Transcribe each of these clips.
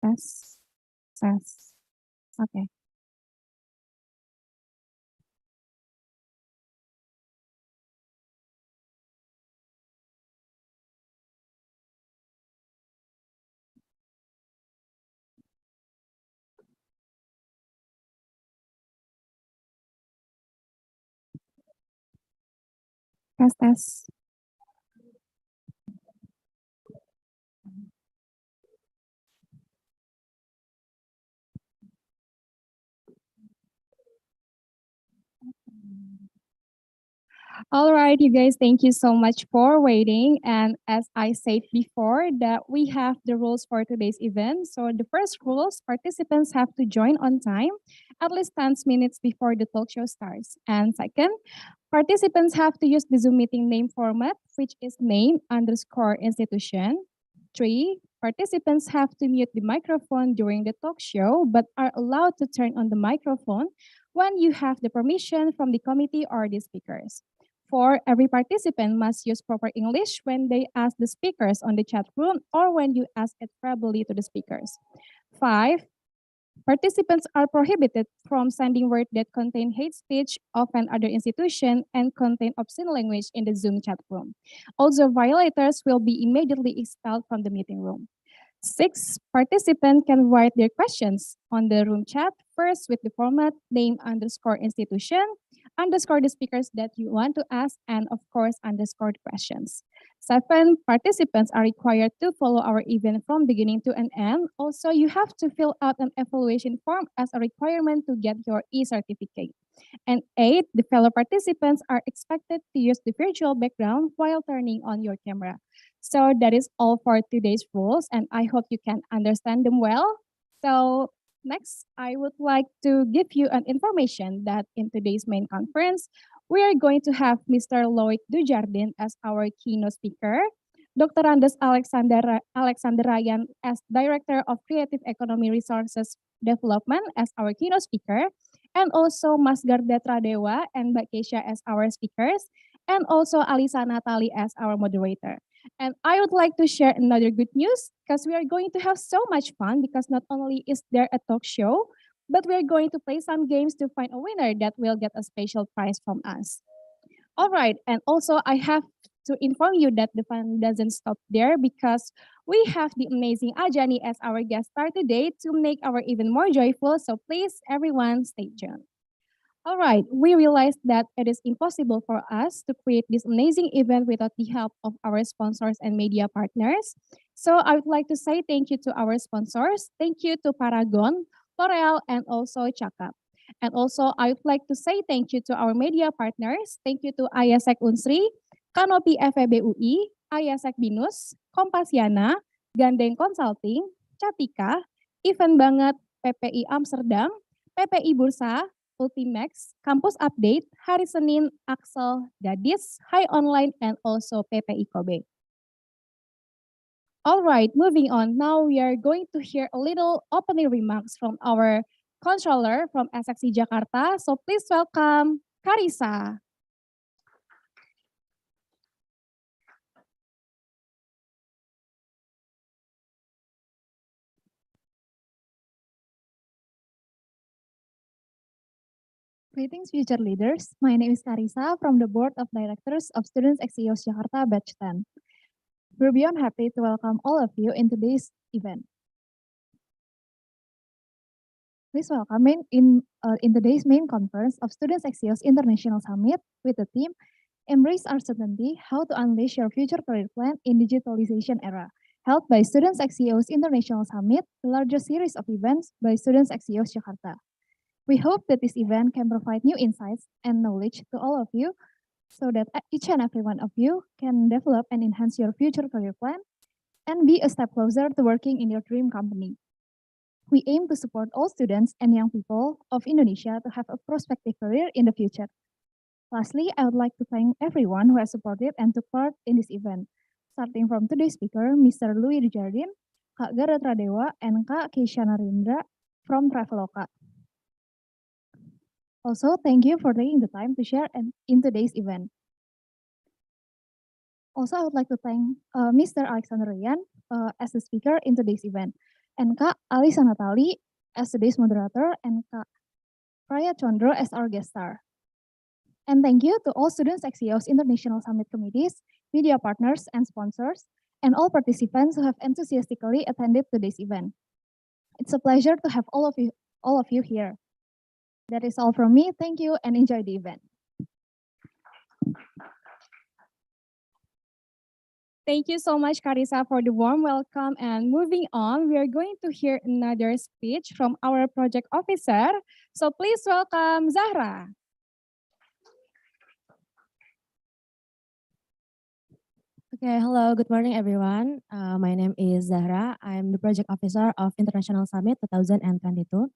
Tes, tes. Oke. Tes, tes. All right, you guys, thank you so much for waiting. And as I said before, that we have the rules for today's event. So the first rules, participants have to join on time, at least 10 minutes before the talk show starts. And second, participants have to use the Zoom meeting name format, which is name_institution. 3, participants have to mute the microphone during the talk show, but are allowed to turn on the microphone when you have the permission from the committee or the speakers. 4, every participant must use proper English when they ask the speakers on the chat room or when you ask it verbally to the speakers. 5, participants are prohibited from sending words that contain hate speech, offend other institution, and contain obscene language in the Zoom chat room. Also, violators will be immediately expelled from the meeting room. 6, participants can write their questions on the room chat, first with the format name_institution, underscore the speakers that you want to ask, and of course, underscore the questions. 7, participants are required to follow our event from beginning to an end. Also, you have to fill out an evaluation form as a requirement to get your e-certificate. And 8, the fellow participants are expected to use the virtual background while turning on your camera. So that is all for today's rules, and I hope you can understand them well. So next, I would like to give you an information that in today's main conference, we are going to have Mr. Loic Dujardin as our keynote speaker, Dr. Andes Alexander Ryan as Director of Creative Economy Resources Development as our keynote speaker, and also Mas Garda Tradewa and Mbak Keisha as our speakers, and also Alisa Natali as our moderator. And I would like to share another good news because we are going to have so much fun because not only is there a talk show, but we are going to play some games to find a winner that will get a special prize from us. All right, and also I have to inform you that the fun doesn't stop there because we have the amazing Ajani as our guest star today to make our event more joyful. So please, everyone, stay tuned. All right, we realized that it is impossible for us to create this amazing event without the help of our sponsors and media partners. So I would like to say thank you to our sponsors. Thank you to Paragon, L'Oreal, and also Chakap. And also, I would like to say thank you to our media partners. Thank you to ISEC Unsri, Kanopi FEB UI, ISEC Binus, Kompasiana, Gandeng Consulting, Catika, Event Banget, PPI Amsterdam, PPI Bursa, Ultimax, Kampus Update, Hari Senin, Axel, Gadis, Hi Online, and also PPI Kobe. All right, moving on. Now we are going to hear a little opening remarks from our controller from SxC Jakarta. So please welcome Karisa. Greetings, future leaders. My name is Karisa from the Board of Directors of Students SxC Jakarta Batch 10. We're beyond happy to welcome all of you in today's event. Please welcome in today's main conference of Students SxC International Summit with the theme Embrace Uncertainty, How to Unleash Your Future Career Plan in Digitalization Era, held by Students SxC International Summit, the largest series of events by Students SxC Jakarta. We hope that this event can provide new insights and knowledge to all of you so that each and every one of you can develop and enhance your future career plan and be a step closer to working in your dream company. We aim to support all students and young people of Indonesia to have a prospective career in the future. Lastly, I would like to thank everyone who has supported and took part in this event, starting from today's speaker, Mr. Louis Dujardin, Kak Gara Tradewa, and Kak Keisha Narendra from Traveloka. Also, thank you for taking the time to share in today's event. Also, I would like to thank Mr. Alexander Ryan as the speaker in today's event. and Kak Alisa Natali as today's moderator, and Kak Praya Chondro as our guest star. And thank you to all students SxC's International Summit committees, media partners and sponsors, and all participants who have enthusiastically attended today's event. It's a pleasure to have all of you here. That is all from me. Thank you and enjoy the event. Thank you so much, Carissa, for the warm welcome. And moving on, we are going to hear another speech from our project officer. So please welcome Zahra. Okay, hello, good morning everyone. My name is Zahra. I'm the project officer of International Summit 2022.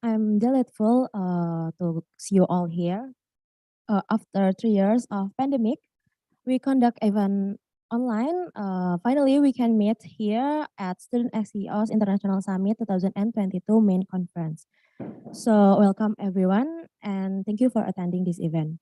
I'm delightful to see you all here. After 3 years of pandemic, we conduct event online. Finally, we can meet here at Student SxC's International Summit 2022 main conference. So welcome everyone and thank you for attending this event.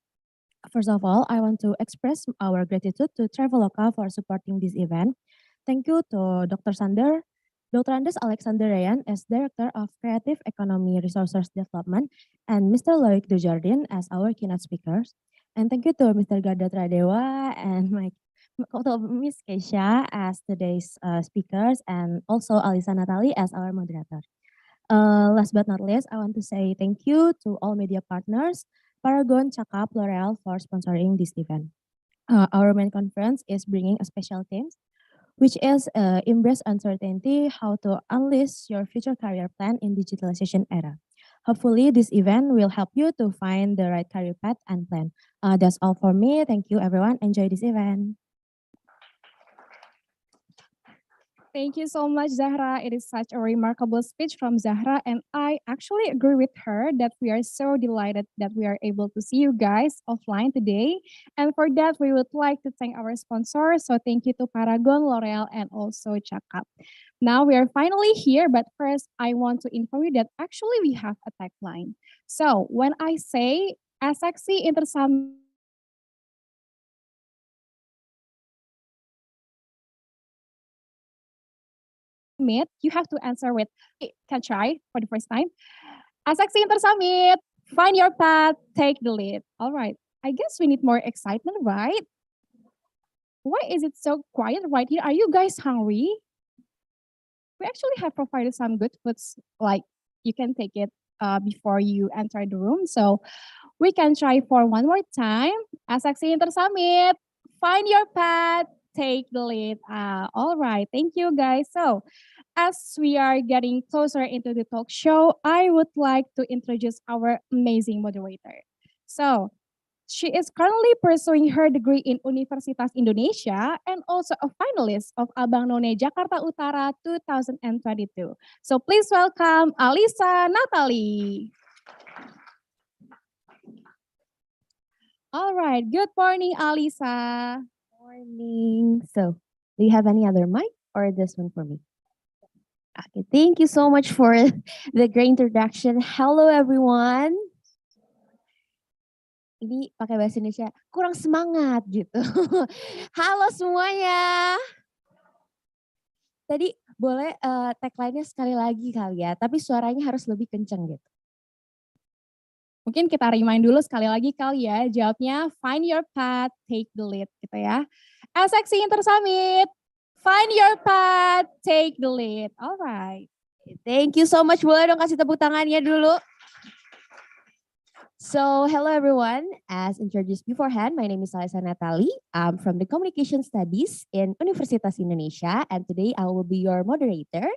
First of all, I want to express our gratitude to Traveloka for supporting this event. Thank you to Dr. Sander, Dr. Andes Alexander Ryan as Director of Creative Economy Resources Development, and Mr. Loic Dujardin as our keynote speakers. And thank you to Mr. Garda Tradewa and Miss Keisha as today's speakers, and also Alisa Natali as our moderator. Last but not least, I want to say thank you to all media partners, Paragon, Cakap, L'Oreal for sponsoring this event. Our main conference is bringing a special theme, which is embrace uncertainty, how to unleash your future career plan in digitalization era. Hopefully this event will help you to find the right career path and plan. That's all for me. Thank you everyone. Enjoy this event. Thank you so much, Zahra. It is such a remarkable speech from Zahra, and I actually agree with her that we are so delighted that we are able to see you guys offline today. And for that, we would like to thank our sponsors. So thank you to Paragon, L'Oreal, and also Cakap. Now we are finally here, but first I want to inform you that actually we have a tagline. So when I say SxC Intersummit, you have to answer with, can try for the first time. SxC Intersummit, find your path, take the lead. All right, I guess we need more excitement, right? Why is it so quiet right here? Are you guys hungry? We actually have provided some good foods, like you can take it before you enter the room. So we can try for one more time. SxC Intersummit, find your path, take the lead. All right, thank you guys. So as we are getting closer into the talk show, I would like to introduce our amazing moderator. So she is currently pursuing her degree in Universitas Indonesia and also a finalist of Abang None Jakarta Utara 2022. So please welcome Alisa Natali. All right, good morning, Alisa. Morning. So, do you have any other mic or this one for me? Okay, thank you so much for the great introduction. Hello everyone. Ini pakai bahasa Indonesia kurang semangat gitu. Halo semuanya. Tadi boleh tagline-nya sekali lagi kali ya, tapi suaranya harus lebih kenceng gitu. Mungkin kita remind dulu sekali lagi kali ya, jawabnya find your path, take the lead gitu ya. SxC Intersummit, find your path, take the lead. Alright. Thank you so much. Boleh dong kasih tepuk tangannya dulu. So, hello everyone. As introduced beforehand, my name is Alisa Natali. I'm from the Communication Studies in Universitas Indonesia, and today I will be your moderator.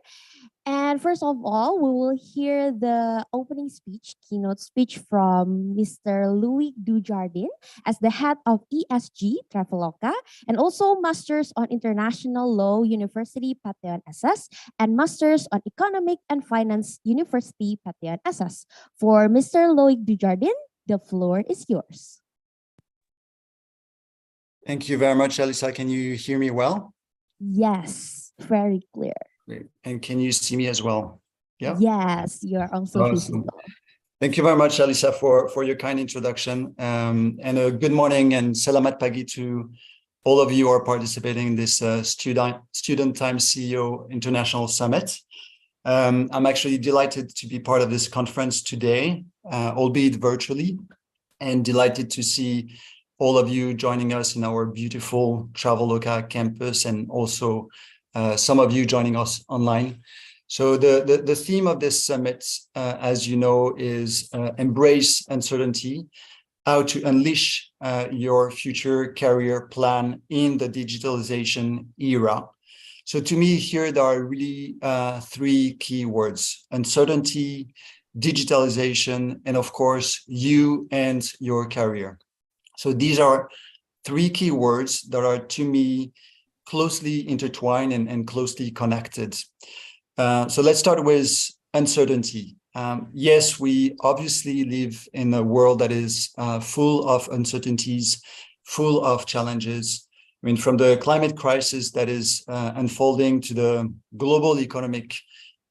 And first of all, we will hear the opening speech, keynote speech from Mr. Loic Dujardin as the head of ESG Traveloka, and also Masters on International Law University Pateon SS, and Masters on Economic and Finance University Pateon SS. For Mr. Loic Dujardin, the floor is yours. Thank you very much, Alisa. Can you hear me well? Yes, very clear. Great. And can you see me as well? Yeah. Yes, you are also Awesome. visible. Thank you very much, Alisa, for your kind introduction. And a good morning and selamat pagi to all of you who are participating in this Student Time CEO International Summit. I'm actually delighted to be part of this conference today, albeit virtually, and delighted to see all of you joining us in our beautiful Traveloka campus, and also some of you joining us online. So the theme of this summit, as you know, is embrace uncertainty, how to unleash your future career plan in the digitalization era. So to me, here there are really three key words: uncertainty, digitalization, and of course, you and your career. So these are three key words that are, to me, closely intertwined and closely connected. So let's start with uncertainty. Yes, we obviously live in a world that is full of uncertainties, full of challenges. I mean, from the climate crisis that is unfolding to the global economic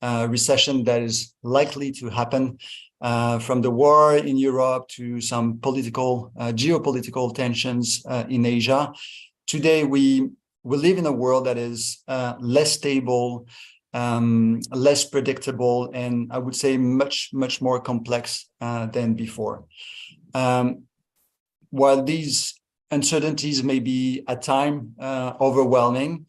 recession that is likely to happen, from the war in Europe to some geopolitical tensions in Asia. Today, we live in a world that is less stable, less predictable, and I would say much more complex than before. While these uncertainties may be at times overwhelming,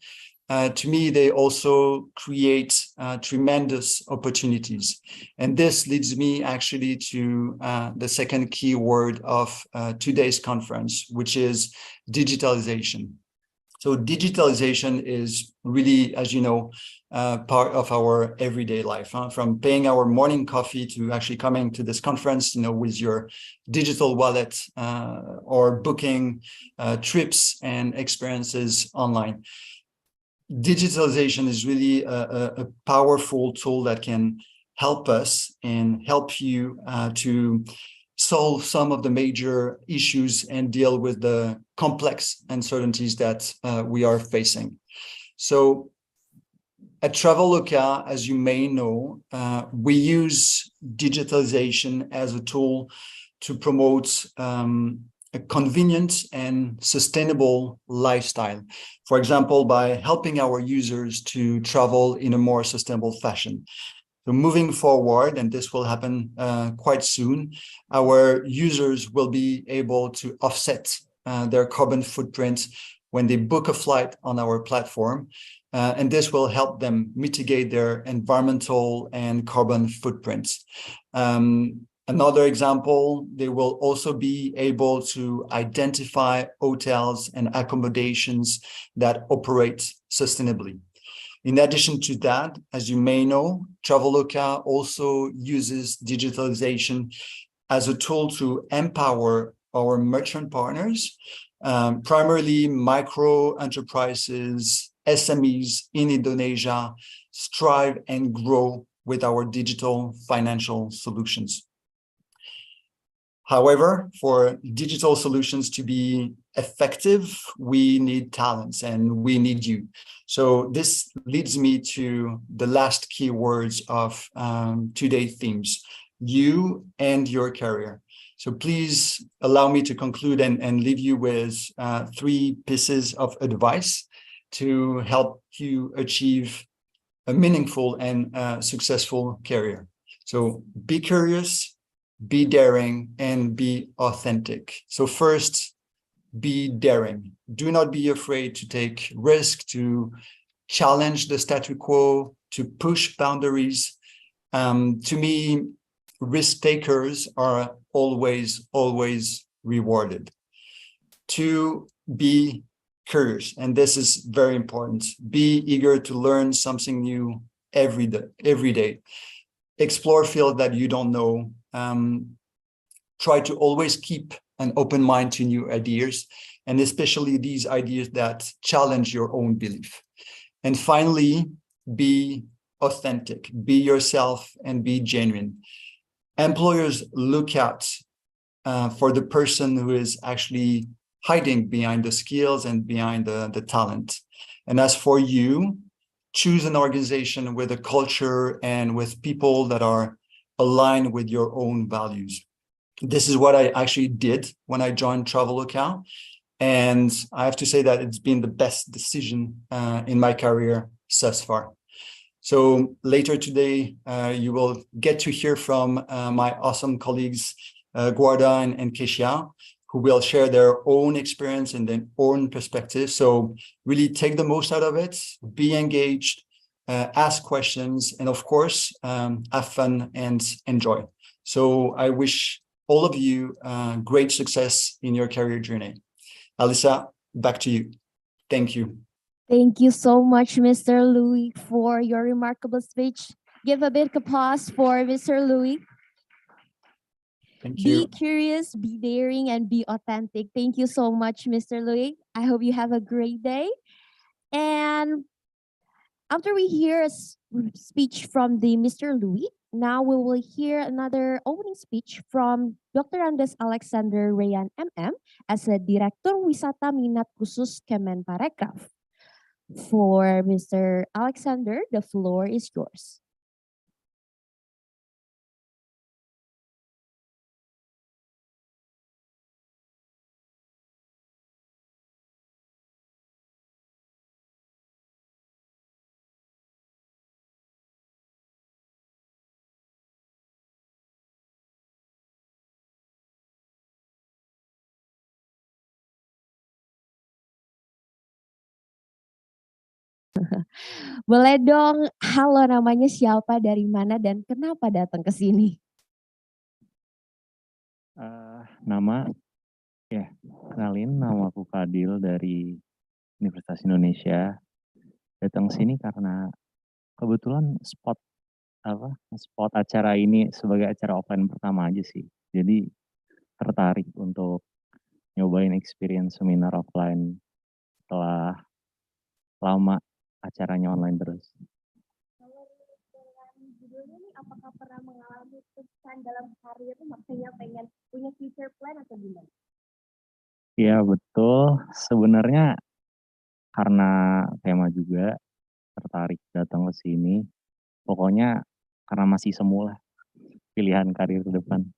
to me, they also create tremendous opportunities. And this leads me actually to the second key word of today's conference, which is digitalization. So digitalization is really, as you know, part of our everyday life, from paying our morning coffee to actually coming to this conference, with your digital wallet, or booking trips and experiences online. Digitalization is really a powerful tool that can help us and help you to solve some of the major issues and deal with the complex uncertainties that we are facing. So at Traveloka, as you may know, we use digitalization as a tool to promote a convenient and sustainable lifestyle. For example, by helping our users to travel in a more sustainable fashion. So moving forward, and this will happen quite soon, our users will be able to offset their carbon footprint when they book a flight on our platform. And this will help them mitigate their environmental and carbon footprints. Another example, they will also be able to identify hotels and accommodations that operate sustainably. In addition to that, as you may know, Traveloka also uses digitalization as a tool to empower our merchant partners, primarily micro enterprises, SMEs in Indonesia, strive and grow with our digital financial solutions. However, for digital solutions to be effective, we need talents and we need you. So this leads me to the last key words of today's themes: you and your career. So please allow me to conclude and leave you with three pieces of advice to help you achieve a meaningful and successful career. So be curious, be daring, and be authentic. So first, be daring. Do not be afraid to take risk, to challenge the status quo, to push boundaries. To me, risk takers are always rewarded. To be curious, and this is very important. Be eager to learn something new every day. Explore fields that you don't know. Try to always keep an open mind to new ideas, and especially these ideas that challenge your own belief. And finally, be authentic, be yourself, and be genuine. Employers look out for the person who is actually hiding behind the skills and behind the talent. And as for you, choose an organization with a culture and with people that are aligned with your own values. This is what I actually did when I joined Traveloka. And I have to say that it's been the best decision in my career thus far. So later today, you will get to hear from my awesome colleagues, Guarda and Kesia, who will share their own experience and their own perspective. So really take the most out of it, be engaged, ask questions, and of course, have fun and enjoy. So I wish all of you great success in your career journey. Alyssa, back to you. Thank you. Thank you so much, Mr. Louis, for your remarkable speech. Give a big applause for Mr. Louis. Thank Be you. curious, be daring, and be authentic. Thank you so much, Mr. Louis. I hope you have a great day. And after we hear a speech from the Mr. Louis, now we will hear another opening speech from Dr. Andes Alexander Rayan MM as a Direktur Wisata Minat Khusus Kemenparekraf. For Mr. Alexander, the floor is yours. Boleh dong, halo, namanya siapa, dari mana, dan kenapa datang ke sini? Nama, ya, kenalin, nama aku Fadil dari Universitas Indonesia. Datang sini karena kebetulan spot acara ini sebagai acara offline pertama aja sih. Jadi tertarik untuk nyobain experience seminar offline setelah lama acaranya online terus. Kalau dengan judulnya nih, apakah pernah mengalami kesan dalam karir, makanya pengen punya future plan atau gimana? Iya betul, sebenarnya karena tema juga tertarik datang ke sini. Pokoknya karena masih semula pilihan karir ke depan.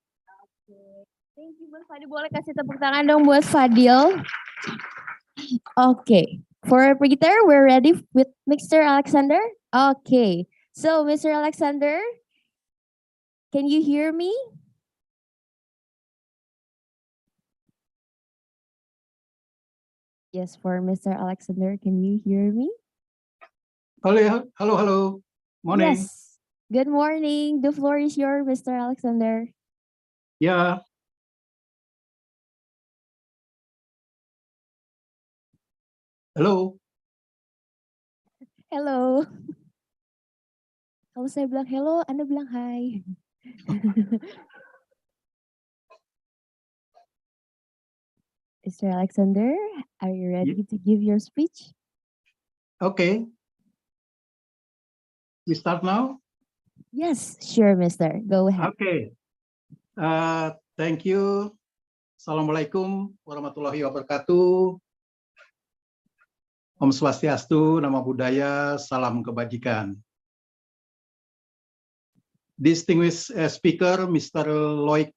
Thank you, Bang Fadil. Boleh kasih tepuk tangan dong buat Fadil. Okay, for Peter, we're ready with Mr. Alexander. Okay, so Mr. Alexander, can you hear me? Yes, for Mr. Alexander, can you hear me? Hello. Morning. Yes. Good morning. The floor is yours, Mr. Alexander. Yeah. Hello. Hello. Kalau saya bilang hello, Anda bilang hi. Mr. Alexander, are you ready to give your speech? Okay. We start now? Yes, sure, mister. Go ahead. Okay. Thank you. Assalamualaikum warahmatullahi wabarakatuh. Om Swastiastu, Namo Buddhaya, Salam Kebajikan. Distinguished speaker, Mr. Loic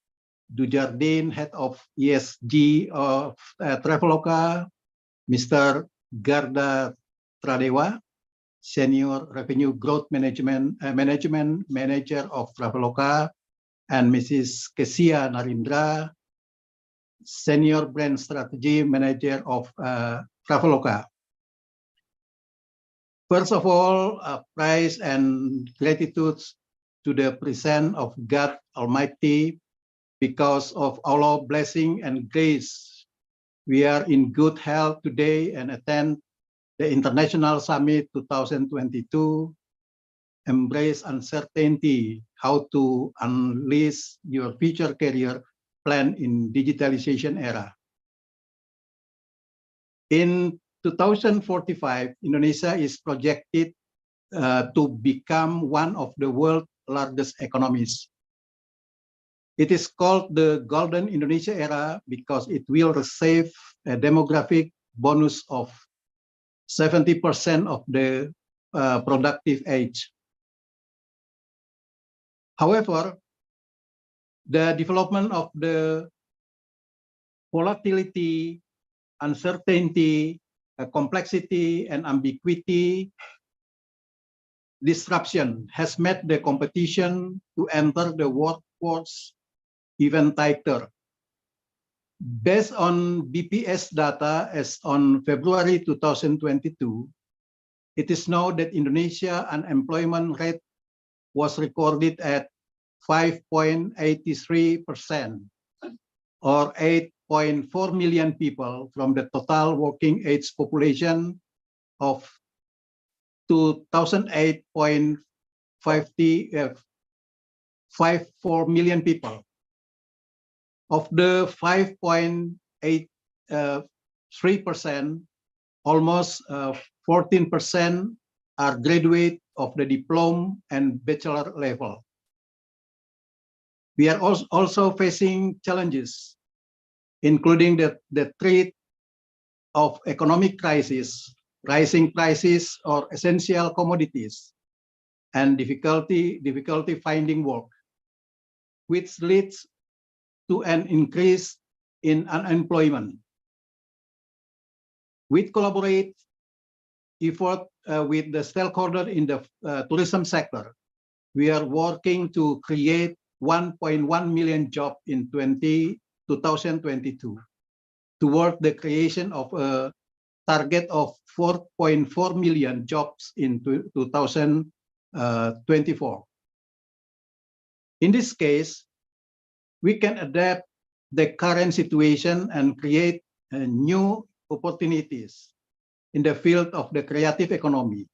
Dujardin, Head of ESG of Traveloka, Mr. Garda Tradewa, Senior Revenue Growth Management Manager of Traveloka, and Mrs. Kesia Narindra, Senior Brand Strategy Manager of Traveloka. First of all, praise and gratitude to the presence of God Almighty. Because of our blessing and grace, we are in good health today and attend the International Summit 2022, Embrace Uncertainty, How to Unleash Your Future Career Plan in Digitalization Era. In 2045, Indonesia is projected to become one of the world's largest economies. It is called the Golden Indonesia Era because it will receive a demographic bonus of 70% of the productive age. However, the development of the volatility, uncertainty, complexity, and ambiguity disruption has made the competition to enter the workforce even tighter. Based on BPS data as on February 2022, it is known that Indonesia unemployment rate was recorded at 5.83%, or 8.4 million people from the total working age population of 2,008.54 million people. Of the 5.83%, almost 14% are graduate of the diploma and bachelor level. We are also facing challenges, including the threat of economic crisis, rising prices of essential commodities, and difficulty finding work, which leads to an increase in unemployment. We collaborate effort with the stakeholder in the tourism sector. We are working to create 1.1 million jobs in 2022 toward the creation of a target of 4.4 million jobs in 2024. In this case, we can adapt the current situation and create new opportunities in the field of the creative economy,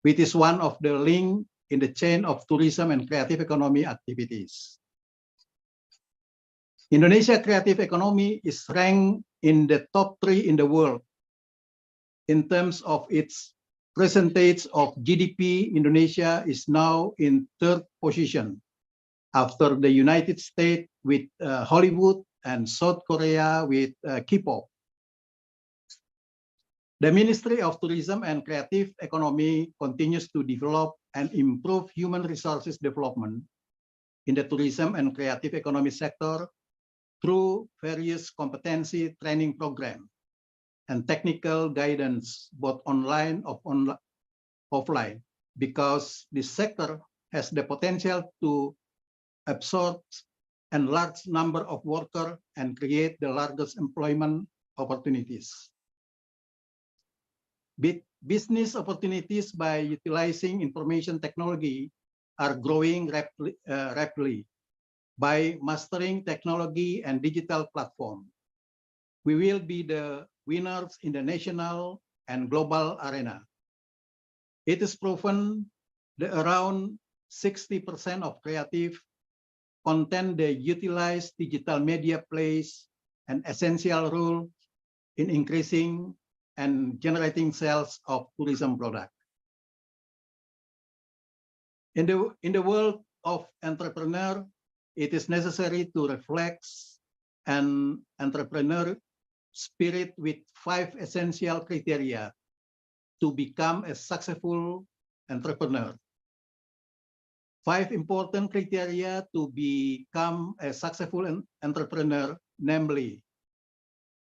which is one of the links in the chain of tourism and creative economy activities. Indonesia creative economy is ranked in the top 3 in the world. In terms of its percentage of GDP, Indonesia is now in 3rd position after the United States with Hollywood and South Korea with K-pop. The Ministry of Tourism and Creative Economy continues to develop and improve human resources development in the tourism and creative economy sector through various competency training programs and technical guidance, both online and offline, because this sector has the potential to absorb a large number of workers and create the largest employment opportunities. Business opportunities by utilizing information technology are growing rapidly. By mastering technology and digital platform, we will be the winners in the national and global arena. It is proven that around 60% of creative content that utilize digital media plays an essential role in increasing and generating sales of tourism products. In the world of entrepreneur, it is necessary to reflect an entrepreneur spirit with 5 essential criteria to become a successful entrepreneur. 5 important criteria to become a successful entrepreneur, namely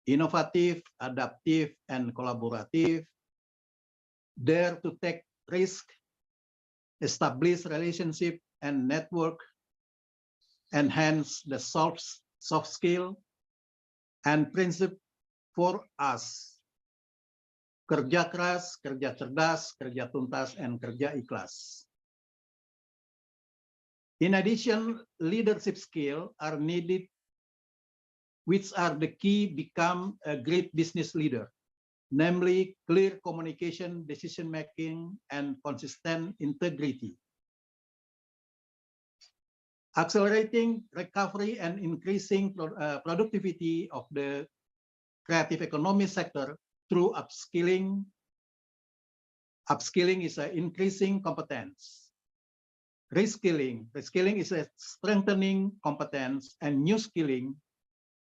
innovative, adaptive, and collaborative, dare to take risk, establish relationship and network, enhance the soft skill, and principle for us: kerja keras, kerja cerdas, kerja tuntas, and kerja ikhlas. In addition, leadership skills are needed, which are the key become a great business leader, namely clear communication, decision-making, and consistent integrity. Accelerating recovery and increasing productivity of the creative economy sector through upskilling. Upskilling is an increasing competence. Reskilling is a strengthening competence, and new skilling,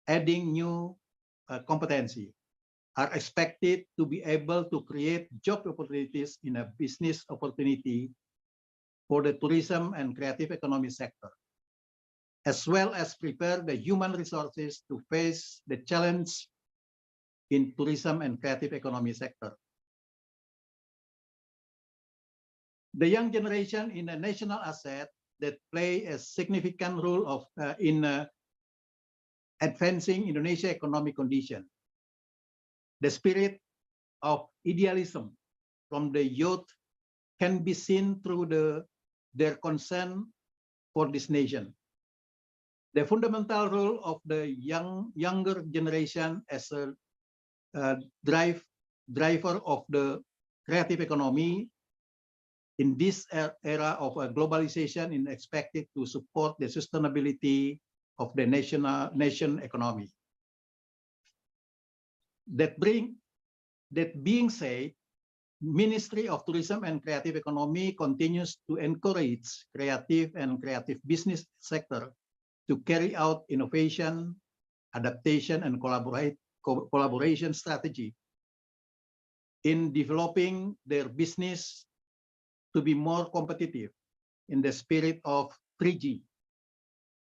adding new competency, are expected to be able to create job opportunities in a business opportunity for the tourism and creative economy sector, as well as prepare the human resources to face the challenge in tourism and creative economy sector. The young generation in a national asset that play a significant role in advancing Indonesia economic condition. The spirit of idealism from the youth can be seen through their concern for this nation. The fundamental role of the younger generation as a driver of the creative economy in this era of globalization is expected to support the sustainability of the nation economy. That being said, Ministry of Tourism and Creative Economy continues to encourage creative business sector to carry out innovation, adaptation, and collaboration strategy in developing their business to be more competitive in the spirit of 3G.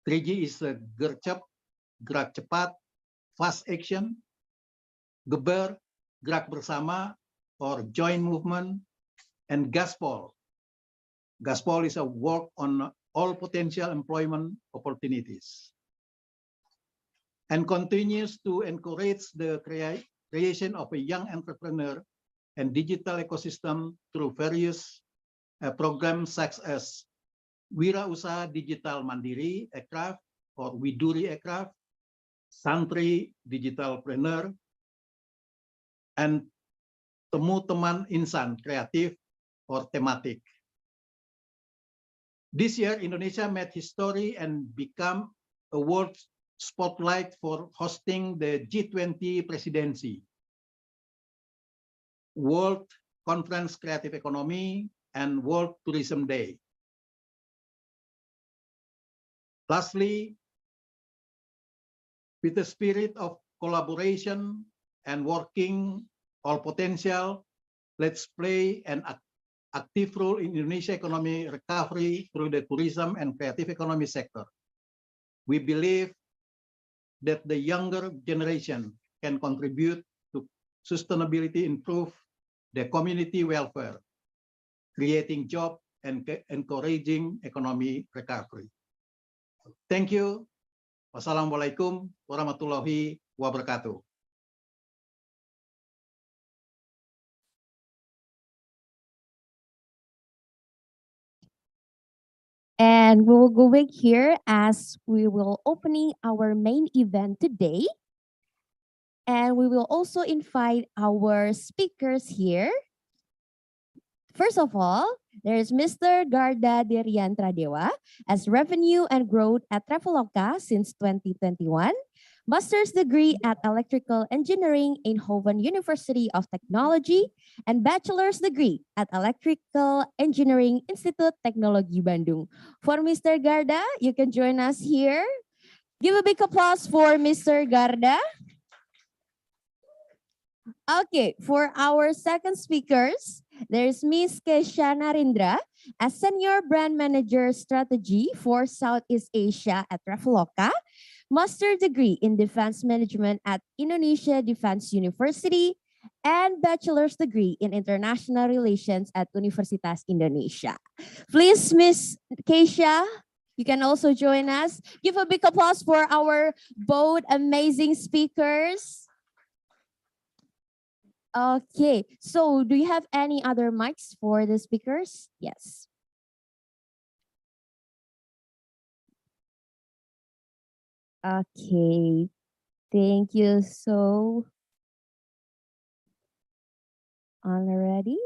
3G is a gercep, gerak cepat, fast action, geber, gerak bersama, or joint movement, and gaspol. Gaspol is a work on all potential employment opportunities and continues to encourage the creation of a young entrepreneur and digital ecosystem through various programs such as Wira Usaha Digital Mandiri Aircraft or Widuri Aircraft, Santri Digitalpreneur, and Temu Teman Insan Kreatif or Thematic. This year, Indonesia made history and became a world spotlight for hosting the G20 presidency, World Conference Creative Economy, and World Tourism Day. Lastly, with the spirit of collaboration and working all potential, let's play an active role in Indonesia economy recovery through the tourism and creative economy sector. We believe that the younger generation can contribute to sustainability, improve the community welfare, creating jobs and encouraging economy recovery. Thank you. Wassalamualaikum warahmatullahi wabarakatuh. And we will go back here as we will opening our main event today. And we will also invite our speakers here. First of all, there is Mr. Garda Deriantradewa as Revenue and Growth at Traveloka since 2021. Master's degree at Electrical Engineering in Hoven University of Technology and bachelor's degree at Electrical Engineering Institute Teknologi Bandung. For Mr. Garda, you can join us here. Give a big applause for Mr. Garda. Okay, for our second speakers, there's Ms. Kesha Narindra as Senior Brand Manager Strategy for Southeast Asia at Traveloka. Master degree in Defense Management at Indonesia Defense University, and bachelor's degree in International Relations at Universitas Indonesia. Please, Ms. Keisha, you can also join us. Give a big applause for our both amazing speakers. Okay, so do you have any other mics for the speakers? Yes. Okay, thank you. So, already?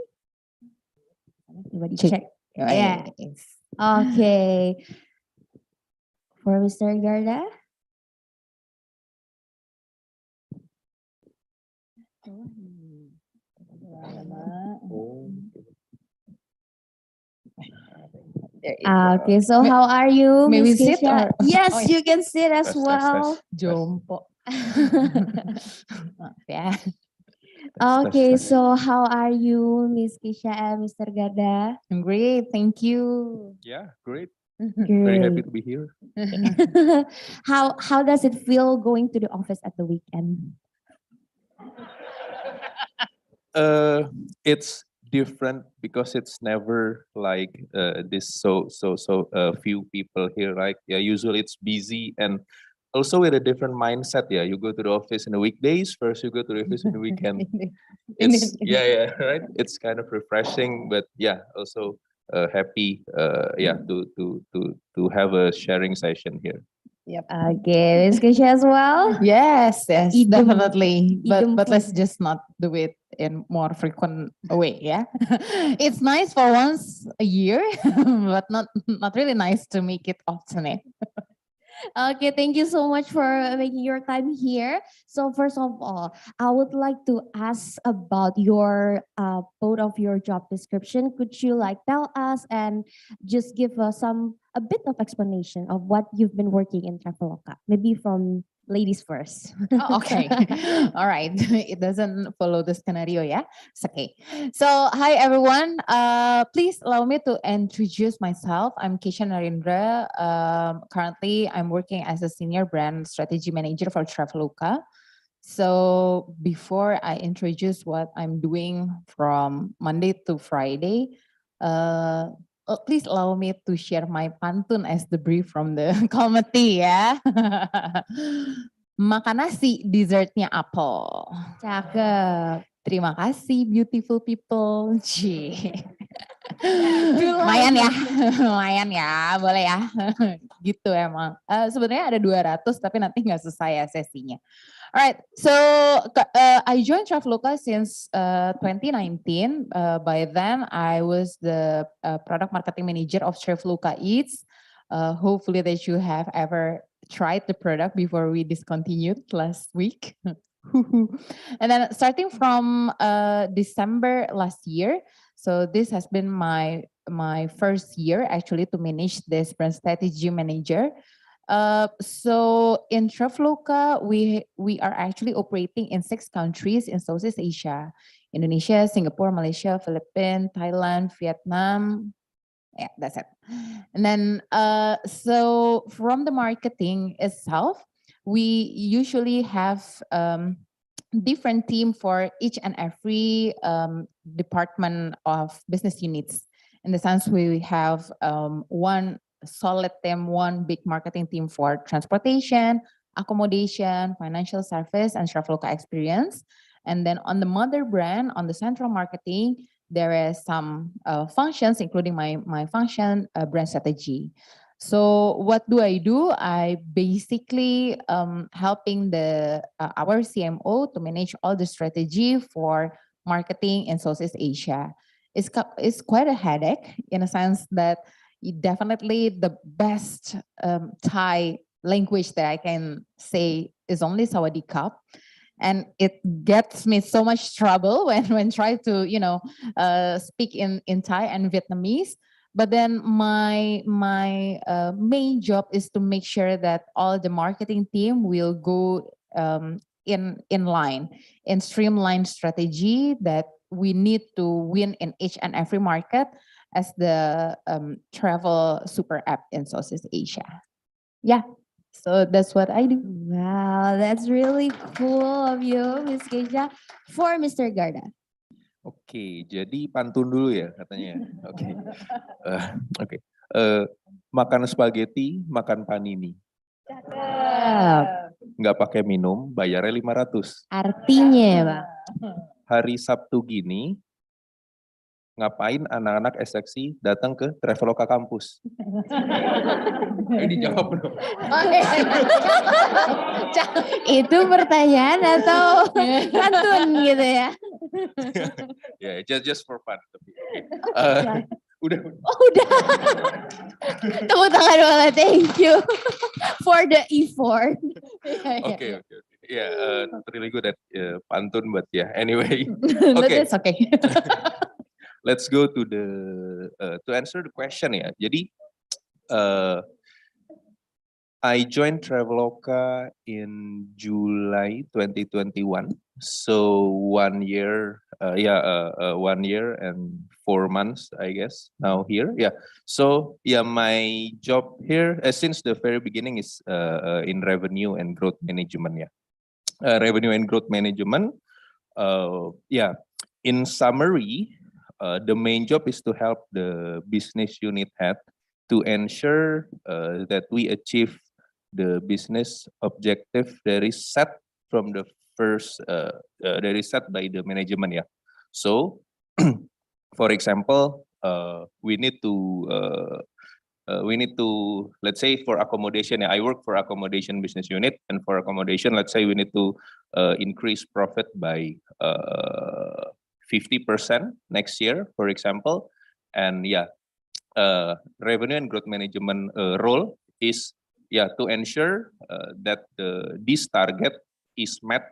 Everybody check. Yes. Okay. For Mr. Garda? Okay, so how are you, May we Miss sit Keisha? or- Yes, Oh, you can sit as well. Jompo. Maaf ya. Okay, so how are you, Miss Keisha and Mr. Garda? I'm great, thank you. Yeah, great. Very happy Great. to be here. How does it feel going to the office at the weekend? It's different because it's never like this so few people here, right? Yeah, usually it's busy and also with a different mindset. Yeah, you go to the office in the weekdays first, you go to the office in the weekend. It's yeah, right. It's kind of refreshing, but yeah, also happy yeah to have a sharing session here. Yep. Okay, Miss Keisha as well. Yes, Idem. definitely. Idem But for- let's just not do it in more frequent way. Yeah, it's nice for once a year, but not really nice to make it often. Eh? Okay, thank you so much for making your time here. So first of all, I would like to ask about your both of your job description. Could you like tell us and just give us a bit of explanation of what you've been working in Traveloka? Maybe from ladies first. Oh, okay. All right. It doesn't follow the scenario, yeah? It's okay. So, hi everyone. Please allow me to introduce myself. I'm Keisha Narendra. Currently, I'm working as a senior brand strategy manager for Traveloka. So, before I introduce what I'm doing from Monday to Friday, please allow me to share my pantun as the brief from the committee ya. Makan nasi, dessertnya apel. Cakep. Terima kasih beautiful people. Lumayan ya, lumayan ya, boleh ya. Gitu emang. Sebenarnya ada 200 tapi nanti nggak selesai ya sesinya. Alright, so I joined Traveloka since 2019. By then, I was the product marketing manager of Traveloka Eats. Hopefully that you have ever tried the product before we discontinued last week. And then starting from December last year, so this has been my first year actually to manage this brand strategy manager. So in Traveloka, we are actually operating in 6 countries in Southeast Asia: Indonesia, Singapore, Malaysia, Philippines, Thailand, Vietnam. Yeah, that's it. And then, so from the marketing itself, we usually have different team for each and every department of business units. In the sense, we have one solid team, one big marketing team for transportation, accommodation, financial service, and Traveloka experience. And then on the mother brand, on the central marketing, there is some functions, including my function, brand strategy. So what do? I basically helping our CMO to manage all the strategy for marketing in Southeast Asia. It's quite a headache in a sense that definitely the best Thai language that I can say is only Sawadee Cup. And it gets me so much trouble when try to speak in Thai and Vietnamese. But then my main job is to make sure that all the marketing team will go in line, in streamlined strategy that we need to win in each and every market as the travel super app in Southeast Asia. Yeah, so that's what I do. Wow, that's really cool of you, Miss Keisha. For Mr. Garda. Oke, jadi pantun dulu ya katanya. Oke. Oke. Makan spaghetti, makan panini. Cakep. Nggak pakai minum, bayarnya 500. Artinya, Bang. Hari Sabtu gini, ngapain anak-anak SxC datang ke Traveloka kampus? Ini dijawab dong. Itu pertanyaan atau pantun gitu ya? Ya, just for fun. Udah. Oh, udah. Tepuk tangan boleh, thank you for the effort. Okay. Yeah, really good at pantun, but yeah. Anyway, Okay. It's okay. Let's go to to answer the question ya. Jadi, I joined Traveloka in July 2021. So 1 year, 1 year and 4 months, I guess, now here. Yeah. So yeah, my job here since the very beginning is in revenue and growth management. Yeah, revenue and growth management. Yeah. In summary, the main job is to help the business unit head to ensure that we achieve the business objective that is set from the first, that is set by the management. Yeah. So, for example, we need to, let's say for accommodation, I work for accommodation business unit, and for accommodation, let's say we need to increase profit by 50% next year, for example. And yeah, revenue and growth management role is to ensure that this target is met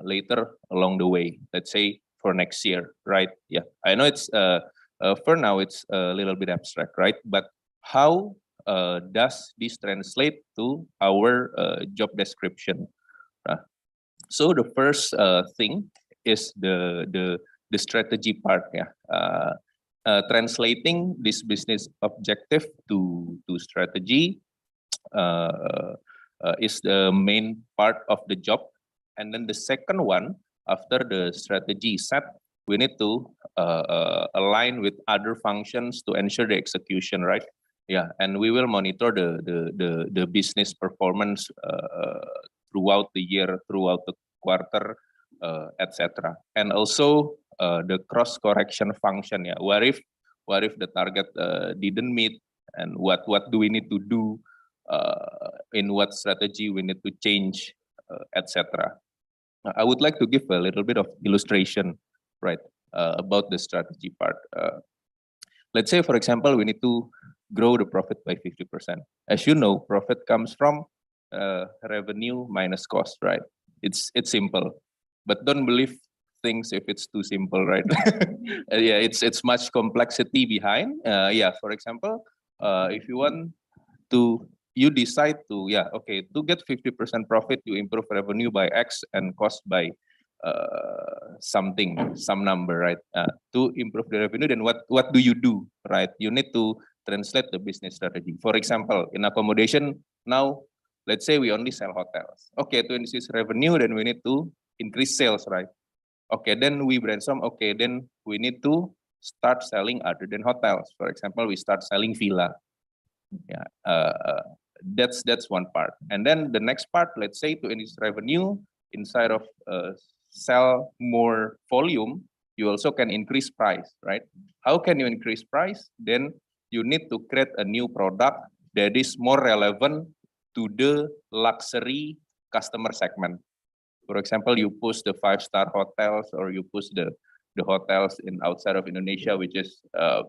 later along the way, let's say for next year, right? Yeah, I know it's for now it's a little bit abstract, right? But how does this translate to our job description? So the first thing is the strategy part. Yeah, translating this business objective to strategy is the main part of the job. And then the second one, after the strategy is set, we need to align with other functions to ensure the execution, right? Yeah, and we will monitor the business performance throughout the year, throughout the quarter, etc. And also the cross correction function. Yeah, what if the target didn't meet, and what do we need to do? In what strategy we need to change, etc. I would like to give a little bit of illustration, right, about the strategy part. Let's say, for example, we need to grow the profit by 50%. As you know, profit comes from revenue minus cost, right? It's simple, but don't believe things if it's too simple, right? Yeah, it's much complexity behind. Yeah, for example, if you want to, you decide to, to get 50% profit, you improve revenue by X and cost by some number, right? To improve the revenue, then what do you do, right? You need to translate the business strategy. For example, in accommodation, now, let's say we only sell hotels. Okay, to increase revenue, then we need to increase sales, right? Okay, then we brainstorm, okay, then we need to start selling other than hotels. For example, we start selling villa. Yeah, that's one part. And then the next part, let's say to increase revenue, inside of sell more volume, you also can increase price, right? How can you increase price? Then you need to create a new product that is more relevant to the luxury customer segment. For example, you push the 5-star hotels, or you push the hotels in outside of Indonesia, which is a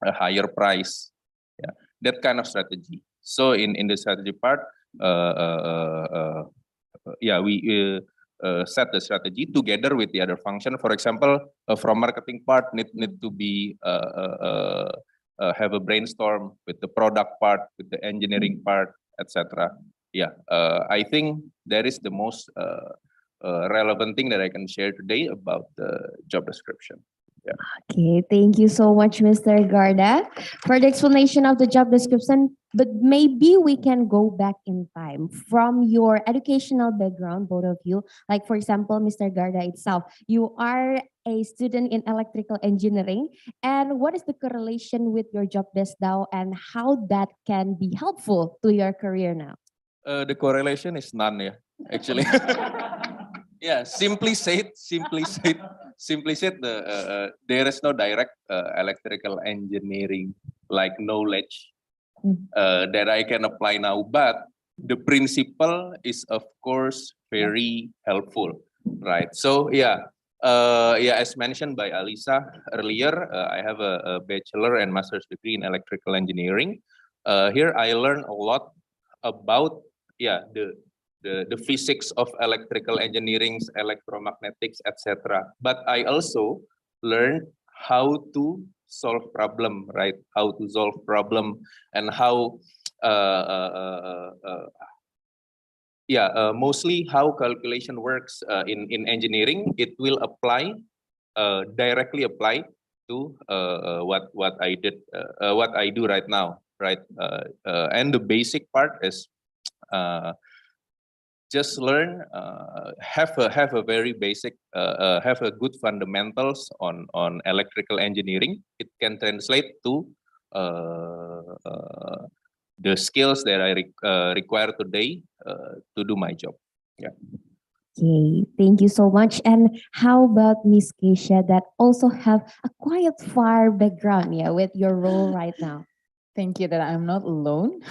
higher price. Yeah, that kind of strategy. So in the strategy part, we set the strategy together with the other function. For example, from marketing part need to be have a brainstorm with the product part, with the engineering part, etc. Yeah, I think that is the most relevant thing that I can share today about the job description. Yeah. Okay, thank you so much, Mr. Garda, for the explanation of the job description. But maybe we can go back in time from your educational background, both of you. Like, for example, Mr. Garda itself, you are a student in electrical engineering. And what is the correlation with your job desk now, and how that can be helpful to your career now? The correlation is none, yeah, actually. Yeah, simply said, there is no direct electrical engineering like knowledge that I can apply now, but the principle is of course very helpful, right? So as mentioned by Alisa earlier, I have a bachelor and master's degree in electrical engineering. Here I learned a lot about the physics of electrical engineering, electromagnetics, etc. But I also learned how to solve problem, right? How to solve problem, and how mostly how calculation works in engineering. It will apply directly apply to what I did, what I do right now, right? And the basic part is just learn, have a very basic, have a good fundamentals on electrical engineering. It can translate to the skills that I require today to do my job. Yeah. Okay, thank you so much. And how about Miss Keisha that also have a quiet fire background, yeah, with your role right now? Thank you that I'm not alone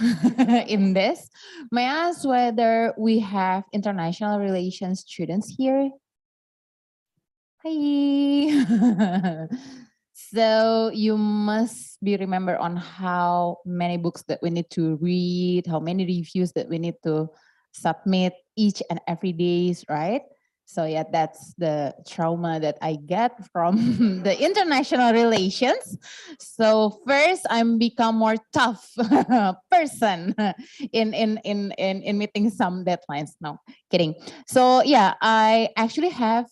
in this. May I ask whether we have international relations students here? Hi. So you must be remember on how many books that we need to read, how many reviews that we need to submit each and every days, right? So yeah, that's the trauma that I get from the international relations. So first, I'm become more tough person in meeting some deadlines. No, kidding. So yeah, I actually have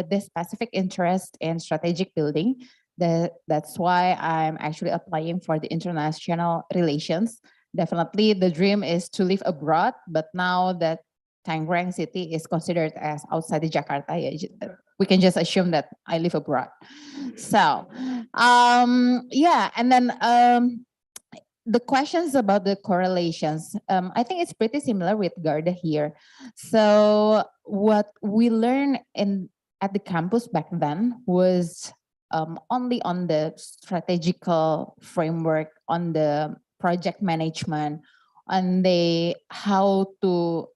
this specific interest in strategic building. That's why I'm actually applying for the international relations. Definitely the dream is to live abroad, but now that Tangerang city is considered as outside the Jakarta, we can just assume that I live abroad. So yeah, and then the questions about the correlations, I think it's pretty similar with Garda here. So what we learned at the campus back then was only on the strategical framework, on the project management, on the how to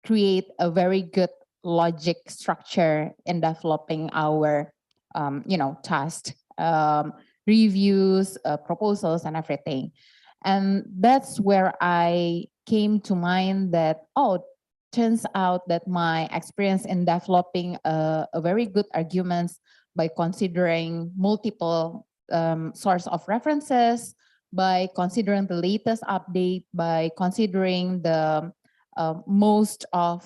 create a very good logic structure in developing our task, reviews, proposals, and everything. And that's where I came to mind that, turns out that my experience in developing a very good arguments by considering multiple source of references, by considering the latest update, by considering the most of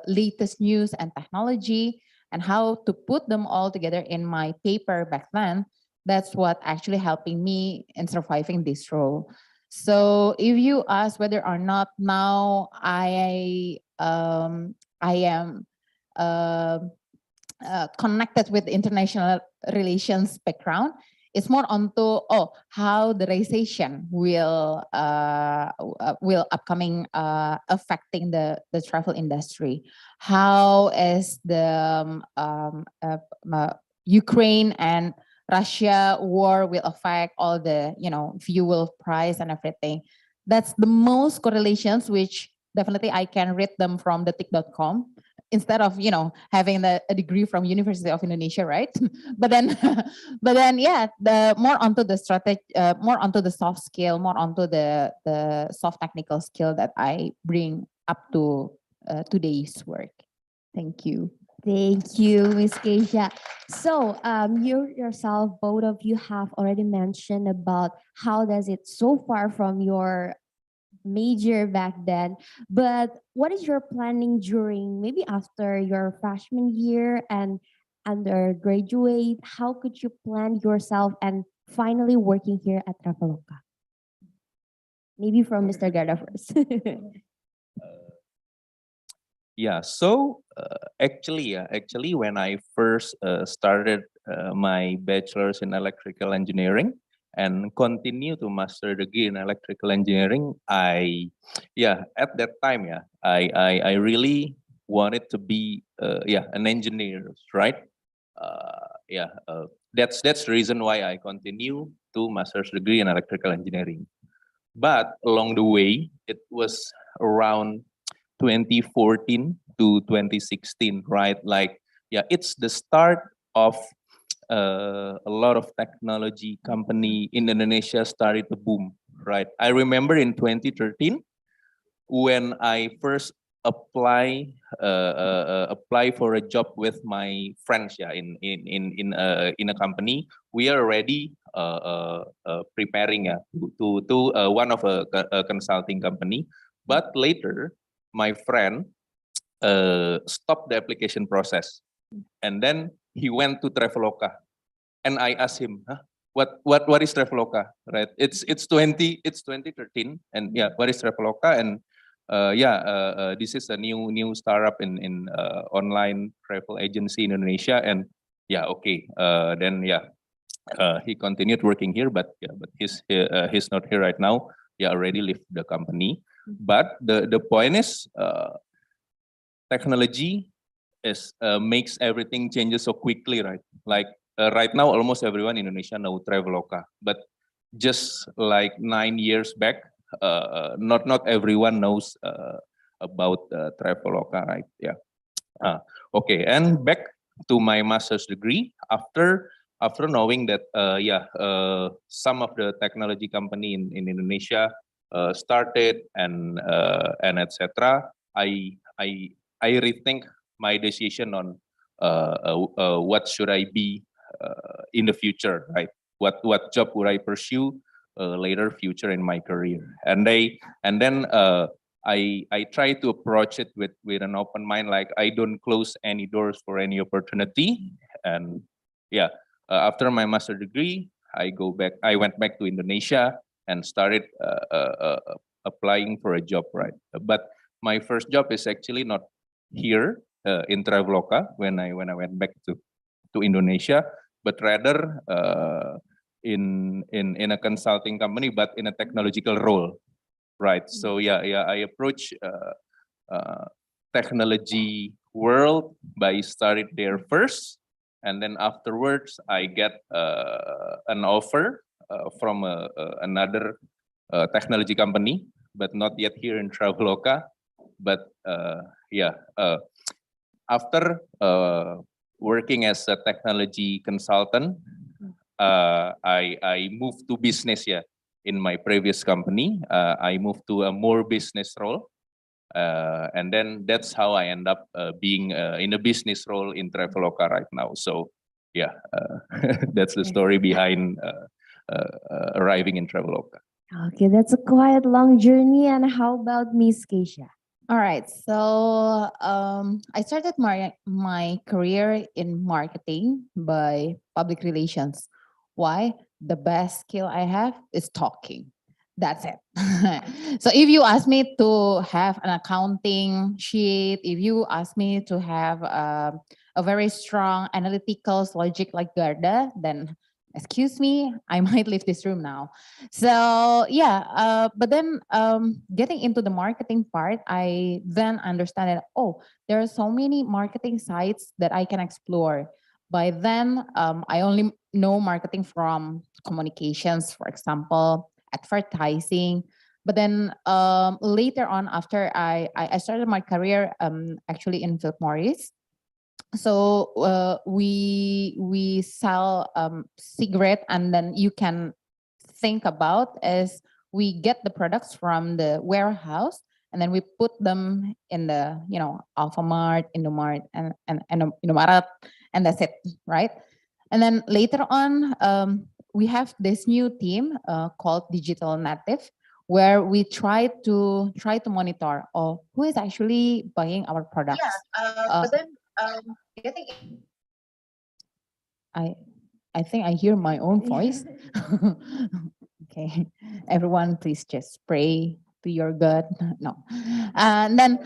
latest news and technology, and how to put them all together in my paper back then. That's what actually helping me in surviving this role. So if you ask whether or not now I am connected with international relations background, it's more onto how the recession will upcoming affecting the travel industry. How is the Ukraine and Russia war will affect all the fuel price and everything. That's the most correlations which definitely I can read them from the tick.com instead of having a degree from University of Indonesia, right? but then yeah, the more onto the strategy, more onto the soft skill, more onto the soft technical skill that I bring up to today's work. Thank you. Thank you, Ms. Keisha. So you yourself, both of you have already mentioned about how does it so far from your major back then, but what is your planning during maybe after your freshman year and undergraduate? How could you plan yourself and finally working here at Traveloka? Maybe from Mr. Garda first. Yeah, so actually, when I first started my bachelor's in electrical engineering and continue to master degree in electrical engineering, at that time, I really wanted to be an engineer, right? That's the reason why I continue to master's degree in electrical engineering. But along the way, it was around 2014 to 2016, right? Like, it's the start of a lot of technology company in Indonesia started to boom, right? I remember in 2013 when I first apply for a job with my friends, in a company. We are already preparing to one of a consulting company, but later my friend stopped the application process, and then he went to Traveloka, and I asked him, what is Traveloka, right? It's 2013, and what is Traveloka? And this is a new startup in online travel agency in Indonesia, and then he continued working here, but he's not here right now. He already left the company. But the point is, technology makes everything changes so quickly, right? Like right now, almost everyone in Indonesia know Traveloka, but just like 9 years back, not everyone knows about Traveloka, right? Yeah. Okay, and back to my master's degree. After knowing that, some of the technology company in Indonesia started and etc. I rethink my decision on what should I be in the future, right? What job would I pursue later future in my career? And then I try to approach it with an open mind, like I don't close any doors for any opportunity. And after my master degree, I went back to Indonesia and started applying for a job, right? But my first job is actually not here in Traveloka when I went back to Indonesia, but rather in a consulting company, but in a technological role, right? So I approach technology world by started there first, and then afterwards I get an offer from another technology company, but not yet here in Traveloka. But after working as a technology consultant, I moved to business. In my previous company, I moved to a more business role, and then that's how I end up being in a business role in Traveloka right now. So that's the story behind arriving in Traveloka. Okay, that's a quite long journey. And how about Miss Keisha? All right, so I started my career in marketing by public relations. Why? The best skill I have is talking. That's it. So if you ask me to have an accounting sheet, if you ask me to have a very strong analytical logic like Garda, then excuse me, I might leave this room now. So but then getting into the marketing part, I then understand that, there are so many marketing sites that I can explore. By then, I only know marketing from communications, for example, advertising. But then later on, after I started my career actually in Philip Morris. So we sell cigarette, and then you can think about as we get the products from the warehouse, and then we put them in the Alfamart, Indomart, and Indomaret, and that's it, right? And then later on, we have this new team called Digital Native, where we try to monitor who is actually buying our products. But then getting I think I hear my own voice. Okay, everyone, please just pray to your God. No, and then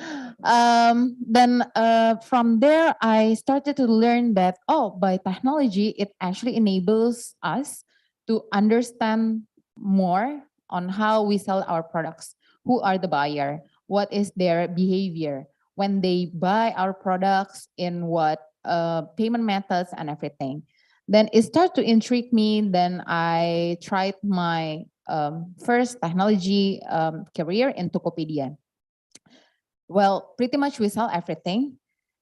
from there I started to learn that by technology it actually enables us to understand more on how we sell our products. Who are the buyer? What is their behavior when they buy our products, in what payment methods and everything. Then it started to intrigue me. Then I tried my first technology career in Tokopedia. Well, pretty much we sell everything.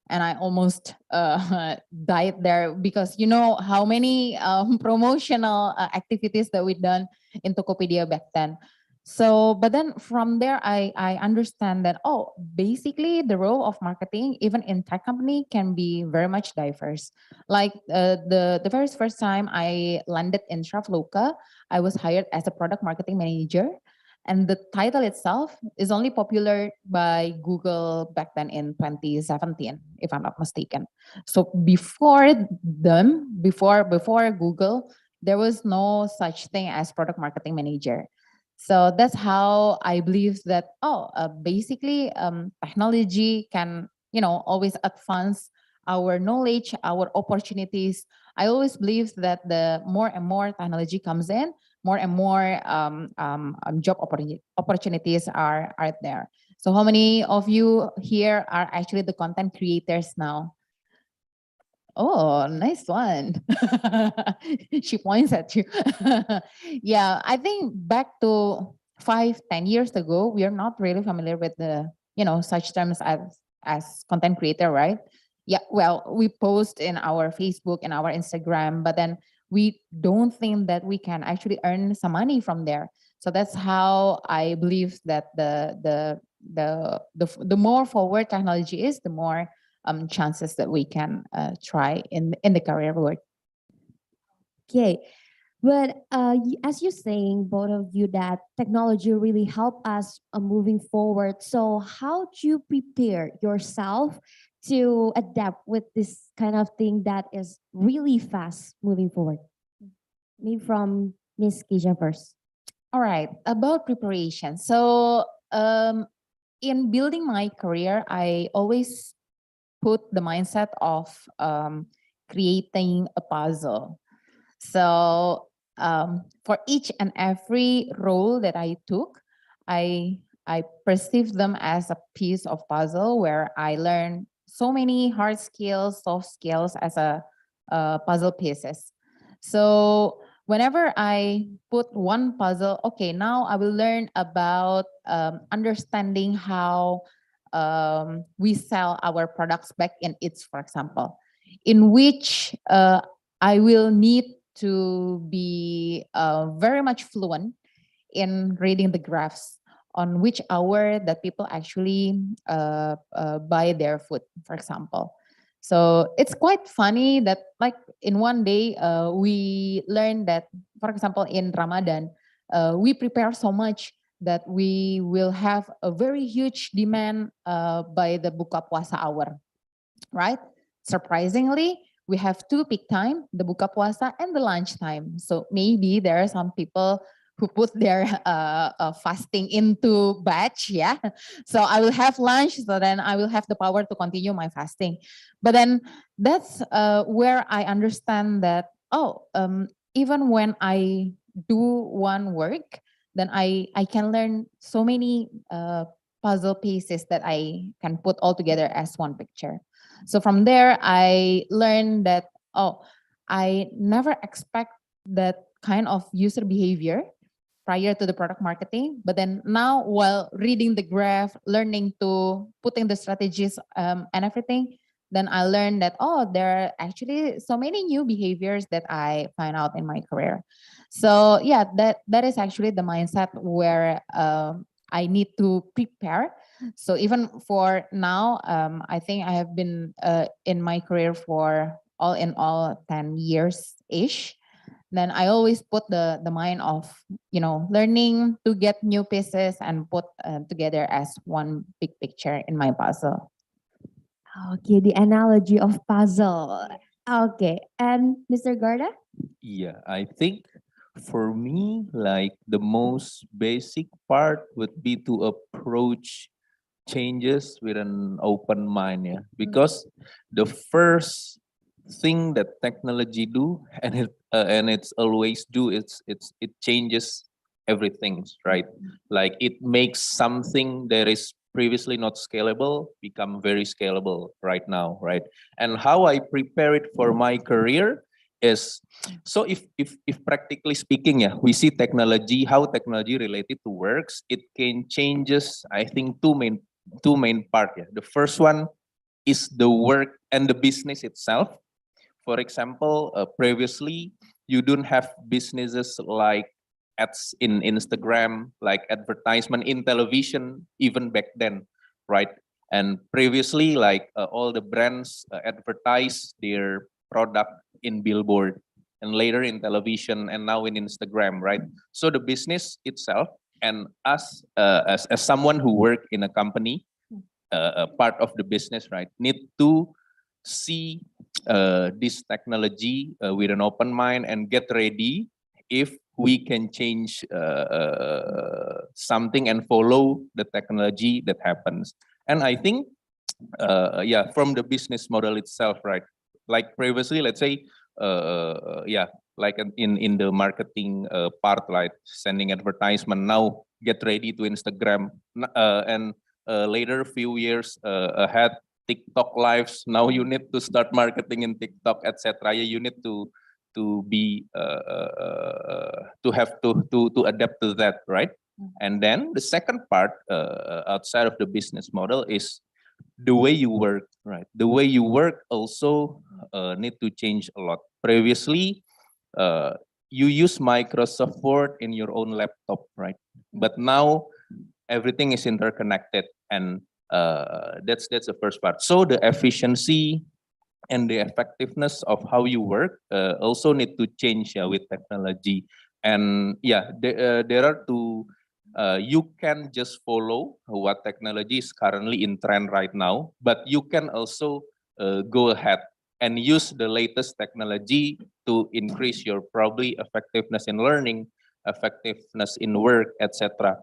And I almost died there because you know how many promotional activities that we've done in Tokopedia back then. So, but then from there, I understand that, basically the role of marketing, even in tech company, can be very much diverse. Like the very first time I landed in Traveloka, I was hired as a product marketing manager. And the title itself is only popular by Google back then in 2017, if I'm not mistaken. So before Google, there was no such thing as product marketing manager. So that's how I believe that, basically technology can, always advance our knowledge, our opportunities. I always believe that the more and more technology comes in, more and more job opportunities are there. So how many of you here are actually the content creators now? Oh, nice one. She points at you. Yeah, I think back to 5-10 years ago, we are not really familiar with the, such terms as content creator, right? Yeah, well, we post in our Facebook and our Instagram, but then we don't think that we can actually earn some money from there. So that's how I believe that the more forward technology is, the more chances that we can try in the career world. Okay, but as you're saying, both of you, that technology really help us moving forward. So how do you prepare yourself to adapt with this kind of thing that is really fast moving forward? Maybe from Miss Keisha first. All right, about preparation. So in building my career, I always put the mindset of creating a puzzle. So for each and every role that I took, I perceive them as a piece of puzzle where I learn so many hard skills, soft skills as a puzzle pieces. So whenever I put one puzzle, okay, now I will learn about understanding how we sell our products back in its, for example, in which I will need to be very much fluent in reading the graphs on which hour that people actually buy their food, for example. So it's quite funny that like in one day we learned that, for example, in Ramadan, we prepare so much that we will have a very huge demand by the buka puasa hour, right? Surprisingly, we have two peak time, the buka puasa and the lunch time. So maybe there are some people who put their fasting into batch, yeah. So I will have lunch, so then I will have the power to continue my fasting. But then that's where I understand that, even when I do one work, then I can learn so many puzzle pieces that I can put all together as one picture. So from there, I learned that, I never expect that kind of user behavior prior to the product marketing. But then now, while reading the graph, learning to putting the strategies and everything, then I learned that, there are actually so many new behaviors that I find out in my career. So yeah, that is actually the mindset where I need to prepare. So even for now, I think I have been in my career for all in all 10 years ish. Then I always put the mind of, learning to get new pieces and put together as one big picture in my puzzle. Okay, the analogy of puzzle. Okay, and Mr. Garda? Yeah, I think for me, like the most basic part would be to approach changes with an open mind, yeah. Because the first thing that technology do, and it's always do, it changes everything, right? Like it makes something that is previously not scalable become very scalable right now, right? And how I prepare it for my career is, so if practically speaking, yeah, we see technology, how technology related to works, it can changes, I think, two main part, yeah. The first one is the work and the business itself. For example, previously you don't have businesses like ads in Instagram, like advertisement in television, even back then, right? And previously, like all the brands advertise their product in billboard, and later in television, and now in Instagram, right? So the business itself, and us as someone who work in a company, a part of the business, right, need to see this technology with an open mind and get ready if we can change something and follow the technology that happens. And I think, yeah, from the business model itself, right? Like previously, let's say, yeah, like in the marketing part, like sending advertisement. Now get ready to Instagram, and later few years ahead, TikTok lives. Now you need to start marketing in TikTok, etc. Yeah, you need to be to have to adapt to that, right? And then the second part outside of the business model is the way you work, right? The way you work also need to change a lot. Previously, you use Microsoft Word in your own laptop, right? But now everything is interconnected, and that's the first part. So the efficiency and the effectiveness of how you work also need to change, yeah, with technology. And yeah, there are two. You can just follow what technology is currently in trend right now, but you can also go ahead and use the latest technology to increase your probably effectiveness in learning, effectiveness in work, etc.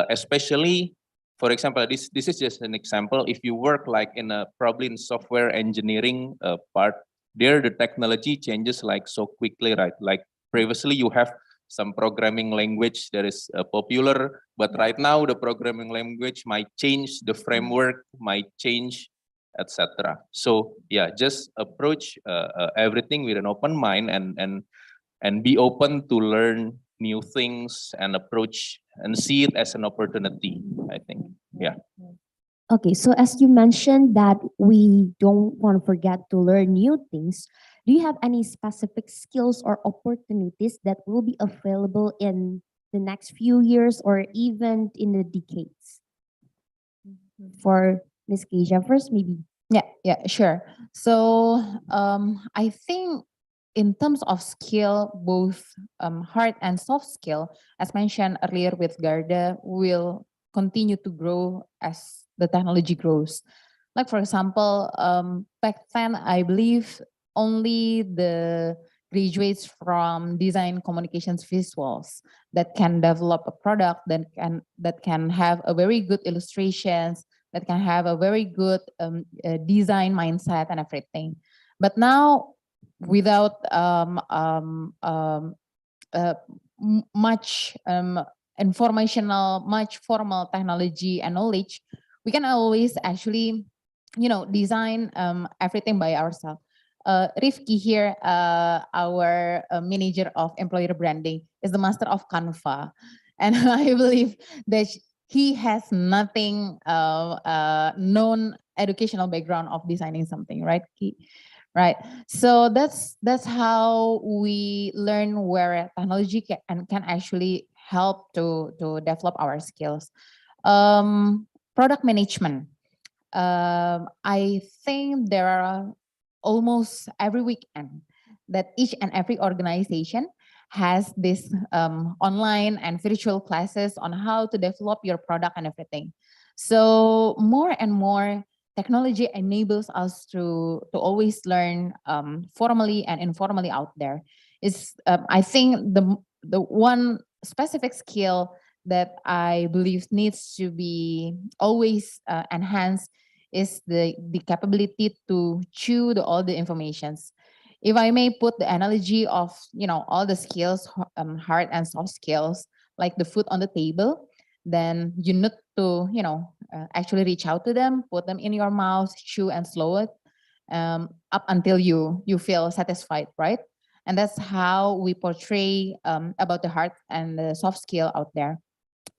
Especially, for example, this is just an example. If you work like in a probably in software engineering part, there the technology changes like so quickly, right? Like previously you have some programming language that is popular, but right now the programming language might change, the framework might change, etc. So yeah, just approach everything with an open mind, and be open to learn new things and approach and see it as an opportunity, I think. Yeah. Okay, so as you mentioned that we don't want to forget to learn new things, do you have any specific skills or opportunities that will be available in the next few years or even in the decades? For Ms. Keisha first, maybe. Yeah, sure. So I think in terms of skill, both hard and soft skill, as mentioned earlier with Garda, will continue to grow as the technology grows. Like for example, back then I believe only the graduates from design communications visuals that can develop a product that can have a very good illustrations, that can have a very good design mindset and everything. But now, without much informational, much formal technology and knowledge, we can always actually, design everything by ourselves. Rifki here, our manager of employer branding, is the master of Canva. And I believe that he has nothing known educational background of designing something, right? Right. So that's how we learn where technology can actually help to develop our skills. Product management. I think there are almost every weekend that each and every organization has this online and virtual classes on how to develop your product and everything. So more and more technology enables us to always learn formally and informally out there. Is I think the one specific skill that I believe needs to be always enhanced is the capability to chew all the informations. If I may put the analogy of all the skills, hard and soft skills, like the food on the table, then you need to actually reach out to them, put them in your mouth, chew and slow it up until you feel satisfied, right? And that's how we portray about the hard and the soft skill out there.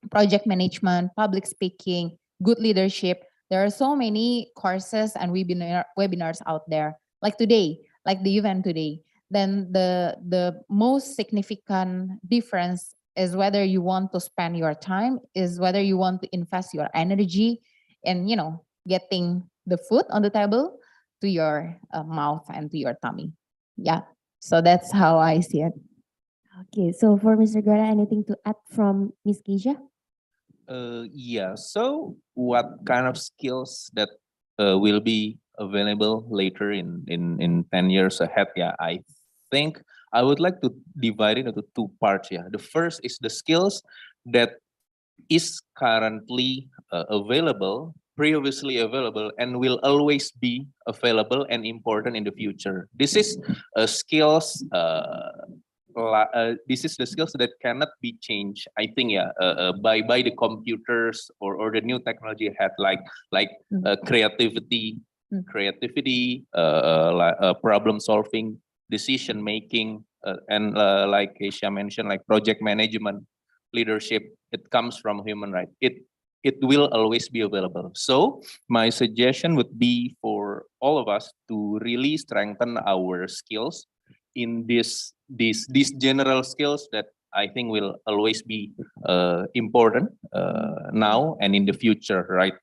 Project management, public speaking, good leadership. There are so many courses and webinars out there. Like today, like the event today. Then the most significant difference is whether you want to spend your time, is whether you want to invest your energy in getting the food on the table to your mouth and to your tummy. Yeah. So that's how I see it. Okay, so for Mr. Gara, anything to add from Ms. Keisha? Yeah, so what kind of skills that will be available later in 10 years ahead? Yeah, I think I would like to divide it into two parts. Yeah, the first is the skills that is currently available, previously available, and will always be available and important in the future. This is skills. This is the skills that cannot be changed. I think, yeah, by the computers or the new technology had like creativity, problem solving, decision making, and like Asia mentioned, like project management, leadership. It comes from human, right? It will always be available. So my suggestion would be for all of us to really strengthen our skills in these general skills that I think will always be important now and in the future, right?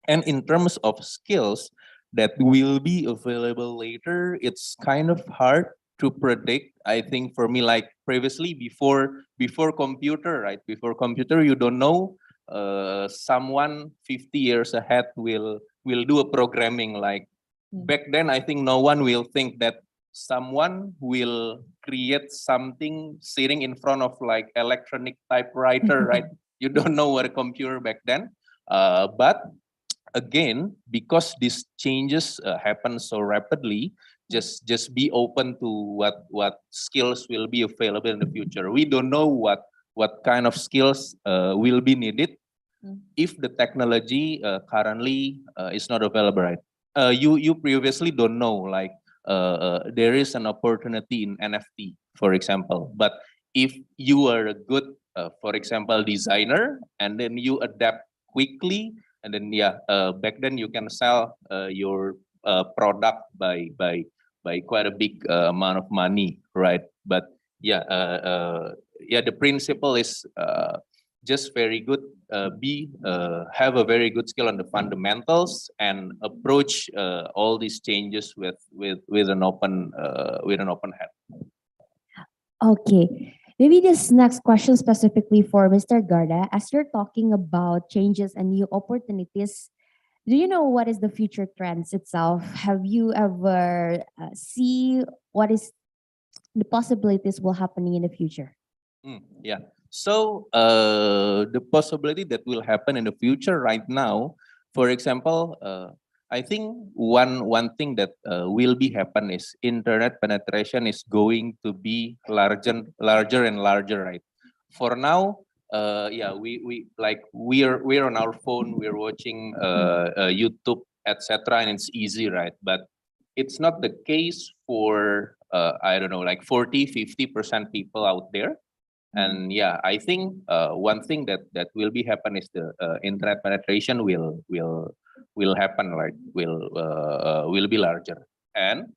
And in terms of skills that will be available later, it's kind of hard to predict. I think for me, like previously before computer, right? Before computer, you don't know someone 50 years ahead will do a programming. Like back then, I think no one will think that someone will create something sitting in front of like electronic typewriter, right? You don't know what a computer back then. But again, because these changes happen so rapidly, just be open to what skills will be available in the future. We don't know what kind of skills will be needed if the technology currently is not available, right? You previously don't know, like there is an opportunity in NFT, for example. But if you are a good, for example, designer, and then you adapt quickly, and then back then you can sell your product by quite a big amount of money, right? But the principle is just very good. Have a very good skill on the fundamentals and approach all these changes with an open head. Okay, maybe this next question specifically for Mr. Garda, as you're talking about changes and new opportunities, do you know what is the future trends itself? Have you ever see what is the possibilities will happening in the future? Yeah. So the possibility that will happen in the future right now, for example, I think one thing that will be happen is internet penetration is going to be larger and larger, right? For now, we're on our phone, we're watching YouTube, etc., and it's easy, right? But it's not the case for I don't know, like 40-50% people out there. And I think one thing that will be happen is the internet penetration will happen, right? Will be larger. And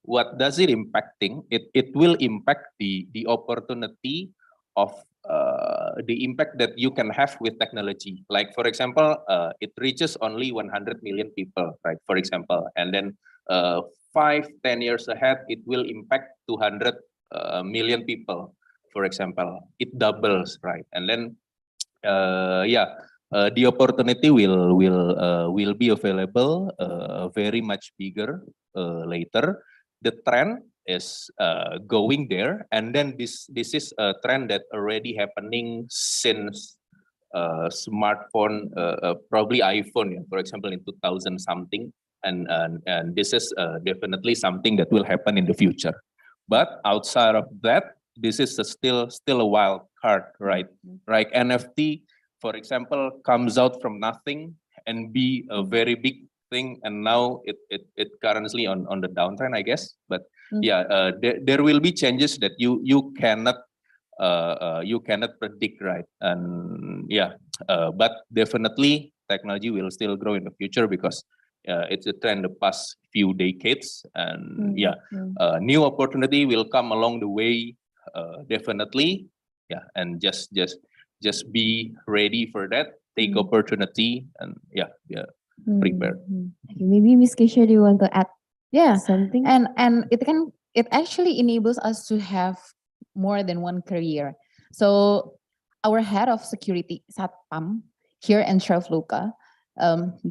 what does it impacting? It will impact the opportunity of the impact that you can have with technology. Like for example, it reaches only 100 million people, right? For example, and then 5-10 years ahead, it will impact 200 million people. For example, it doubles, right? And then, the opportunity will be available very much bigger later. The trend is going there, and then this is a trend that already happening since smartphone, probably iPhone, for example, in 2000 something, and this is definitely something that will happen in the future. But outside of that, this is still a wild card, right? Like NFT, for example, comes out from nothing and be a very big thing, and now it currently on the downtrend, I guess. But there will be changes that you cannot predict, right? And but definitely technology will still grow in the future because it's a trend the past few decades, and new opportunity will come along the way. Definitely, and just be ready for that. Take opportunity and prepare. Okay, maybe Ms. Keisha, do you want to add something? And it actually enables us to have more than one career. So our head of security, Satpam, here in Chef Luca,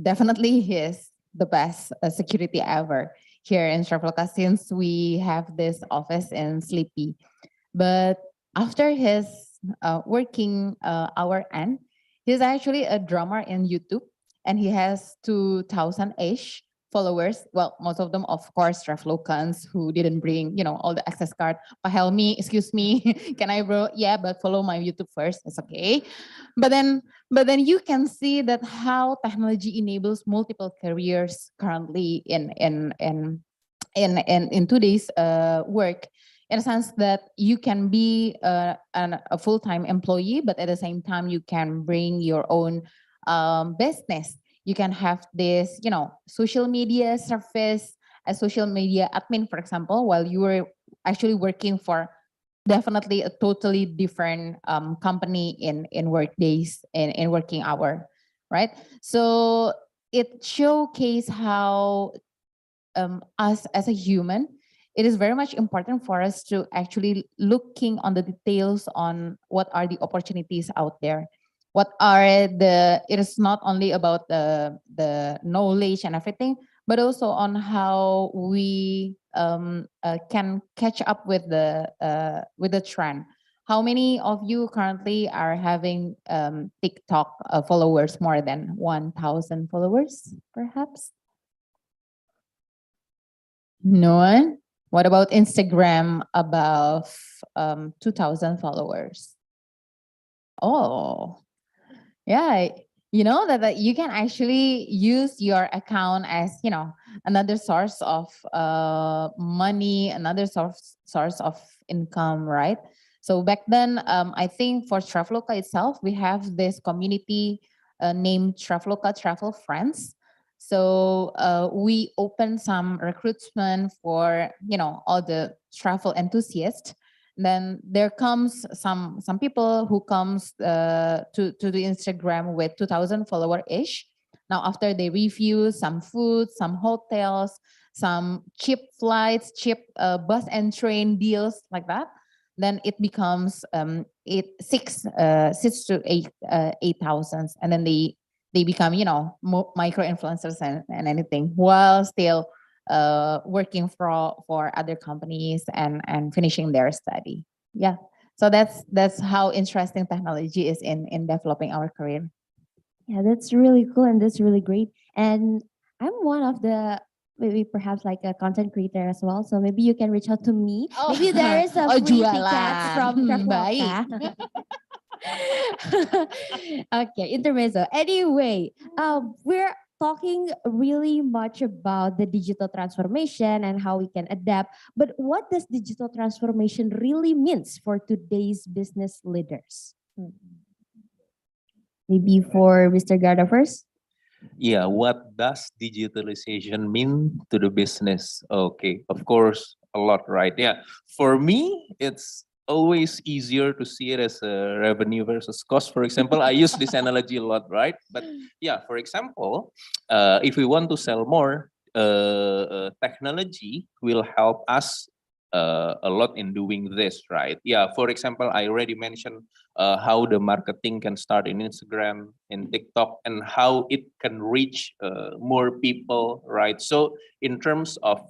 definitely he is the best security ever. here in Traveloka since we have this office in Sleepy. But after his working hour end, he's actually a drummer in YouTube, and he has 2,000-ish followers. Well, most of them, of course, Travelokans who didn't bring, all the access card. Help me, excuse me, can I bro? Yeah, but follow my YouTube first. It's okay. But then you can see that how technology enables multiple careers currently in today's work, in a sense that you can be a full-time employee, but at the same time you can bring your own business. You can have this, social media service, a social media admin, for example, while you were actually working for definitely a totally different company in work days, in working hour, right? So it showcase how us as a human, it is very much important for us to actually looking on the details on what are the opportunities out there. It is not only about the knowledge and everything, but also on how we can catch up with the trend. How many of you currently are having TikTok followers more than 1,000 followers, perhaps? No one? What about Instagram above 2,000 followers? Oh, yeah. You know that you can actually use your account as, another source of money, another source of income, right? So back then, I think for Traveloka itself, we have this community named Traveloka Travel Friends. So we open some recruitment for all the travel enthusiasts. Then there comes some people who comes to the Instagram with 2,000 follower ish. Now after they review some food, some hotels, some cheap flights, cheap bus and train deals like that, then it becomes six to 8,000, and then they become micro influencers and anything, while still working for other companies and finishing their study. Yeah, so that's how interesting technology is in developing our career. Yeah, that's really cool and that's really great. And I'm one of the maybe perhaps like a content creator as well. So maybe you can reach out to me. Maybe there is a free tickets from Baik. Traveloka. Okay, intermezzo. Anyway, we're talking really much about the digital transformation and how we can adapt. But what does digital transformation really means for today's business leaders? Maybe for Mr. Garda first. Yeah, what does digitalization mean to the business? Okay, of course, a lot, right? Yeah, for me, it's always easier to see it as a revenue versus cost. For example, I use this analogy a lot, right? But yeah, for example, if we want to sell more, technology will help us a lot in doing this, right? Yeah, for example, I already mentioned how the marketing can start in Instagram, in TikTok, and how it can reach more people, right? So in terms of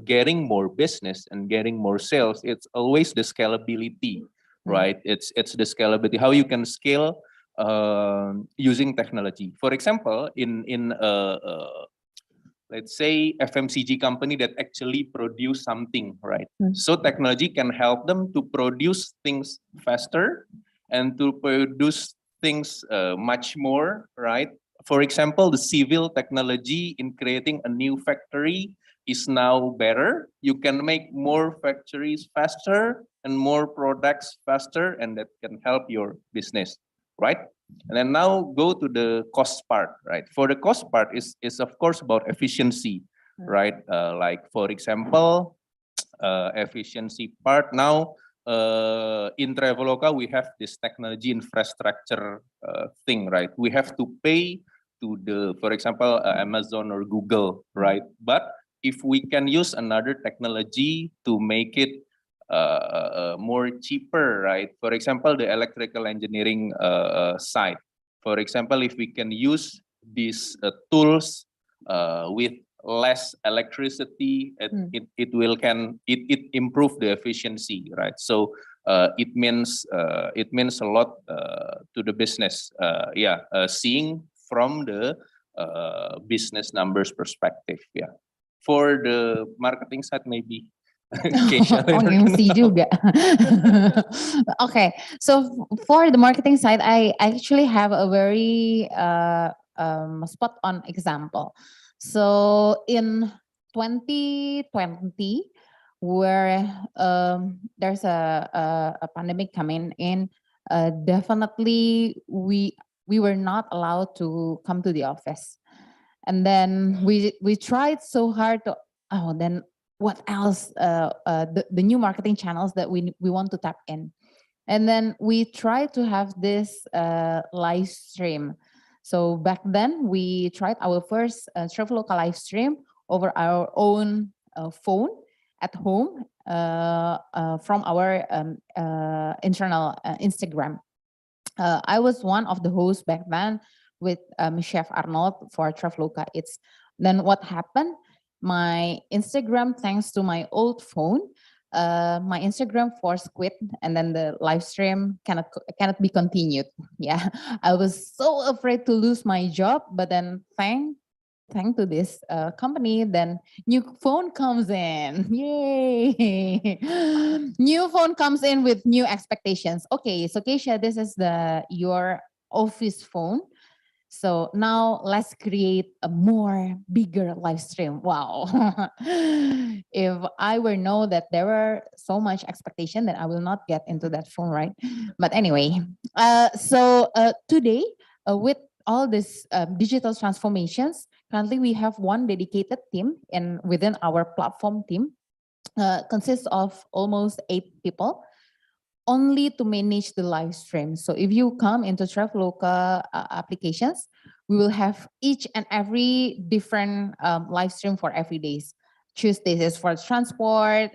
getting more business and getting more sales, it's always the scalability, right? It's the scalability, how you can scale using technology. For example, in let's say FMCG company that actually produce something, right? So technology can help them to produce things faster and to produce things much more, right? For example, the civil technology in creating a new factory is now better. You can make more factories faster and more products faster, and that can help your business, right? And then now go to the cost part, right? For the cost part is of course about efficiency, right? Like for example, efficiency part now in Traveloka we have this technology infrastructure thing, right? We have to pay to the, for example, Amazon or Google, right? But if we can use another technology to make it more cheaper, right? For example, the electrical engineering side. For example, if we can use these tools with less electricity, it will it improve the efficiency, right? So it means a lot to the business. Seeing from the business numbers perspective, yeah. For the marketing side, maybe. Oh, MC juga. Okay, so for the marketing side, I actually have a very spot on example. So in 2020, where there's a pandemic coming in, definitely we were not allowed to come to the office, and then we tried so hard to then what else the new marketing channels that we want to tap in, and then we tried to have this live stream. So back then we tried our first Traveloka live stream over our own phone at home from our internal Instagram. I was one of the hosts back then with Chef Arnold for Traveloka. It's then what happened. My Instagram, thanks to my old phone, my Instagram force quit, and then the live stream cannot be continued. Yeah, I was so afraid to lose my job, but then thanks to this company, then new phone comes in. Yay! New phone comes in with new expectations. Okay, so Keisha, this is your office phone. So now let's create a more bigger live stream. Wow. If I were know that there were so much expectation, then I will not get into that phone, right? But anyway, so today with all these digital transformations, currently we have one dedicated team within our platform team, consists of almost 8 people, only to manage the live stream. So if you come into Traveloka applications, we will have each and every different live stream for every days. Tuesdays is for transport,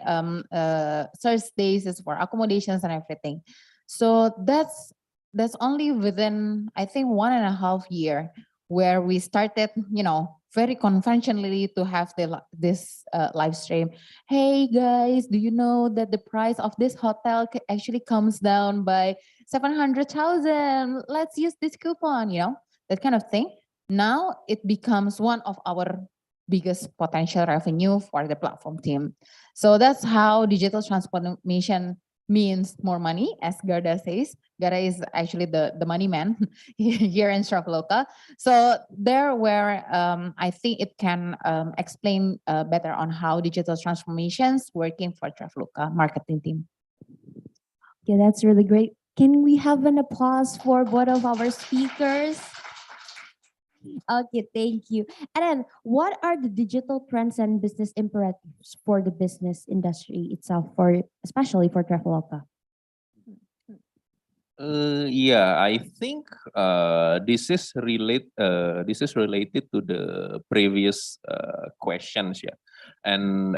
Thursdays is for accommodations and everything. So that's only within, I think, 1.5 year where we started, very conventionally to have this live stream. Hey guys, do you know that the price of this hotel actually comes down by 700,000? Let's use this coupon, that kind of thing. Now it becomes one of our biggest potential revenue for the platform team. So that's how digital transformation means more money, as Garda says. Garda is actually the money man here in Traveloka. So there where I think it can explain better on how digital transformations working for Traveloka marketing team. Okay, that's really great. Can we have an applause for both of our speakers? Okay, thank you. And then what are the digital trends and business imperatives for the business industry itself, especially for Traveloka? I think this is related to the previous questions, yeah. And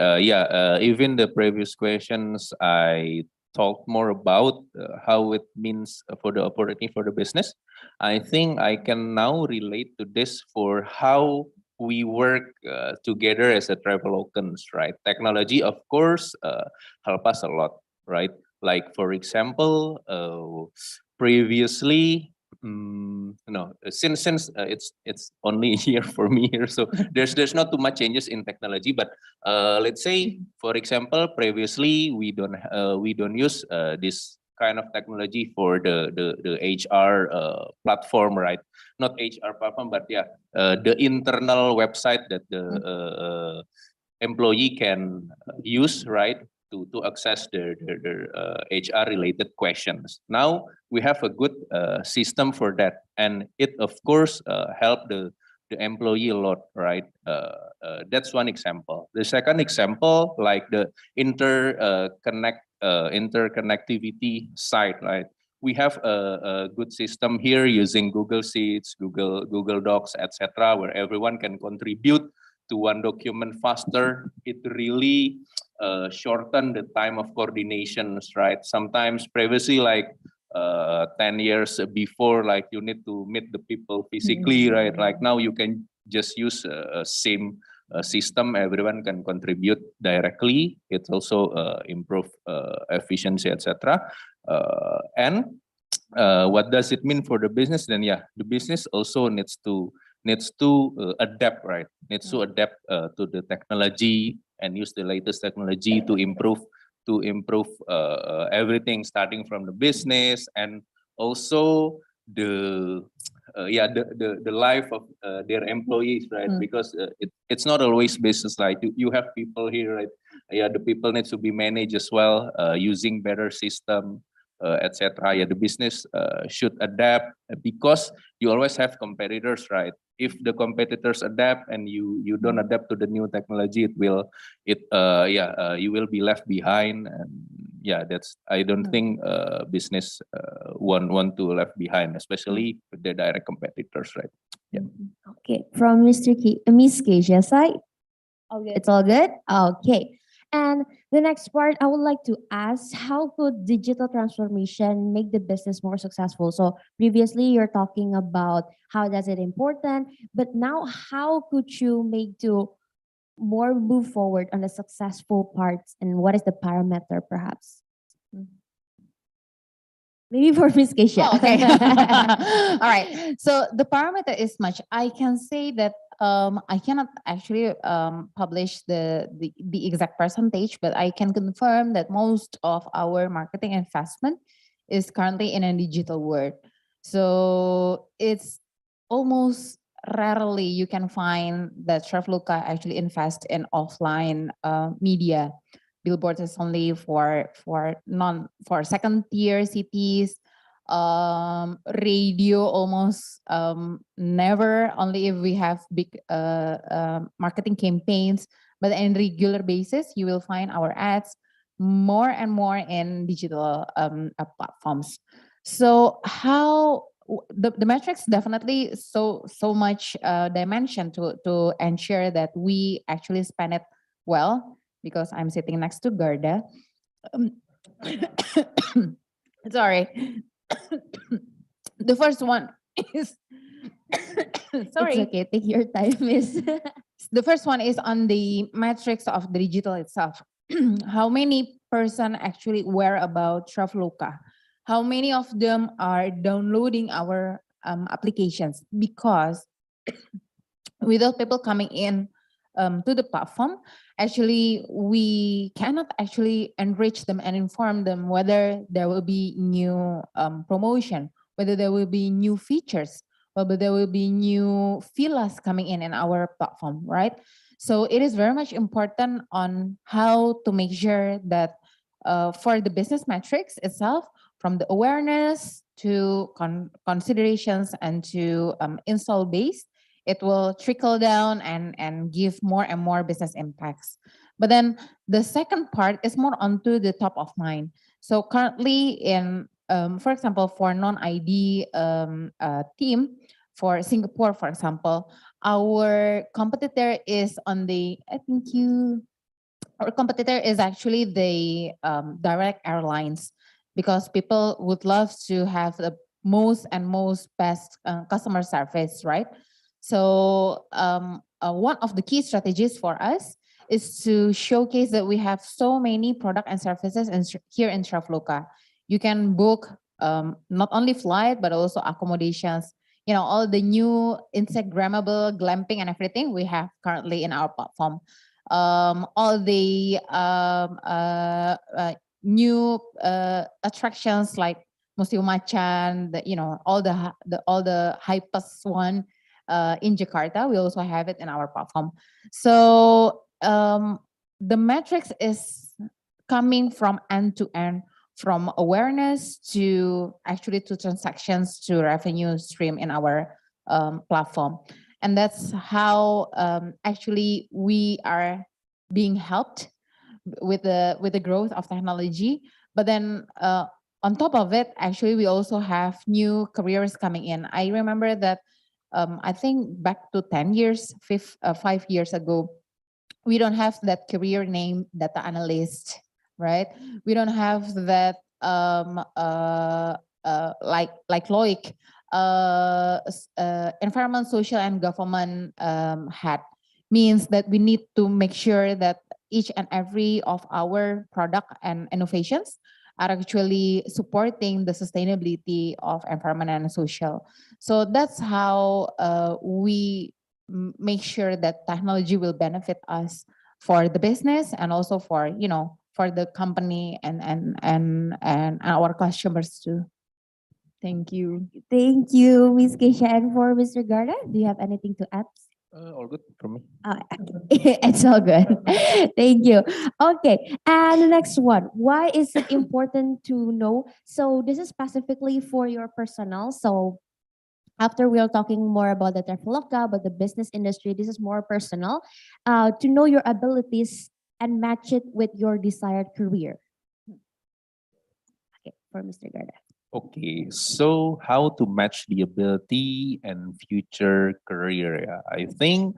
even the previous questions, I talked more about how it means for the opportunity for the business. I think I can now relate to this for how we work together as a Travelokans, right? Technology, of course, help us a lot, right? Like for example, previously, since it's only a year for me here, so there's not too much changes in technology. But let's say, for example, previously we don't use this kind of technology for the HR platform, right? Not HR platform, but the internal website that the employee can use, right? To access their HR related questions. Now we have a good system for that, and it of course help the employee a lot, right? That's one example. The second example, like the interconnectivity side, right? We have a good system here using Google Sheets, Google Docs, etc., where everyone can contribute to one document faster. It really shorten the time of coordinations, right? Sometimes previously, like 10 years before, like you need to meet the people physically, right? Like now you can just use same system everyone can contribute directly. It's also improve efficiency, etc. And what does it mean for the business? Then yeah, the business also needs to adapt, right? Needs to adapt to the technology and use the latest technology to improve everything, starting from the business and also the life of their employees, right? Because it's not always business, like you have people here, right? Yeah, the people need to be managed as well, using better system, etc. Yeah, the business should adapt because you always have competitors, right? If the competitors adapt and you don't adapt to the new technology, you will be left behind. And yeah, that's, I don't think business want to left behind, especially with the direct competitors, right? Yeah. Okay, from Miss Keisha's side, it's all good. Okay, and the next part, I would like to ask, how could digital transformation make the business more successful? So previously, you're talking about how does it important, but now how could you make to more move forward on the successful parts, and what is the parameter, perhaps? Maybe for Miss Keisha. Oh, okay. All right. So the parameter is much. I can say that I cannot actually publish the exact percentage, but I can confirm that most of our marketing investment is currently in a digital world. So it's almost rarely you can find that Traveloka actually invest in offline media. Billboards is only for second tier cities. Radio almost never, only if we have big marketing campaigns. But on regular basis, you will find our ads more and more in digital platforms. So how the metrics definitely so much dimension to ensure that we actually spend it well, because I'm sitting next to Garda. Sorry. The first one is sorry. It's okay, take your time, miss. The first one is on the metrics of the digital itself. How many person actually aware about Traveloka? How many of them are downloading our applications? Because without people coming in to the platform, actually we cannot actually enrich them and inform them whether there will be new promotion, whether there will be new features, whether there will be new villas coming in our platform, right? So it is very much important on how to make sure that for the business metrics itself, from the awareness to considerations and to install base, it will trickle down and give more and more business impacts. But then the second part is more onto the top of mind. So currently in, for example, for non-ID team, for Singapore, for example, our competitor is on the, our competitor is actually the direct airlines, because people would love to have the most best customer service, right? So one of the key strategies for us is to showcase that we have so many product and services here in Traveloka. You can book not only flight, but also accommodations, all the new Instagrammable glamping and everything we have currently in our platform. All the new attractions like Museum Macan, all the hypest one in Jakarta, we also have it in our platform. So the metrics is coming from end to end, from awareness to actually to transactions to revenue stream in our platform. And that's how actually we are being helped with the growth of technology. But then on top of it, actually we also have new careers coming in. I remember that I think back to 5 years ago, we don't have that career name data analyst, right? We don't have that like Loic, environment, social, and government hat. means that we need to make sure that each and every of our product and innovations are actually supporting the sustainability of environment and social. So that's how we make sure that technology will benefit us for the business and also for, you know, for the company and our customers too. Thank you. Thank you, Ms. Keisha. And for Mr. Garda, do you have anything to add? All good for me. Okay. It's all good. Thank you. Okay. And the next one, why is it important to know? So this is specifically for your personnel. So after we are talking more about the Traveloka, about the business industry, this is more personal, to know your abilities and match it with your desired career. Okay, for Mr. Garda. Okay, so how to match the ability and future career? Yeah, I think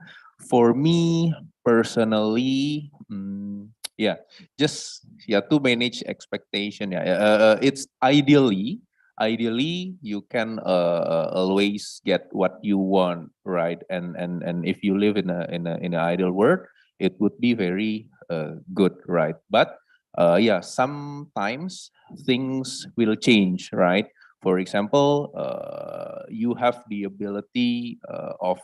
for me personally, yeah, just to manage expectation. Yeah, it's ideally you can always get what you want, right? And if you live in an ideal world, it would be very good, right? But yeah, sometimes things will change, right? For example, you have the ability of,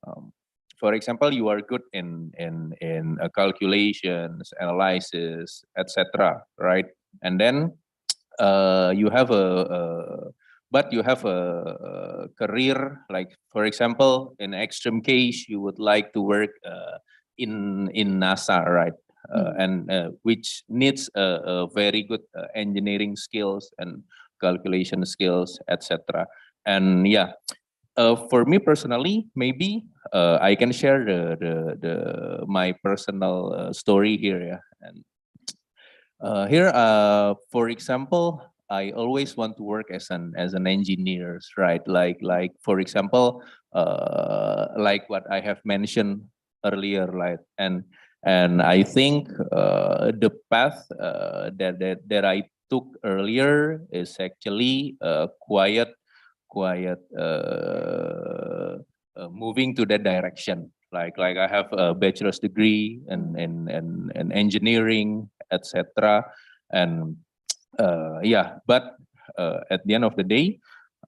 um, for example, you are good in calculations, analysis, etc., right? And then you have but you have a career, like for example, in extreme case, you would like to work in NASA, right? And which needs a very good engineering skills and calculation skills, etc. And yeah, for me personally, maybe I can share the my personal story here. Yeah, and here, for example, I always want to work as an engineer, right? Like for example, like what I have mentioned earlier, right? And I think the path that I took earlier is actually quiet moving to that direction. Like I have a bachelor's degree in engineering, etc. And yeah, but at the end of the day,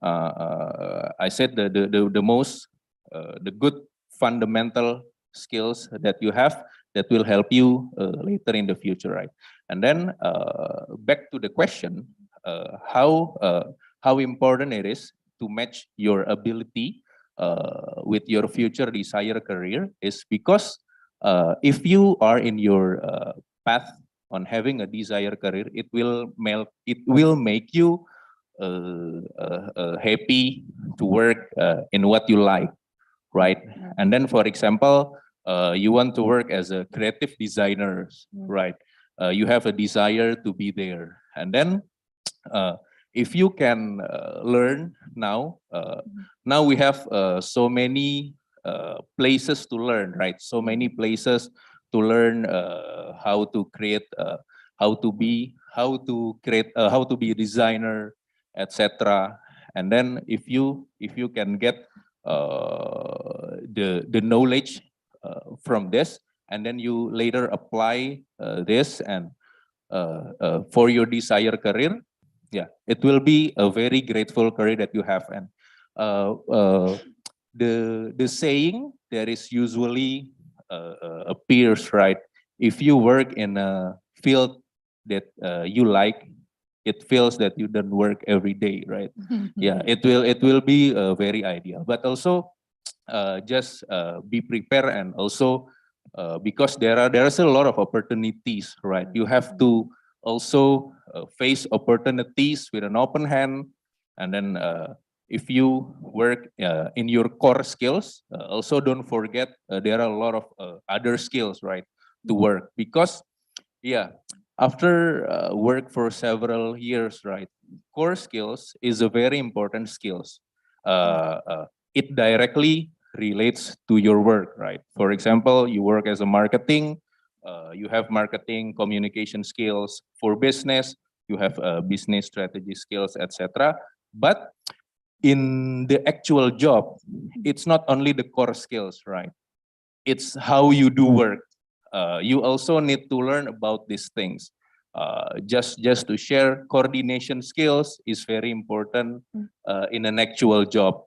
I said the most the good fundamental skills that you have that will help you later in the future, right? And then back to the question, how important it is to match your ability with your future desired career is because if you are in your path on having a desired career, it will make you happy to work in what you like, right? And then, for example, you want to work as a creative designer, right? You have a desire to be there, and then if you can learn now, now we have so many places to learn, right? So many places to learn how to create, how to be a designer, etc. And then if you can get the knowledge from this, and then you later apply this and for your desired career, yeah, it will be a very grateful career that you have. And the saying that is usually appears, right? If you work in a field that you like, it feels that you don't work every day, right? Yeah, it will be very ideal. But also just be prepared, and also because there's a lot of opportunities, right? You have to also face opportunities with an open hand, and then if you work in your core skills, also don't forget there are a lot of other skills, right, to work. Because yeah, after work for several years, right, core skills is a very important skills. It directly relates to your work, right? For example, you work as a marketing, you have marketing communication skills. For business, you have business strategy skills, etc. But in the actual job, it's not only the core skills, right? it's how you do work. You also need to learn about these things. Just to share, coordination skills is very important in an actual job.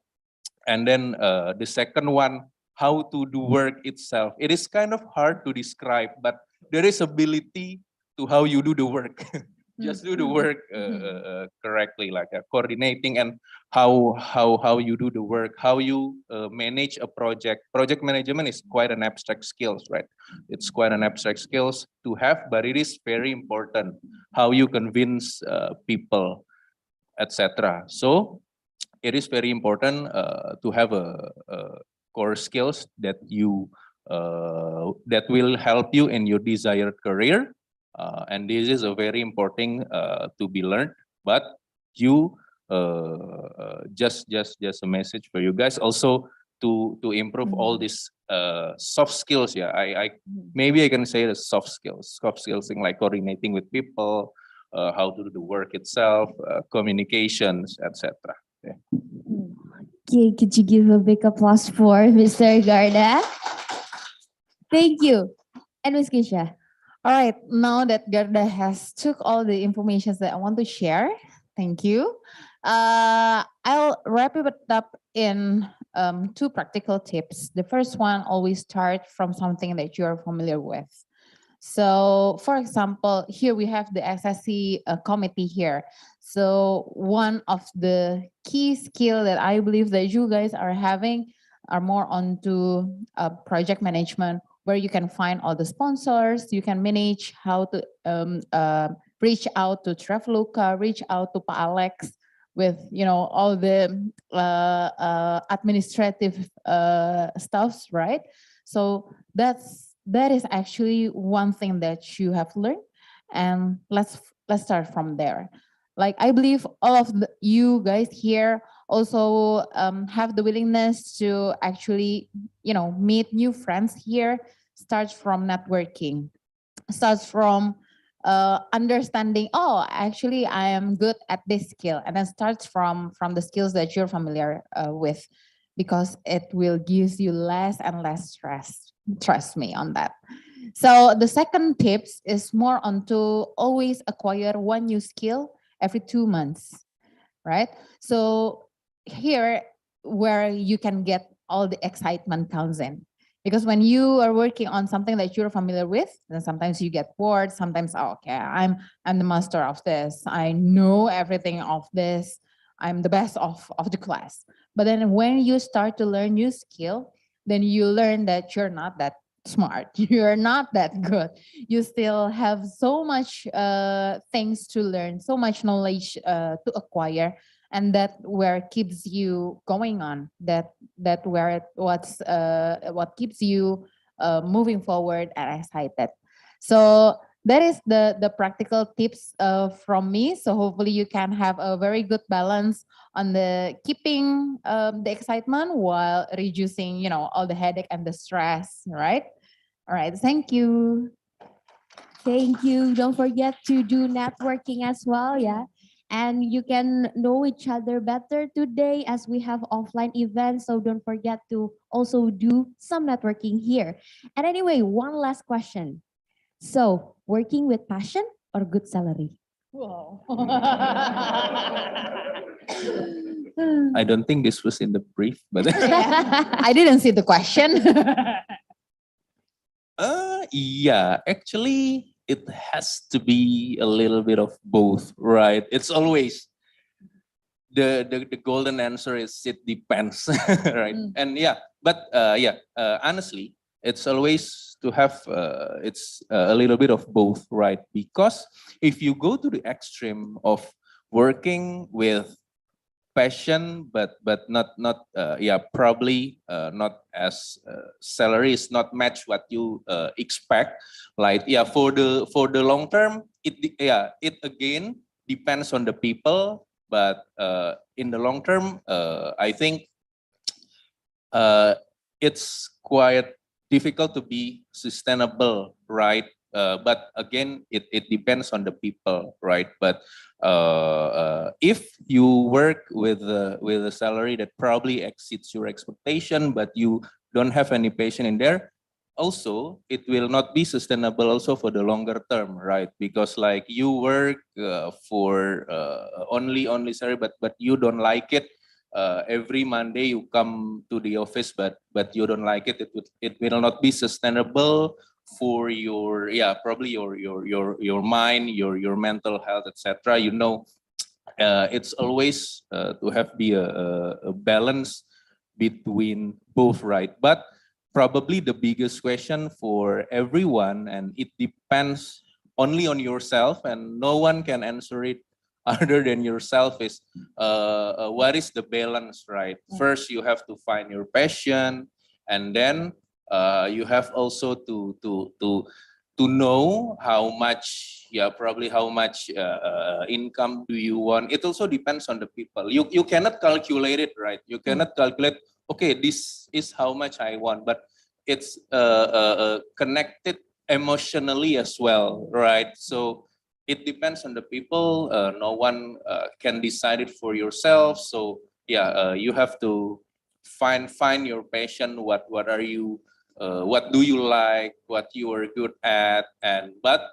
And then the second one, how to do work itself. It is kind of hard to describe, but there is ability to how you do the work. Just do the work correctly, like coordinating, and how you do the work, how you manage a project. Project management is quite an abstract skills, right? It's quite an abstract skills to have, but it is very important how you convince people, etc. So it is very important to have a core skills that you that will help you in your desired career, and this is a very important to be learned. But you just a message for you guys also to improve all these soft skills. Yeah, I maybe I can say the soft skills thing like coordinating with people, how to do the work itself, communications, etc. Okay, could you give a big applause for Mr. Garda? Thank you. And Ms. Kisha. All right, now that Garda has took all the information that I want to share, thank you. I'll wrap it up in two practical tips. The first one, always start from something that you're familiar with. So for example, here we have the SxC committee here. So one of the key skill that I believe that you guys are having are more onto project management, where you can find all the sponsors, you can manage how to reach out to Traveloka, reach out to Pa Alex with all the administrative stuffs, right? So that is actually one thing that you have learned, and let's start from there. Like I believe all of you guys here also have the willingness to actually meet new friends here. Starts from networking, starts from understanding, oh, actually I am good at this skill, and then starts from the skills that you're familiar with, because it will give you less and less stress. Trust me on that. So the second tips is more onto always acquire one new skill every 2 months, right? So here where you can get all the excitement comes in. Because when you are working on something that you're familiar with, then sometimes you get bored. Sometimes, oh, okay, I'm the master of this. I know everything of this. I'm the best of the class. But then when you start to learn new skill, then you learn that you're not that smart. You're not that good. You still have so much things to learn, so much knowledge to acquire, and that where keeps you going on. That where what keeps you moving forward and excited. So that is the practical tips from me. So hopefully you can have a very good balance on the keeping the excitement while reducing all the headache and the stress, right? All right, thank you. Thank you. Don't forget to do networking as well, yeah. And you can know each other better today as we have offline events. So don't forget to also do some networking here. And anyway, one last question. So working with passion or good salary? Wow. I don't think this was in the brief, but I didn't see the question. yeah, actually, it has to be a little bit of both, right? It's always the golden answer is it depends, right? And yeah, but honestly, it's always to have it's a little bit of both, right? Because if you go to the extreme of working with passion, but not probably not as salary is not match what you expect. Like for the long term, it again depends on the people, but in the long term, I think it's quite difficult to be sustainable, right? But again, it depends on the people, right? But if you work with a salary that probably exceeds your expectation, but you don't have any passion in there, also it will not be sustainable also for the longer term, right? Because like you work for only sorry, but you don't like it. Every Monday you come to the office, but you don't like it. It will not be sustainable for your probably your mind, your mental health, etc. You know, it's always to have be a balance between both, right? But probably the biggest question for everyone, and it depends only on yourself, and no one can answer it other than yourself, is what is the balance, right? First, you have to find your passion, and then you have also to know how much, probably how much income do you want. It also depends on the people. You cannot calculate it, right? You cannot calculate, okay, this is how much I want, but it's connected emotionally as well, right? So it depends on the people. No one can decide it for yourself. So you have to find your passion. What are you? What do you like? What you are good at? And but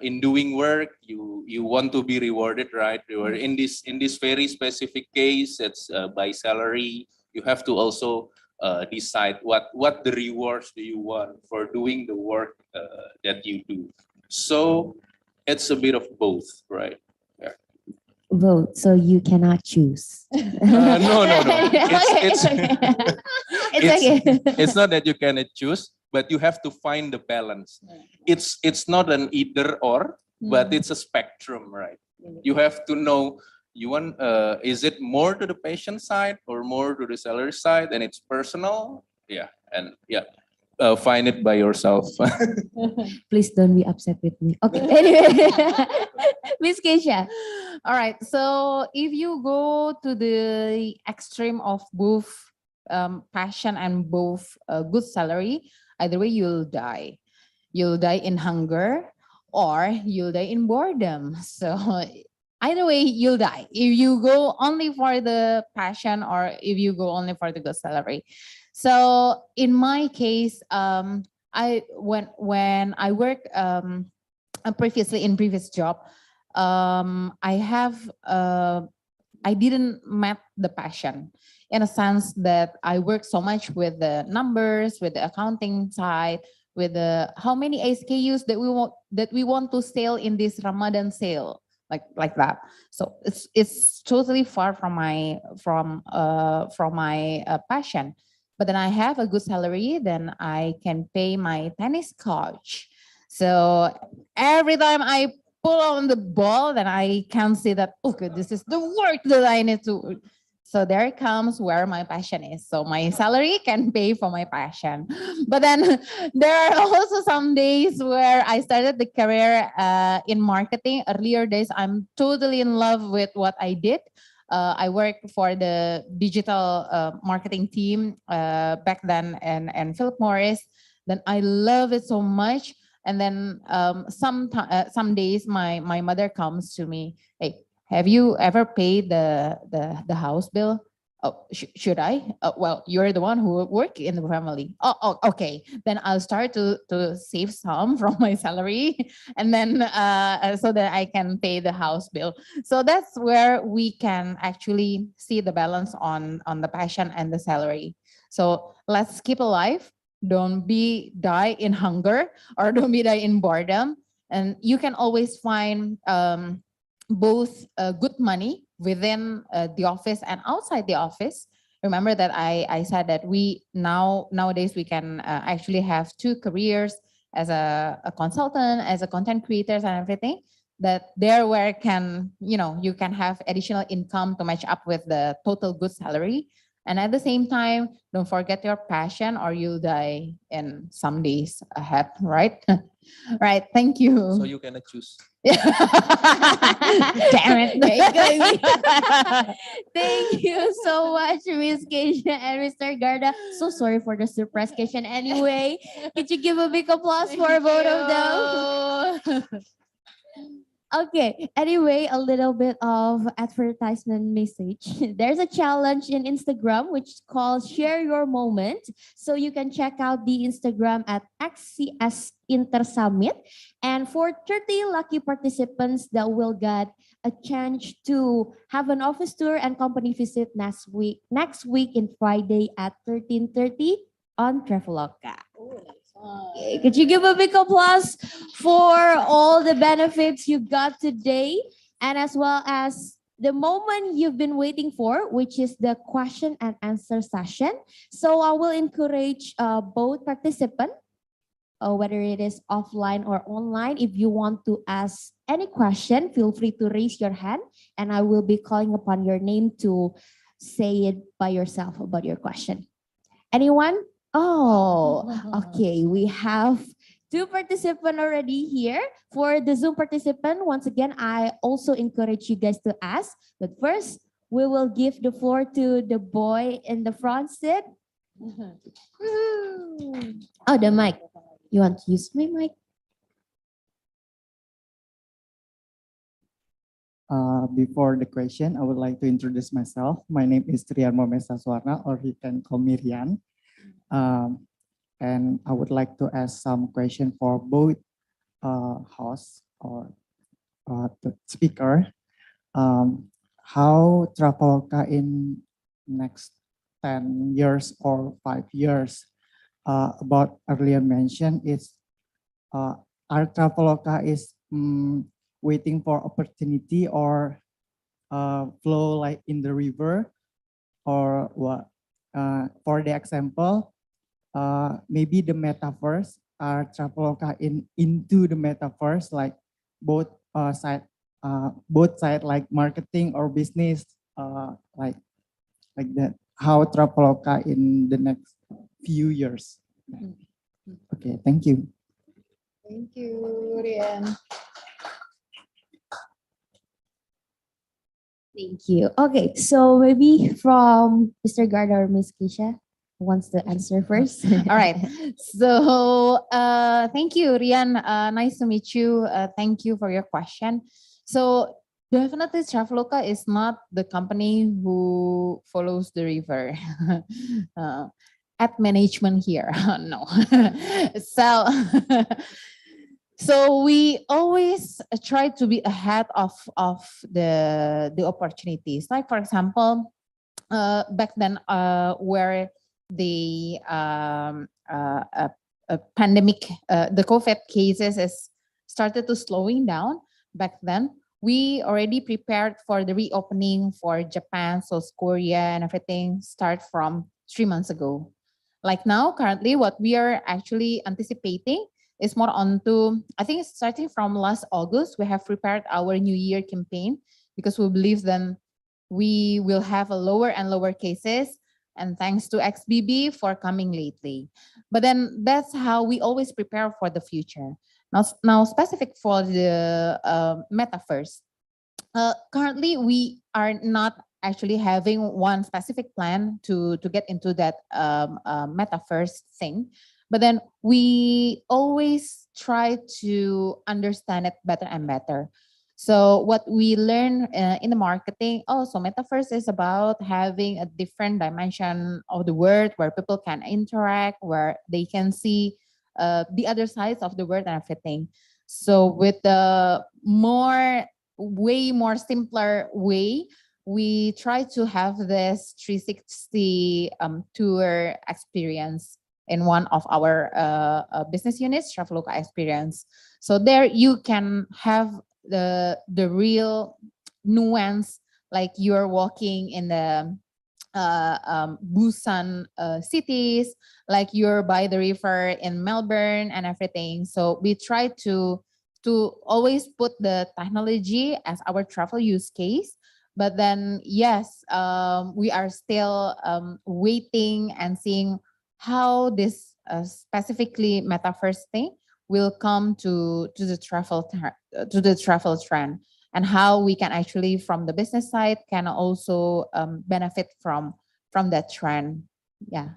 in doing work, you want to be rewarded, right? In this very specific case, it's by salary. You have to also decide what the rewards do you want for doing the work that you do. So it's a bit of both, right? Yeah. Vote, so you cannot choose. No. It's It's okay. it's not that you cannot choose, but you have to find the balance. It's not an either or, but it's a spectrum, right? You have to know, you want is it more to the patient side or more to the salary side, and it's personal. Find it by yourself. Please don't be upset with me. Okay. Anyway, Miss Keisha. All right. So if you go to the extreme of both passion and both good salary, either way you'll die. You'll die in hunger or you'll die in boredom. So either way you'll die. If you go only for the passion or if you go only for the good salary. So in my case, I when I work previously in previous job, I have I didn't met the passion in a sense that I work so much with the numbers, with the accounting side, with the how many SKUs that we want to sell in this Ramadan sale, like that. So it's totally far from my passion. But then I have a good salary, then I can pay my tennis coach. So every time I pull on the ball, then I can see that, okay, this is the work that I need to. So there comes where my passion is. So my salary can pay for my passion. But then there are also some days where I started the career in marketing. Earlier days, I'm totally in love with what I did. I worked for the digital marketing team back then and Philip Morris. Then I love it so much. And then some days my mother comes to me, hey, have you ever paid the house bill? Oh, should I? Well, you're the one who work in the family. Oh, okay. Then I'll start to save some from my salary, and then so that I can pay the house bill. So that's where we can actually see the balance on the passion and the salary. So let's keep alive. Don't be die in hunger or don't be die in boredom. And you can always find both good money within the office and outside the office. Remember that I said that we nowadays we can actually have two careers as a consultant, as a content creators and everything. That there where can you can have additional income to match up with the total good salary. And at the same time, don't forget your passion or you'll die in some days ahead, right? Right, thank you. So you cannot choose. Damn it. Thank you so much, Miss Keisha and Mr. Garda. So sorry for the surprise question anyway. Could you give a big applause for both of them? Okay, anyway, a little bit of advertisement message. There's a challenge in Instagram which is called Share Your Moment. So you can check out the Instagram at SxC Intersummit. And for 30 lucky participants that will get a chance to have an office tour and company visit next week in Friday at 13:30 on Traveloka. Okay, could you give a big applause for all the benefits you got today and as well as the moment you've been waiting for, which is the question and answer session. So I will encourage both participants, whether it is offline or online. If you want to ask any question, feel free to raise your hand and I will be calling upon your name to say it by yourself about your question. Anyone? Oh, okay. We have two participants already here. For the Zoom participant, once again, I also encourage you guys to ask. But first, we will give the floor to the boy in the front seat. Oh, the mic. You want to use my mic? Before the question, I would like to introduce myself. My name is Rian Momesa Swarna, or you can call me Rian. And I would like to ask some question for both hosts or the speaker. How Traveloka in next 10 years or 5 years? About earlier mentioned is our Traveloka is waiting for opportunity or flow like in the river, or what? For the example, maybe the metaverse, Traveloka into the metaverse, like both side like marketing or business, like that. How Traveloka in the next few years? Okay, thank you. Thank you, Rian. Thank you. Okay, so maybe from Mr. Garda or Miss Keisha who wants to answer first. All right. So thank you, Rian. Nice to meet you. Thank you for your question. So definitely Traveloka is not the company who follows the river. At management here. No. So so we always try to be ahead of the opportunities. Like for example, back then where the pandemic, the COVID cases is started to slowing down. Back then, we already prepared for the reopening for Japan, South Korea, and everything start from 3 months ago. Like now, currently, what we are actually anticipating is more onto, I think it's starting from last August, we have prepared our New Year campaign because we believe then we will have a lower and lower cases, and thanks to XBB for coming lately. But then that's how we always prepare for the future. Now specific for the metaverse. Currently, we are not actually having one specific plan to get into that metaverse thing. But then we always try to understand it better and better. So what we learn in the marketing, so metaverse is about having a different dimension of the world where people can interact, where they can see the other sides of the world and everything. So with the way more simpler way, we try to have this 360 tour experience in one of our business units, Traveloka Experience. So there you can have the real nuance, like you're walking in the Busan cities, like you're by the river in Melbourne and everything. So we try to always put the technology as our travel use case. But then, yes, we are still waiting and seeing how this specifically metaverse thing will come to the travel trend, and how we can actually from the business side can also benefit from that trend. Yeah.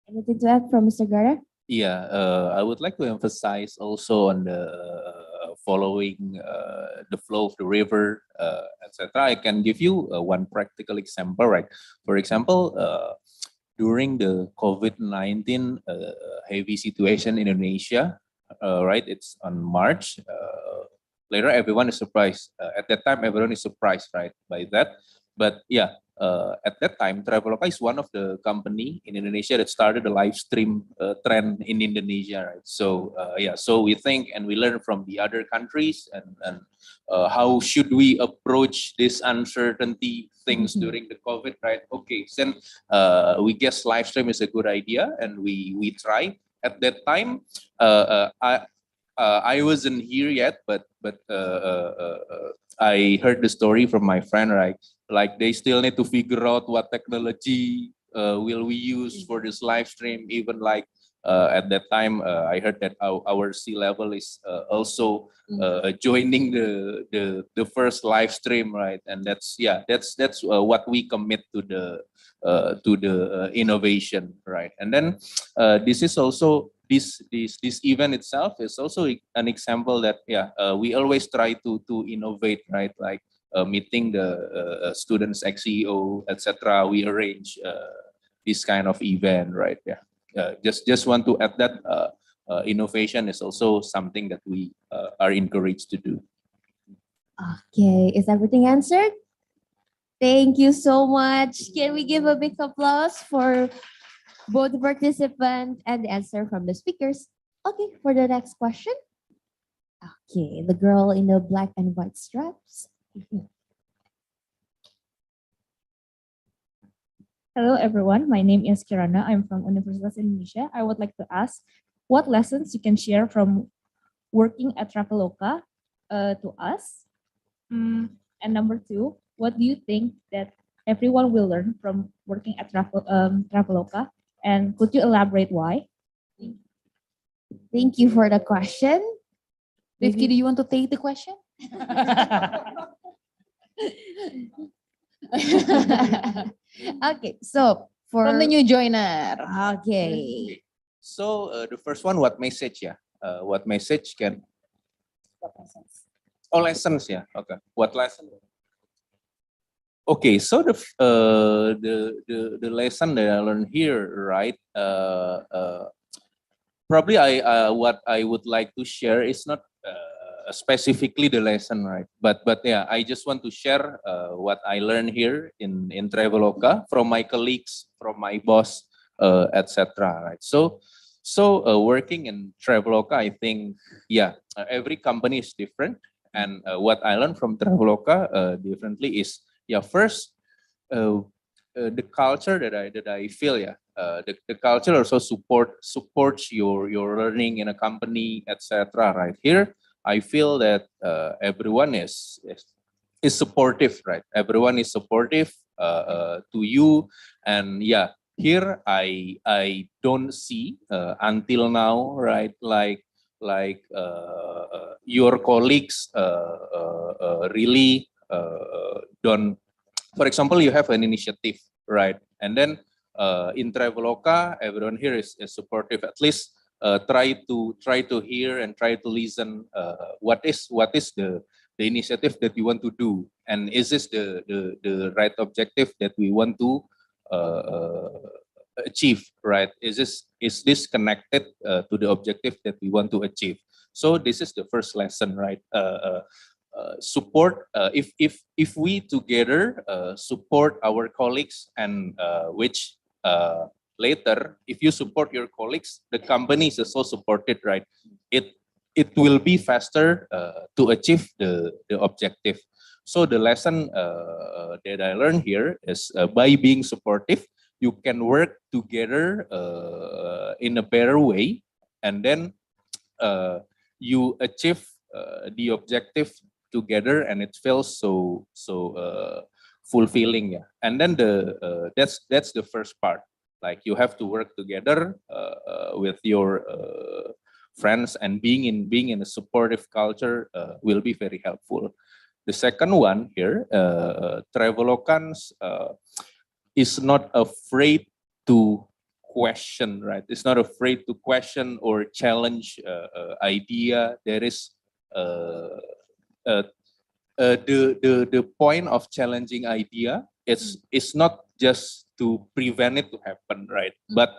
Anything to add from Mr. Gara? Yeah, I would like to emphasize also on the following the flow of the river, etc. I can give you one practical example, right? For example, during the COVID-19 heavy situation in Indonesia, right? It's on March. Later, everyone is surprised. At that time, everyone is surprised, right, by that. But yeah, at that time, Traveloka is one of the company in Indonesia that started the live stream trend in Indonesia, right? So yeah, so we think and we learn from the other countries and how should we approach this uncertainty things during the COVID, right? Okay, then we guess live stream is a good idea, and we try. At that time, I wasn't here yet, but I heard the story from my friend, right? Like they still need to figure out what technology will we use for this live stream. Even like at that time, I heard that our sea level is also joining the first live stream, right? And that's what we commit to the innovation, right? And then this is also this event itself is also an example that we always try to innovate, right? Like meeting the students, ex-CEO, etc. We arrange this kind of event, right? Yeah, just want to add that innovation is also something that we are encouraged to do. Okay, is everything answered? Thank you so much. Can we give a big applause for both the participants and the answer from the speakers? Okay, for the next question. Okay, the girl in the black and white straps. Hello everyone, my name is Kirana. I'm from Universitas Indonesia. I would like to ask what lessons you can share from working at Traveloka to us. And number two, what do you think that everyone will learn from working at Traveloka? And could you elaborate why? Thank you for the question. Rifki, do you want to take the question? Okay, so from the new joiner. Okay. So the first one, what message? Yeah, what message can? Oh, lessons. Yeah. Okay. What lesson? Okay, so the lesson that I learned here, right? Probably what I would like to share is not specifically the lesson, right? But yeah, I just want to share what I learned here in Traveloka from my colleagues, from my boss, etc. Right? So working in Traveloka, I think every company is different, and what I learned from Traveloka differently is first the culture that I feel, the culture also supports your learning in a company, etc. Right? Here I feel that everyone is supportive, right? Everyone is supportive to you, and here I don't see until now, right? Like your colleagues really don't. For example, you have an initiative, right? And then in Traveloka, everyone here is supportive. At least try to hear and try to listen. What is the initiative that you want to do, and is this the right objective that we want to achieve, right? Is this connected to the objective that we want to achieve? So this is the first lesson, right? Support, if we together support our colleagues, and which later, if you support your colleagues, the company is also supported, right? It will be faster to achieve the objective. So the lesson that I learned here is by being supportive, you can work together in a better way, and then you achieve the objective together, and it feels so fulfilling. And then that's the first part. Like you have to work together with your friends, and being in a supportive culture will be very helpful. The second one here, Travelokans is not afraid to question, right? It's not afraid to question or challenge idea. There is the point of challenging idea is not just to prevent it to happen, right? But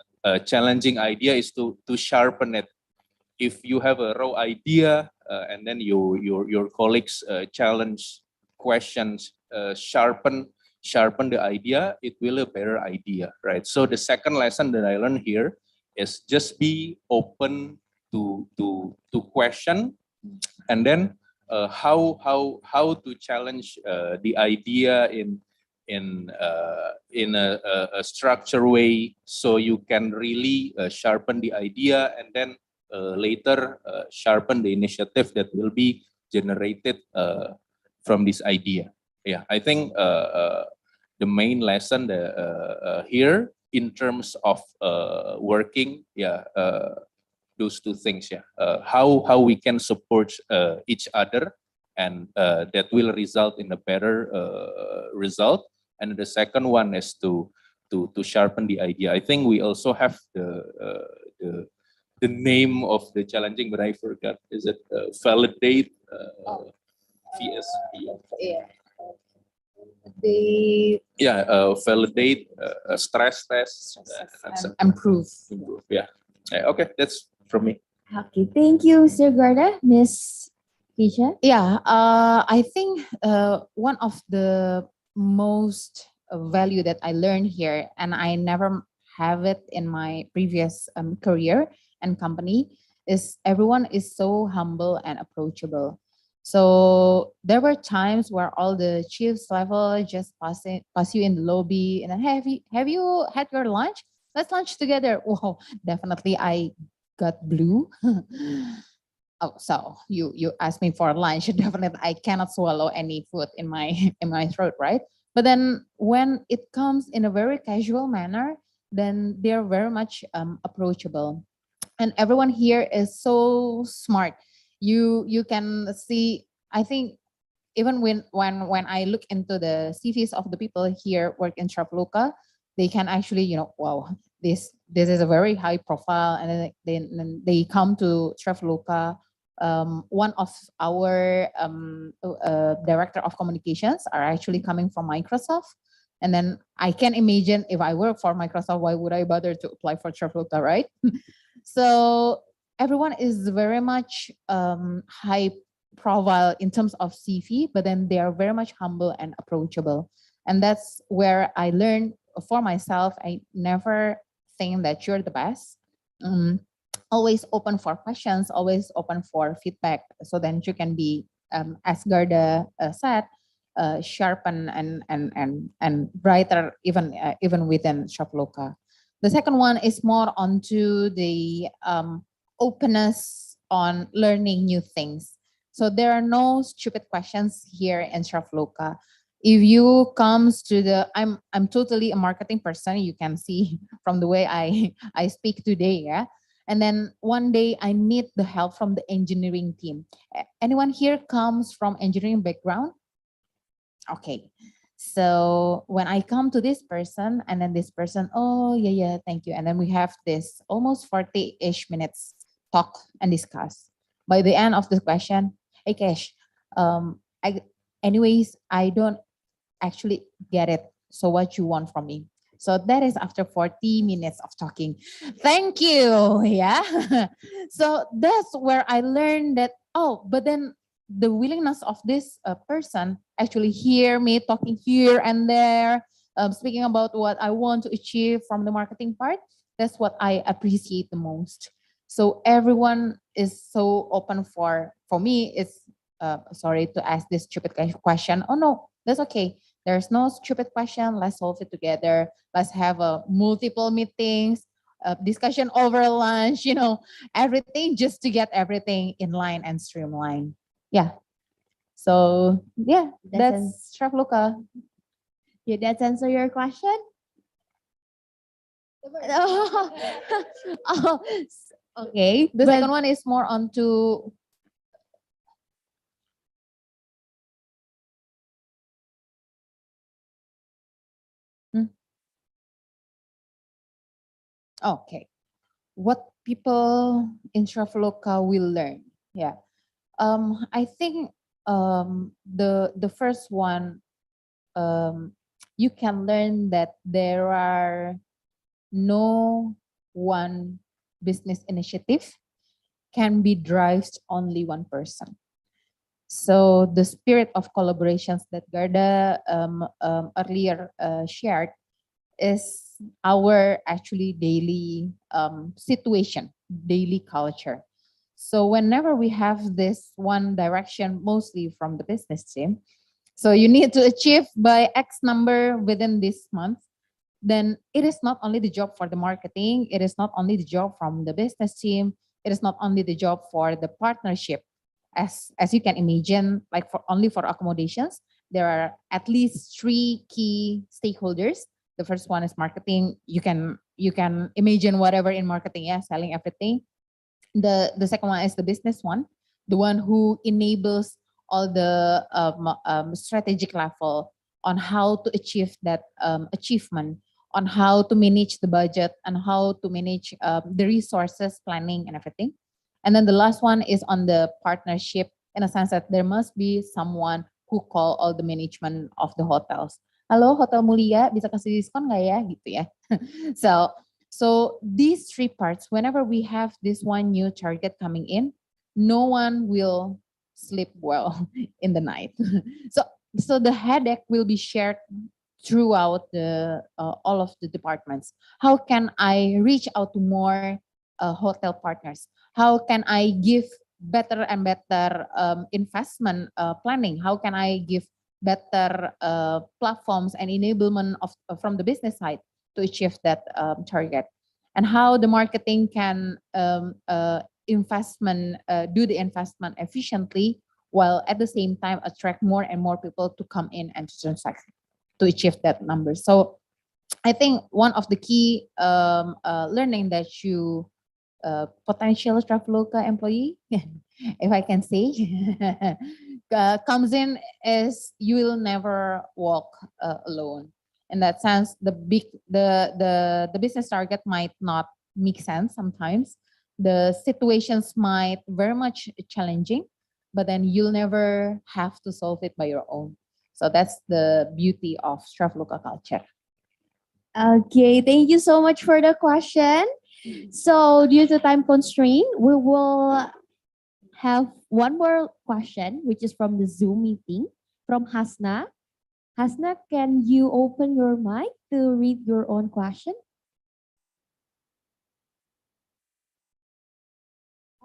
challenging idea is to sharpen it. If you have a raw idea and then your colleagues challenge questions, sharpen the idea, it will a better idea, right? So the second lesson that I learned here is just be open to question, and then how to challenge the idea in a structured way, so you can really sharpen the idea, and then later sharpen the initiative that will be generated from this idea. Yeah, I think the main lesson here in terms of working, those two things, how we can support each other, and that will result in a better result. And the second one is to sharpen the idea. I think we also have the name of the challenging, but I forgot. Is it validate? VSP. Validate, stress test, Improve. Yeah. Okay, that's from me. Okay, thank you, Mr. Garda. Miss Fisha? Yeah, I think one of the most value that I learned here, and I never have it in my previous career and company, is everyone is so humble and approachable. So there were times where all the chiefs level just pass you in the lobby and then, hey, have you had your lunch? Let's lunch together. Wow, definitely I got blue. Oh, so you asked me for lunch. Definitely, I cannot swallow any food in my in my throat, right? But then when it comes in a very casual manner, then they're very much approachable, and everyone here is so smart. You can see. I think even when I look into the CVs of the people here work in Traveloka, they can actually, wow, this is a very high profile, and then they come to Traveloka. One of our director of communications are actually coming from Microsoft, and then I can imagine if I work for Microsoft, why would I bother to apply for Traveloka, right? So everyone is very much high profile in terms of CV, but then they are very much humble and approachable. And that's where I learned for myself. I never think that you're the best. Always open for questions, always open for feedback. So then you can be, as Garda said, sharpen and brighter even within Shoploka. The second one is more onto the openness on learning new things. So there are no stupid questions here in Shoploka. If you comes to I'm totally a marketing person. You can see from the way I speak today, yeah. And then one day I need the help from the engineering team. Anyone here comes from engineering background? Okay. So when I come to this person, and then this person, oh yeah, thank you. And then we have this almost 40-ish minutes talk and discuss. By the end of the question, hey Kesh, I don't actually get it. So what you want from me? So that is after 40 minutes of talking. Thank you. Yeah. So that's where I learned that, but then the willingness of this person actually hear me talking here and there, speaking about what I want to achieve from the marketing part. That's what I appreciate the most. So everyone is so open for me. It's sorry to ask this stupid question. Oh no, that's okay. There's no stupid question. Let's solve it together. Let's have multiple meetings, discussion over lunch, everything just to get everything in line and streamlined. Yeah. So yeah, that's Traveloka. Did that answer your question? Oh, okay. The second one is more onto okay. What people in Traveloka will learn. Yeah. I think the first one, you can learn that there are no one business initiative can be drives only one person. So the spirit of collaborations that Garda earlier shared is our actually daily situation, daily culture. So whenever we have this one direction, mostly from the business team, so you need to achieve by X number within this month, then it is not only the job for the marketing, it is not only the job from the business team, it is not only the job for the partnership. As you can imagine, like for only for accommodations, there are at least 3 key stakeholders. The first one is marketing. You can imagine whatever in marketing, yeah, selling everything. The second one is the business one, the one who enables all the strategic level on how to achieve that achievement, on how to manage the budget, and how to manage the resources planning and everything. And then the last one is on the partnership, in a sense that there must be someone who call all the management of the hotels. Halo Hotel Mulia, bisa kasih diskon nggak ya? Gitu ya. So these 3 parts, whenever we have this one new target coming in, no one will sleep well in the night. So the headache will be shared throughout the all of the departments. How can I reach out to more hotel partners? How can I give better and better investment planning? How can I give better platforms and enablement of from the business side to achieve that target? And how the marketing can do the investment efficiently, while at the same time attract more and more people to come in and to transact to achieve that number. So I think one of the key learning that you potential Traveloka employee, if I can say, comes in is you will never walk alone. In that sense, the business target might not make sense sometimes. The situations might very much challenging, but then you'll never have to solve it by your own. So that's the beauty of Traveloka culture. Okay, thank you so much for the question. So due to time constraint, we will have one more question, which is from the Zoom meeting from Hasna. Hasna, can you open your mic to read your own question?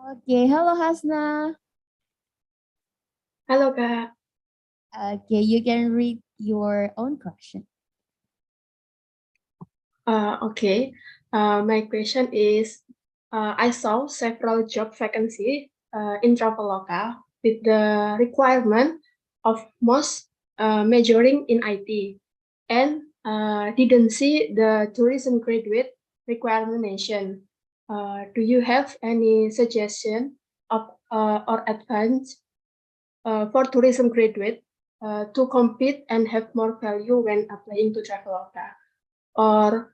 Okay, hello Hasna. Halo Kak. Okay, you can read your own question. Okay. My question is, I saw several job vacancy in Traveloka with the requirement of most majoring in IT, and didn't see the tourism graduate requirement mentioned. Do you have any suggestion of or advice for tourism graduate to compete and have more value when applying to Traveloka? Or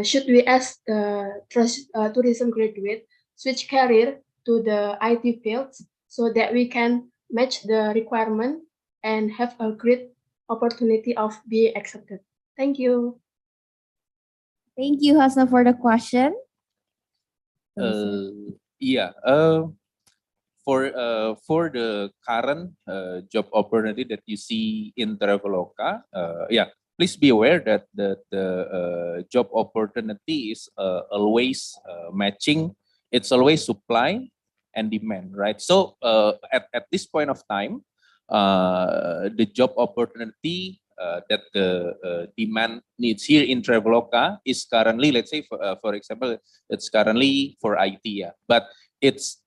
should we ask the tourism graduate switch career to the IT fields so that we can match the requirement and have a great opportunity of being accepted? Thank you. Thank you, Hasna, for the question. Yeah. For the current job opportunity that you see in Traveloka, yeah, please be aware that the job opportunity is always matching. It's always supply and demand, right? So at this point of time, the job opportunity that the demand needs here in Traveloka is currently, let's say, for example, it's currently for IT, yeah, but it's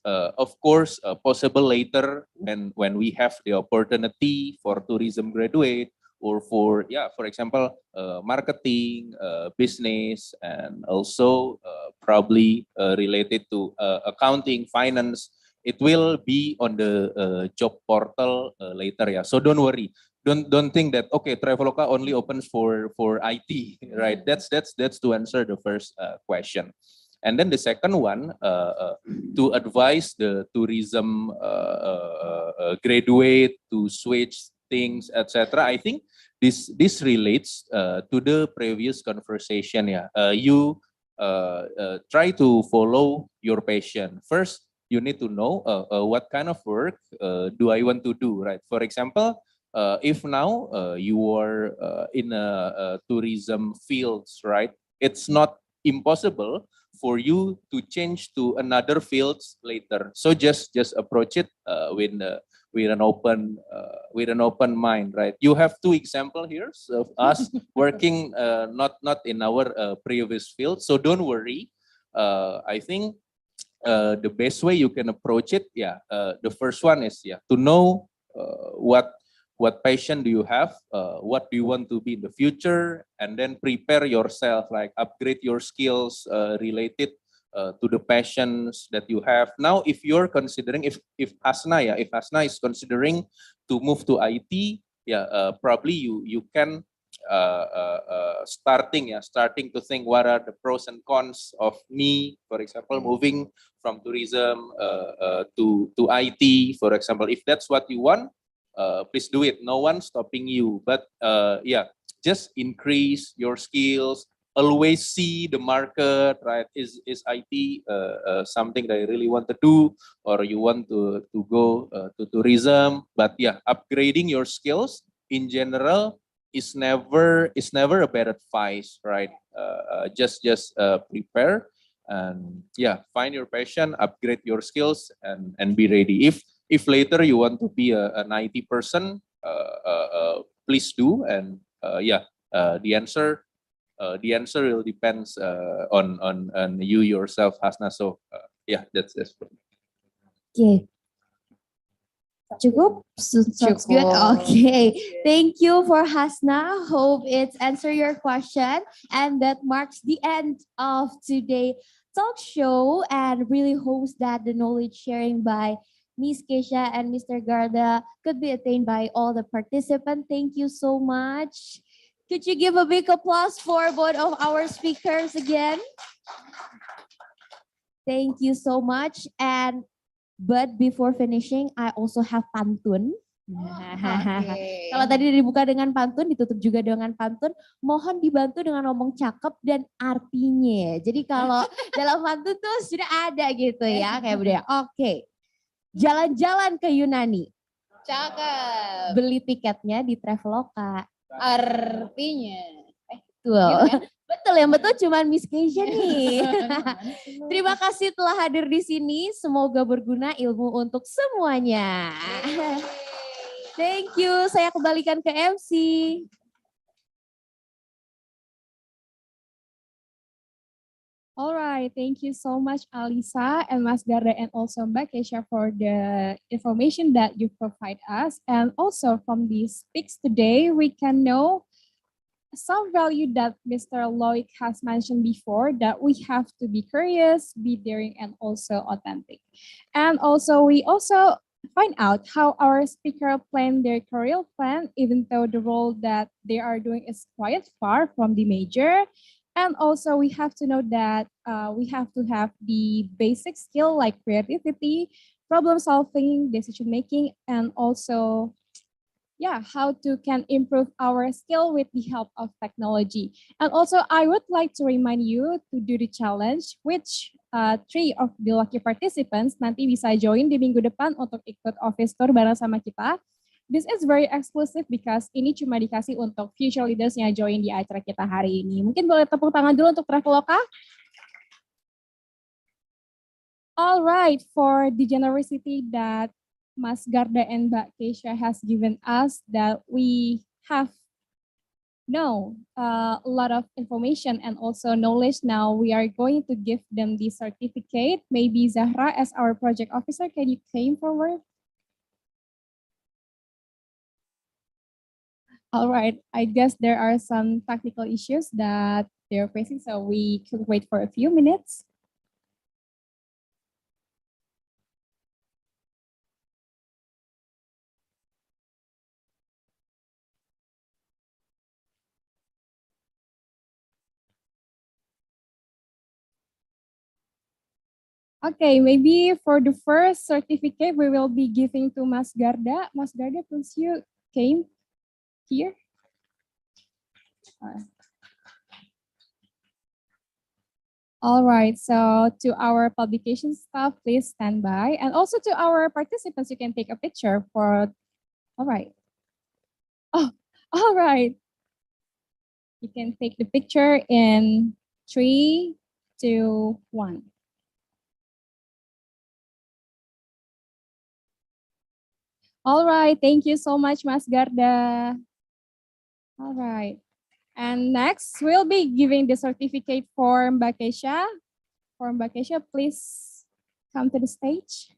of course possible later when we have the opportunity for tourism graduate or for example marketing, business, and also probably related to accounting, finance. It will be on the job portal later, yeah. So don't worry. Don't think that okay, Traveloka only opens for IT, right? That's to answer the first question. And then the second one, to advise the tourism graduate to switch things, etc. I think this relates to the previous conversation. Yeah, you try to follow your passion. First, you need to know what kind of work do I want to do, right? For example, if now you are in a tourism fields, right? It's not impossible for you to change to another fields later. So just approach it with an open mind, right? You have two examples here of us working not in our previous field, so don't worry. I think the best way you can approach it, yeah, the first one is to know what passion do you have, what do you want to be in the future, and then prepare yourself, like upgrade your skills related to the passions that you have. Now, if you're considering, if Hasna is considering to move to IT, probably you can starting to think what are the pros and cons of me, for example, moving from tourism to IT, for example. If that's what you want, please do it. No one's stopping you. But just increase your skills. Always see the market, right? Is IT something that you really want to do, or you want to go to tourism? But upgrading your skills in general is never a bad advice, right? Just prepare and find your passion, upgrade your skills, and be ready. If later you want to be an IT person, please do. And the answer will depends on you yourself, Hasna. So that's for me. Okay. Cukup? Sounds good. Okay. Thank you for Hasna. Hope it's answer your question. And that marks the end of today's talk show. And really hopes that the knowledge sharing by Miss Keisha and Mr. Garda could be attained by all the participants. Thank you so much. Could you give a big applause for both of our speakers again? Thank you so much. But before finishing, I also have pantun. Kalau tadi dibuka dengan pantun, ditutup juga dengan pantun. Mohon dibantu dengan ngomong cakep dan artinya. Jadi kalau dalam pantun tuh sudah ada gitu ya, kayak budaya. Oke. Jalan-jalan ke Yunani. Cakep. Beli tiketnya di Traveloka. Artinya. Betul. Gitu kan? Betul, yang betul cuma Miss Keisha nih. Terima kasih telah hadir di sini. Semoga berguna ilmu untuk semuanya. Thank you. Saya kembalikan ke MC. Alright, thank you so much, Alisa and Mas Garda, and also Mbak Keisha for the information that you provide us. And also from these speaks today, we can know some value that Mr. Loic has mentioned before, that we have to be curious, be daring, and also authentic. And also we also find out how our speaker plan their career plan, even though the role that they are doing is quite far from the major. And also we have to know that we have to have the basic skill like creativity, problem solving, decision making, and also how to can improve our skill with the help of technology. And also I would like to remind you to do the challenge, which 3 of the lucky participants nanti bisa join di minggu depan untuk ikut office tour bareng sama kita. This is very exclusive because ini cuma dikasih untuk future leaders yang join di acara kita hari ini. Mungkin boleh tepuk tangan dulu untuk Traveloka. Alright, for the generosity that Mas Garda and Mbak Keisha has given us, that we have a lot of information and also knowledge. Now we are going to give them the certificate. Maybe Zahra, as our project officer, can you came forward? All right, I guess there are some technical issues that they're facing, so we could wait for a few minutes. Okay, maybe for the first certificate, we will be giving to Mas Garda. Mas Garda, please you came here. All right, so to our publication staff, please stand by. And also to our participants, you can take a picture for, all right. Oh, all right. You can take the picture in 3, 2, 1. All right, thank you so much, Mas Garda. All right. And next, we'll be giving the certificate for Mbak Kesha. For Mbak Kesha, please come to the stage.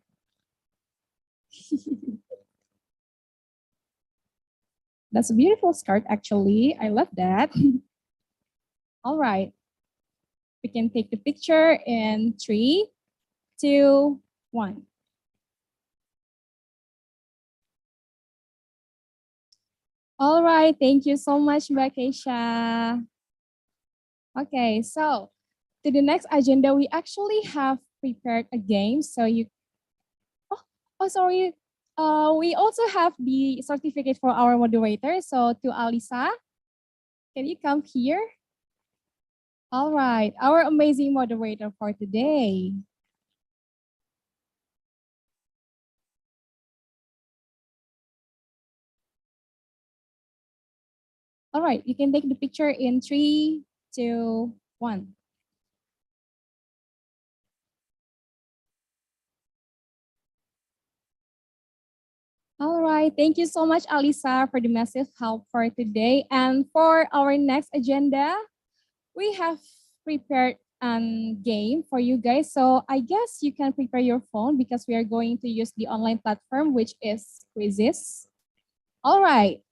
That's a beautiful skirt, actually. I love that. All right. We can take the picture in 3, 2, 1. All right, thank you so much, Mbak Kesha. Okay, so to the next agenda, we actually have prepared a game. So sorry. We also have the certificate for our moderator. So to Alisa, can you come here? All right, our amazing moderator for today. All right, you can take the picture in 3, 2, 1. All right, thank you so much, Alisa, for the massive help for today. And for our next agenda, we have prepared a game for you guys. So I guess you can prepare your phone because we are going to use the online platform, which is Quizzes. All right,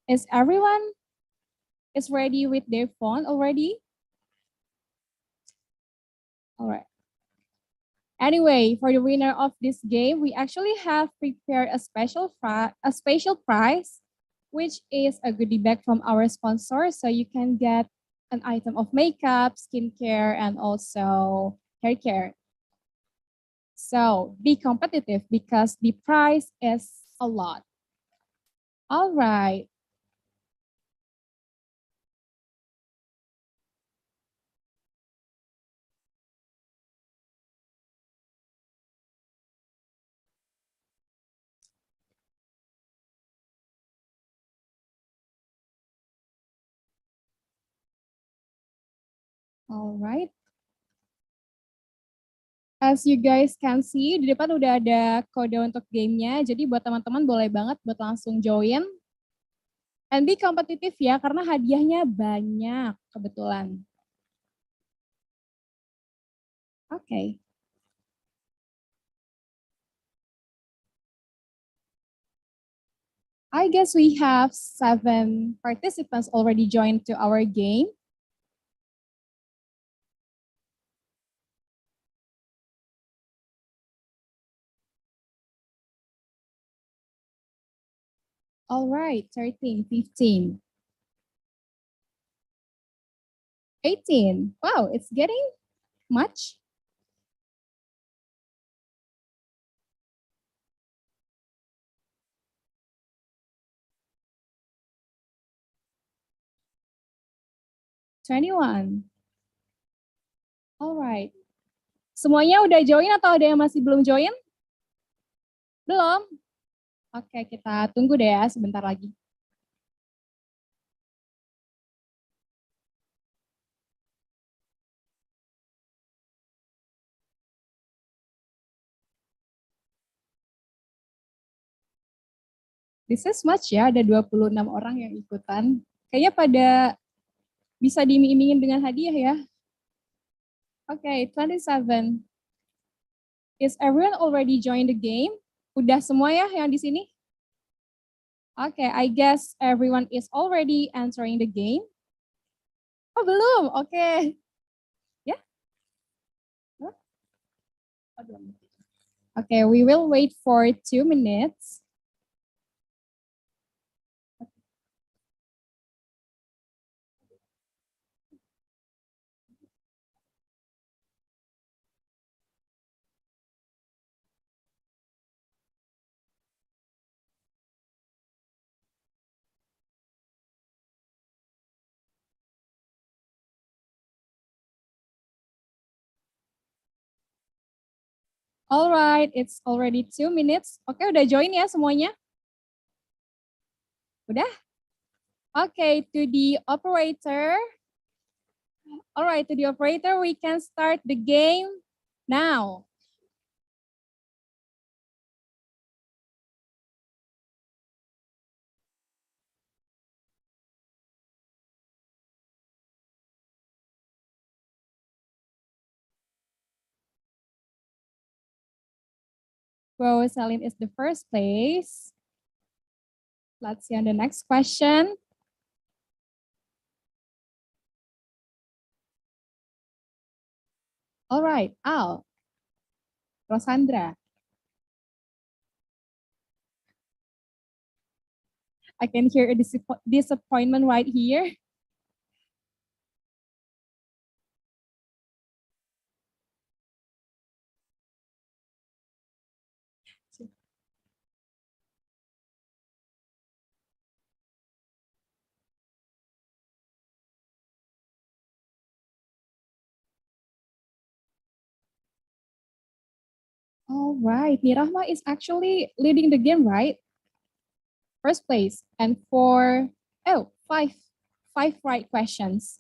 is everyone is ready with their phone already? All right. Anyway, for the winner of this game, we actually have prepared a special prize, which is a goodie bag from our sponsor. So you can get an item of makeup, skincare, and also hair care. So be competitive because the prize is a lot. All right. All right. As you guys can see, di depan udah ada kode untuk gamenya. Jadi buat teman-teman boleh banget buat langsung join. And be kompetitif ya, karena hadiahnya banyak kebetulan. Okay. I guess we have 7 participants already joined to our game. All right, 13, 15, 18. Wow, it's getting much. $21. Alright. Semuanya udah join atau ada yang masih belum join? Belum? Oke, kita tunggu deh ya sebentar lagi. This is much ya, ada 26 orang yang ikutan. Kayaknya pada bisa diiming-imingin dengan hadiah ya. Oke, 27. Is everyone already joined the game? Udah semua ya yang di sini? Oke, I guess everyone is already entering the game. Oh, belum? Oke. Ya? Oh, belum. Okay, we will wait for 2 minutes. Alright, it's already 2 minutes. Oke, udah join ya semuanya? Udah? Oke, to the operator. Alright, to the operator, we can start the game now. Where Celine is the first place. Let's see on the next question. All right, Al, Rosandra. I can hear a disappointment right here. All right, Mirahma is actually leading the game, right? First place, and for, five right questions.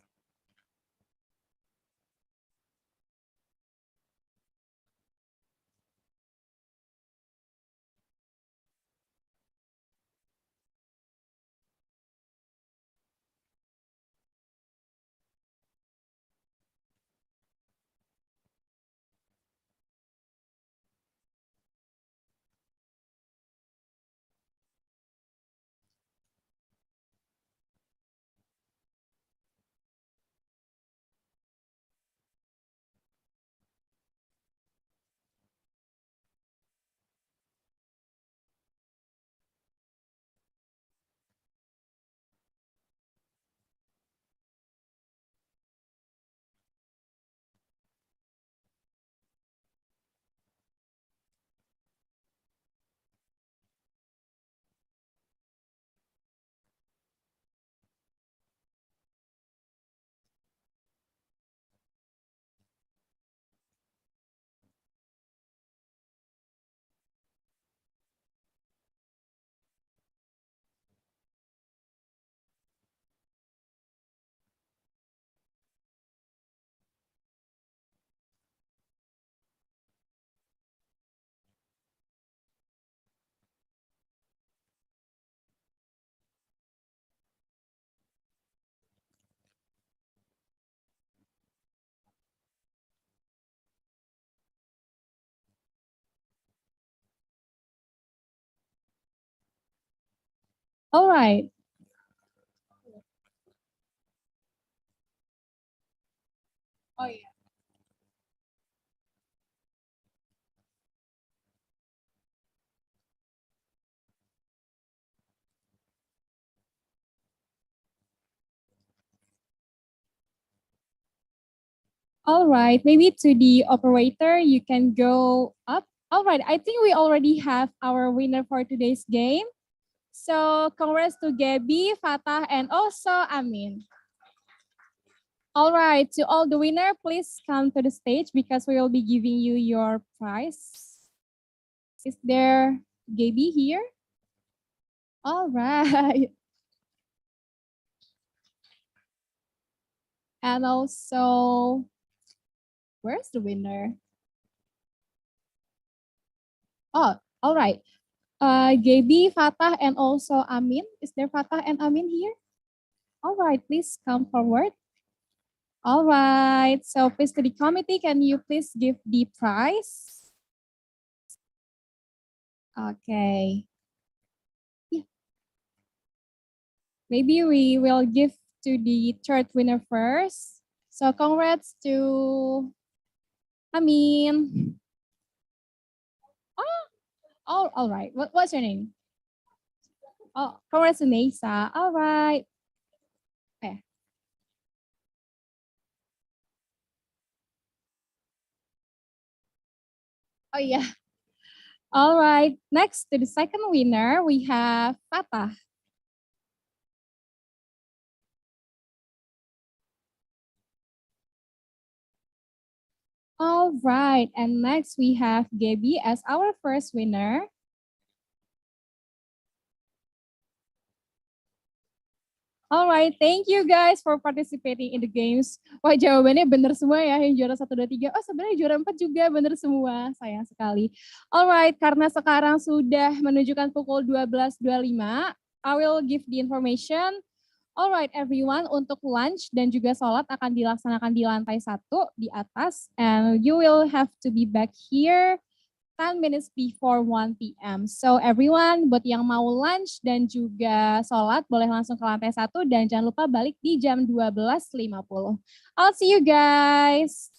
All right. Oh yeah. All right, maybe to the operator, you can go up. All right, I think we already have our winner for today's game. So congrats to Gabby, Fatah, and also Amin. All right, to all the winner, please come to the stage because we will be giving you your prize. Is there Gabby here? All right. And also, where's the winner? Oh, all right. Gabby, Fatah, and also Amin. Is there Fatah and Amin here? All right, please come forward. All right, so please to the committee, can you please give the prize? Okay. Yeah. Maybe we will give to the third winner first. So congrats to Amin. Oh, all right. What's your name? Oh, congrats to Nesa. All right. Okay. Oh yeah. All right. Next to the second winner, we have Fatah. All right, and next we have Gaby as our first winner. Alright, thank you guys for participating in the games. Wah, jawabannya benar semua ya, yang juara 1, 2, 3. Oh, sebenarnya juara 4 juga benar semua. Sayang sekali. Alright, karena sekarang sudah menunjukkan pukul 12.25, I will give the information. Alright everyone, untuk lunch dan juga sholat akan dilaksanakan di lantai 1 di atas. And you will have to be back here 10 minutes before 1 p.m. So everyone, buat yang mau lunch dan juga sholat, boleh langsung ke lantai 1 dan jangan lupa balik di jam 12.50. I'll see you guys.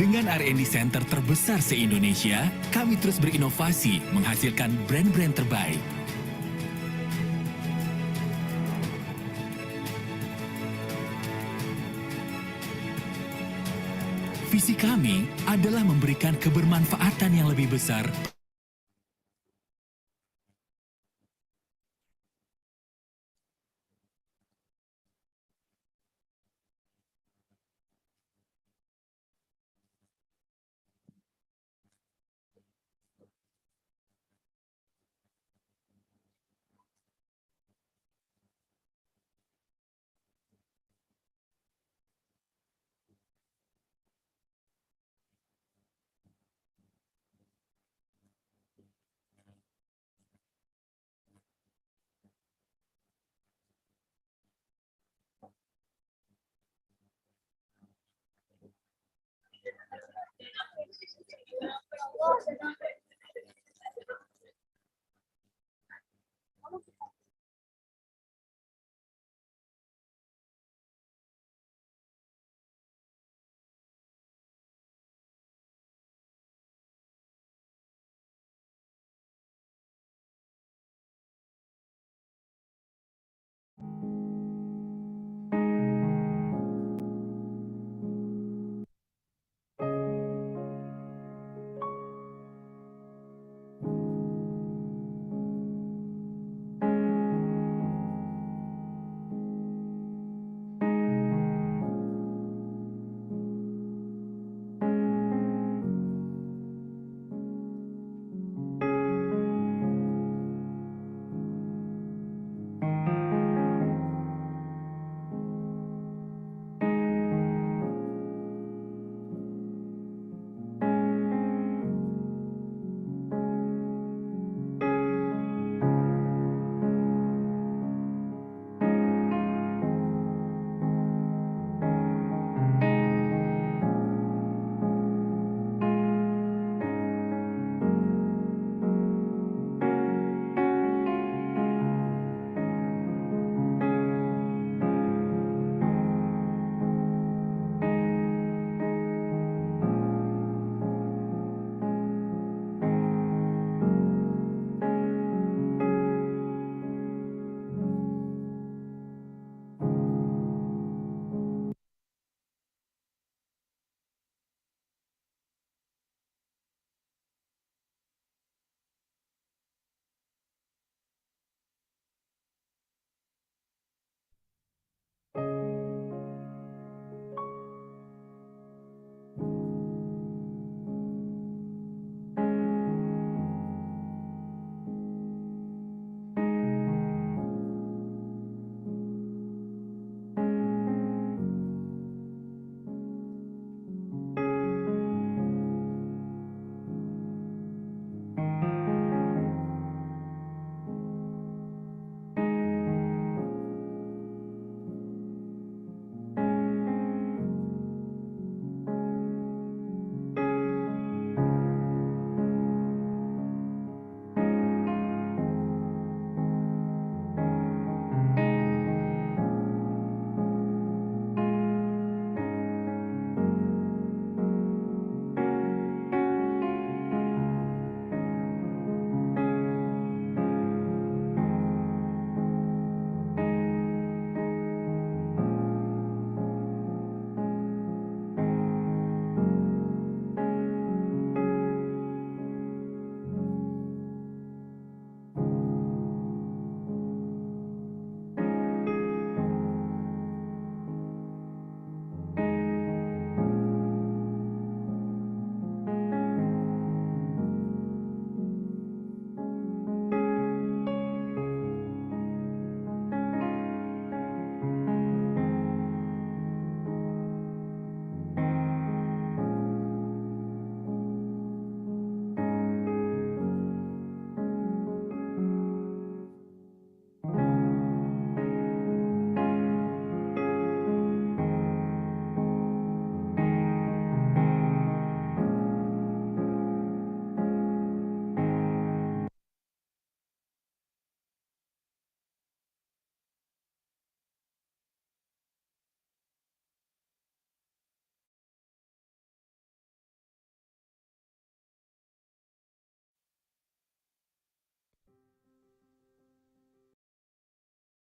Dengan R&D Center terbesar se-Indonesia, kami terus berinovasi menghasilkan brand-brand terbaik. Visi kami adalah memberikan kebermanfaatan yang lebih besar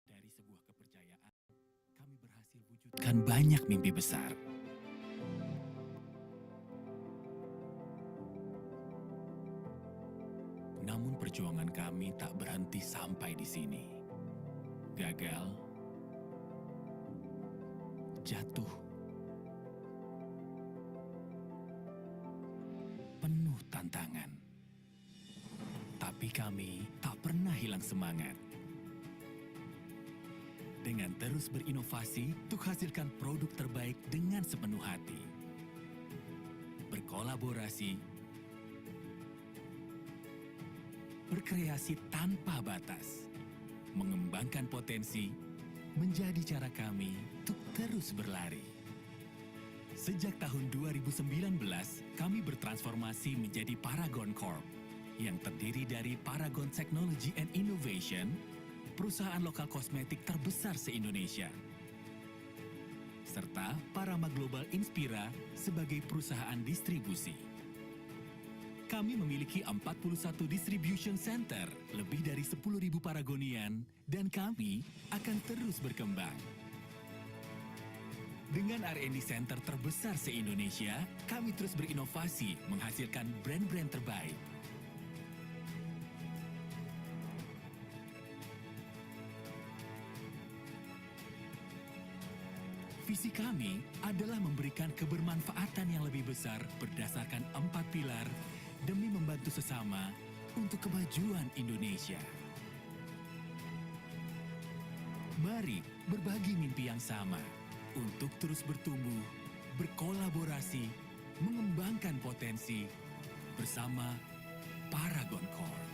Dari sebuah kepercayaan, kami berhasil wujudkan banyak mimpi besar. Namun perjuangan kami tak berhenti sampai di sini. Gagal, jatuh, penuh tantangan. Tapi kami tak pernah hilang semangat. Dengan terus berinovasi untuk hasilkan produk terbaik dengan sepenuh hati. Berkolaborasi, berkreasi tanpa batas, mengembangkan potensi, menjadi cara kami untuk terus berlari. Sejak tahun 2019, kami bertransformasi menjadi Paragon Corp yang terdiri dari Paragon Technology and Innovation, perusahaan lokal kosmetik terbesar se-Indonesia, serta Parama Global Inspira sebagai perusahaan distribusi. Kami memiliki 41 distribution center, lebih dari 10.000 Paragonian, dan kami akan terus berkembang. Dengan R&D Center terbesar se-Indonesia, kami terus berinovasi menghasilkan brand-brand terbaik. Visi kami adalah memberikan kebermanfaatan yang lebih besar berdasarkan 4 pilar demi membantu sesama untuk kemajuan Indonesia. Mari berbagi mimpi yang sama untuk terus bertumbuh, berkolaborasi, mengembangkan potensi bersama Paragon Corp.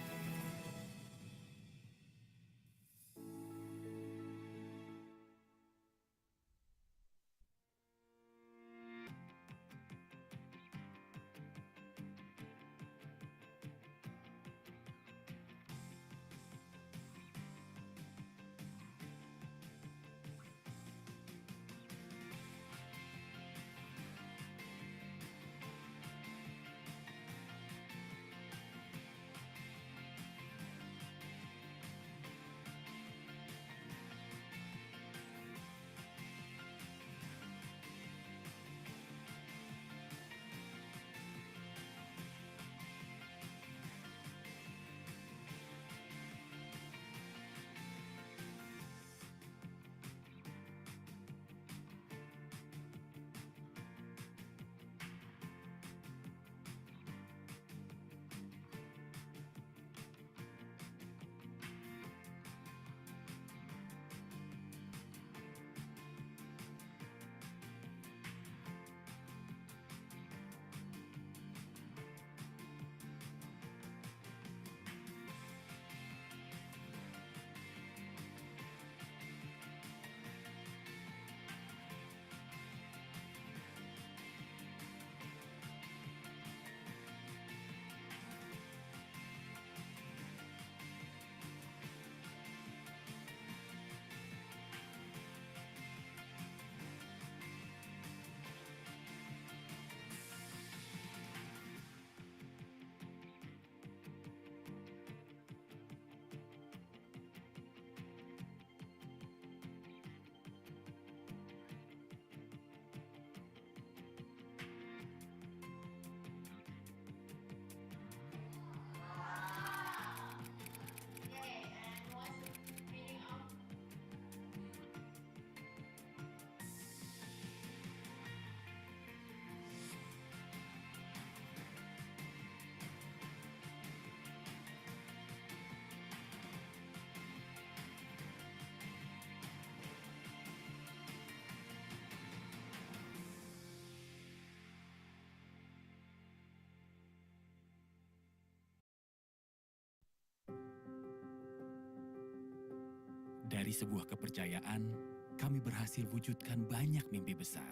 Dari sebuah kepercayaan, kami berhasil wujudkan banyak mimpi besar.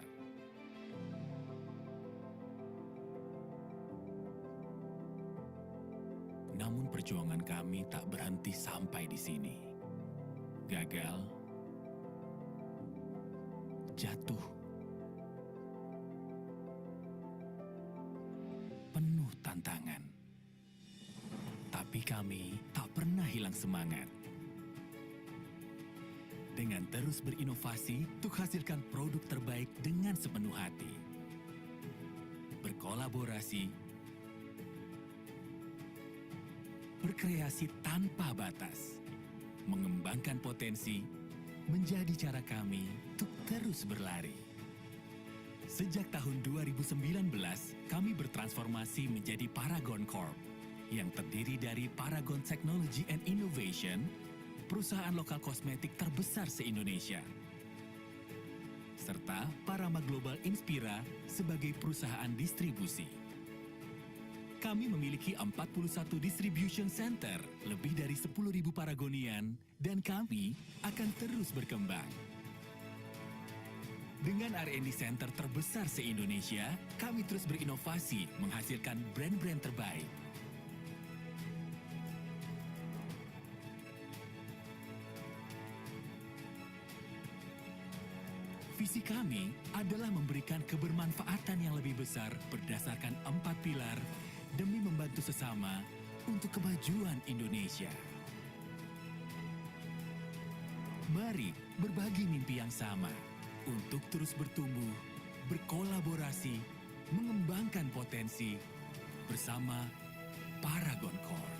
Namun perjuangan kami tak berhenti sampai di sini. Gagal, jatuh, penuh tantangan. Tapi kami tak pernah hilang semangat. Dengan terus berinovasi untuk hasilkan produk terbaik dengan sepenuh hati. Berkolaborasi, berkreasi tanpa batas, mengembangkan potensi, menjadi cara kami untuk terus berlari. Sejak tahun 2019, kami bertransformasi menjadi Paragon Corp, yang terdiri dari Paragon Technology and Innovation, perusahaan lokal kosmetik terbesar se-Indonesia, serta Parama Global Inspira sebagai perusahaan distribusi. Kami memiliki 41 distribution center, lebih dari 10.000 Paragonian, dan kami akan terus berkembang. Dengan R&D Center terbesar se-Indonesia, kami terus berinovasi menghasilkan brand-brand terbaik. Visi kami adalah memberikan kebermanfaatan yang lebih besar berdasarkan 4 pilar demi membantu sesama untuk kemajuan Indonesia. Mari berbagi mimpi yang sama untuk terus bertumbuh, berkolaborasi, mengembangkan potensi bersama Paragon Core.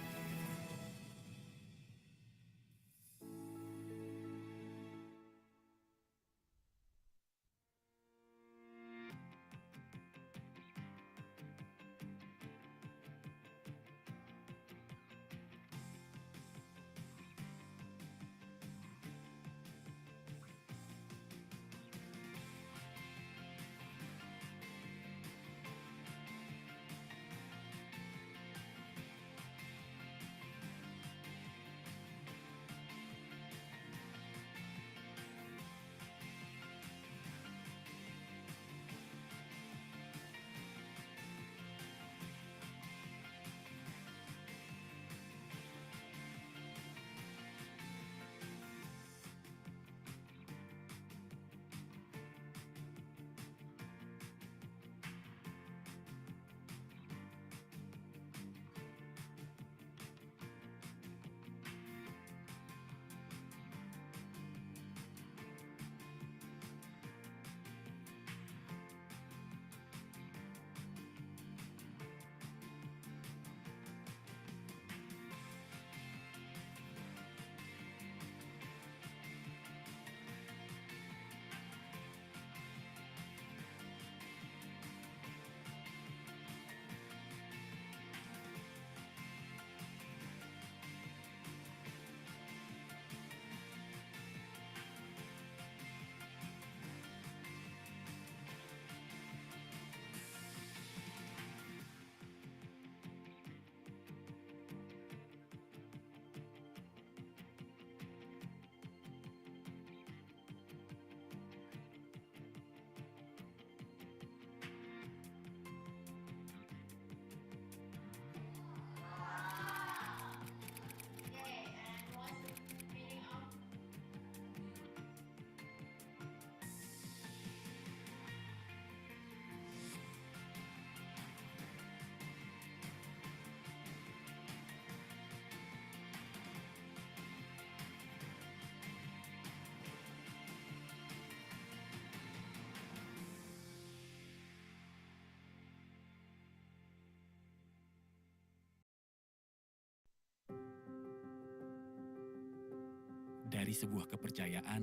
Dari sebuah kepercayaan,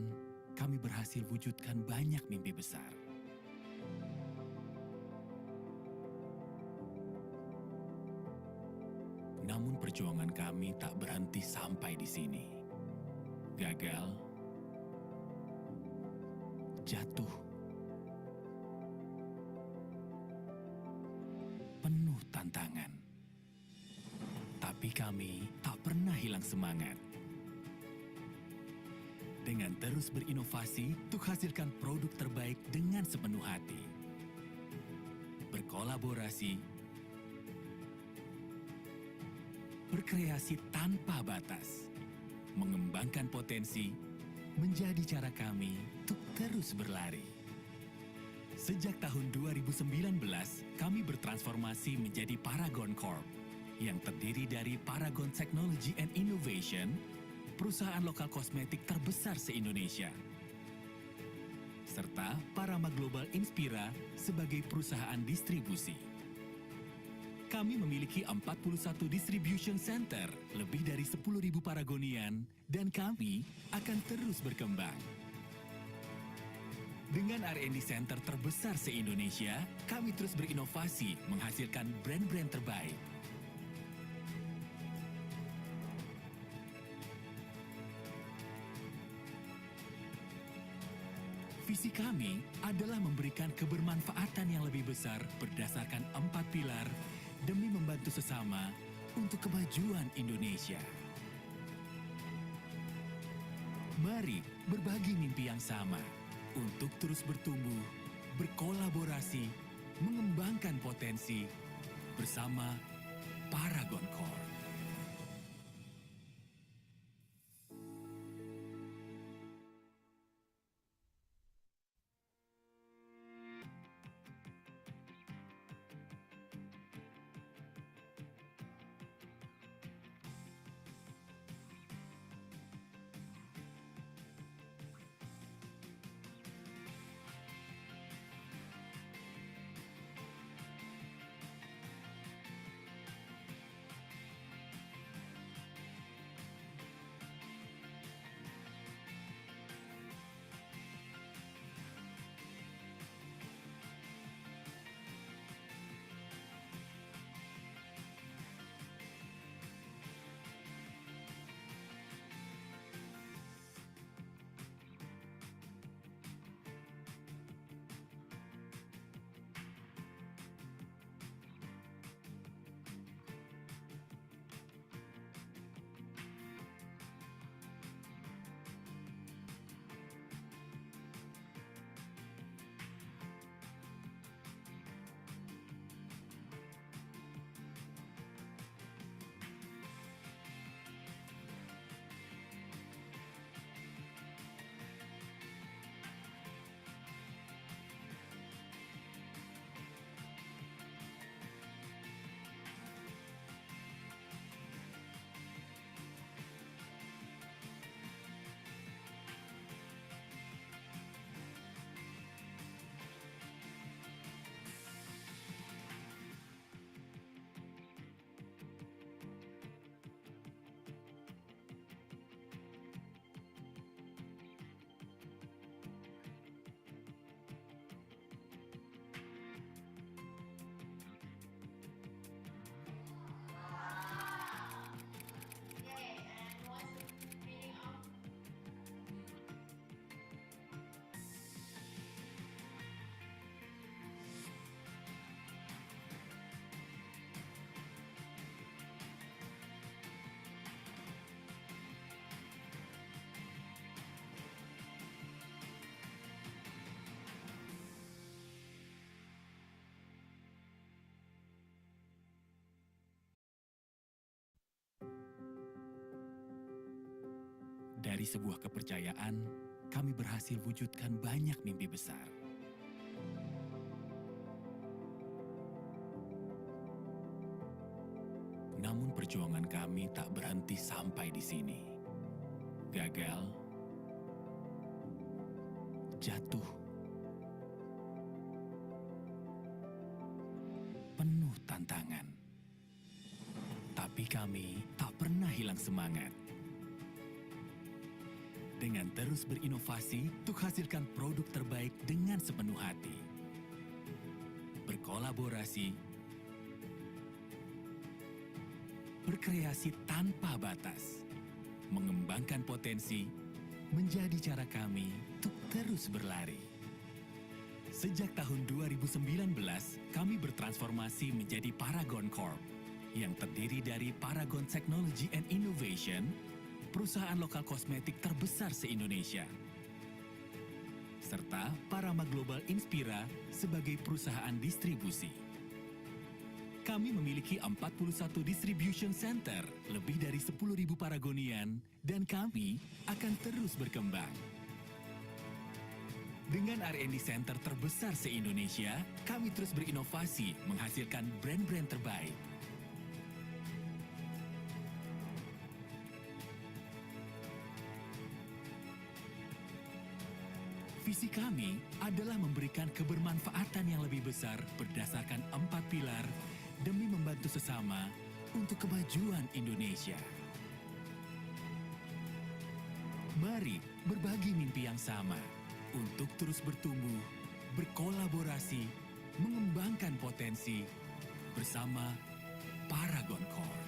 kami berhasil wujudkan banyak mimpi besar. Namun perjuangan kami tak berhenti sampai di sini. Gagal, jatuh, penuh tantangan. Tapi kami tak pernah hilang semangat. Dengan terus berinovasi untuk hasilkan produk terbaik dengan sepenuh hati. Berkolaborasi, berkreasi tanpa batas, mengembangkan potensi, menjadi cara kami untuk terus berlari. Sejak tahun 2019, kami bertransformasi menjadi Paragon Corp, yang terdiri dari Paragon Technology and Innovation, perusahaan lokal kosmetik terbesar se-Indonesia, serta Parama Global Inspira sebagai perusahaan distribusi. Kami memiliki 41 distribution center, lebih dari 10.000 Paragonian, dan kami akan terus berkembang. Dengan R&D Center terbesar se-Indonesia, kami terus berinovasi menghasilkan brand-brand terbaik. Visi kami adalah memberikan kebermanfaatan yang lebih besar berdasarkan 4 pilar demi membantu sesama untuk kemajuan Indonesia. Mari berbagi mimpi yang sama untuk terus bertumbuh, berkolaborasi, mengembangkan potensi bersama Paragon Core. Dari sebuah kepercayaan, kami berhasil wujudkan banyak mimpi besar. Namun perjuangan kami tak berhenti sampai di sini. Gagal, jatuh, penuh tantangan. Tapi kami tak pernah hilang semangat. Dengan terus berinovasi untuk hasilkan produk terbaik dengan sepenuh hati. Berkolaborasi, berkreasi tanpa batas, mengembangkan potensi, menjadi cara kami untuk terus berlari. Sejak tahun 2019, kami bertransformasi menjadi Paragon Corp, yang terdiri dari Paragon Technology and Innovation, perusahaan lokal kosmetik terbesar se-Indonesia, serta Parama Global Inspira sebagai perusahaan distribusi. Kami memiliki 41 distribution center, lebih dari 10.000 Paragonian, dan kami akan terus berkembang. Dengan R&D center terbesar se-Indonesia, kami terus berinovasi menghasilkan brand-brand terbaik. Visi kami adalah memberikan kebermanfaatan yang lebih besar berdasarkan 4 pilar demi membantu sesama untuk kemajuan Indonesia. Mari berbagi mimpi yang sama untuk terus bertumbuh, berkolaborasi, mengembangkan potensi bersama Paragon Core.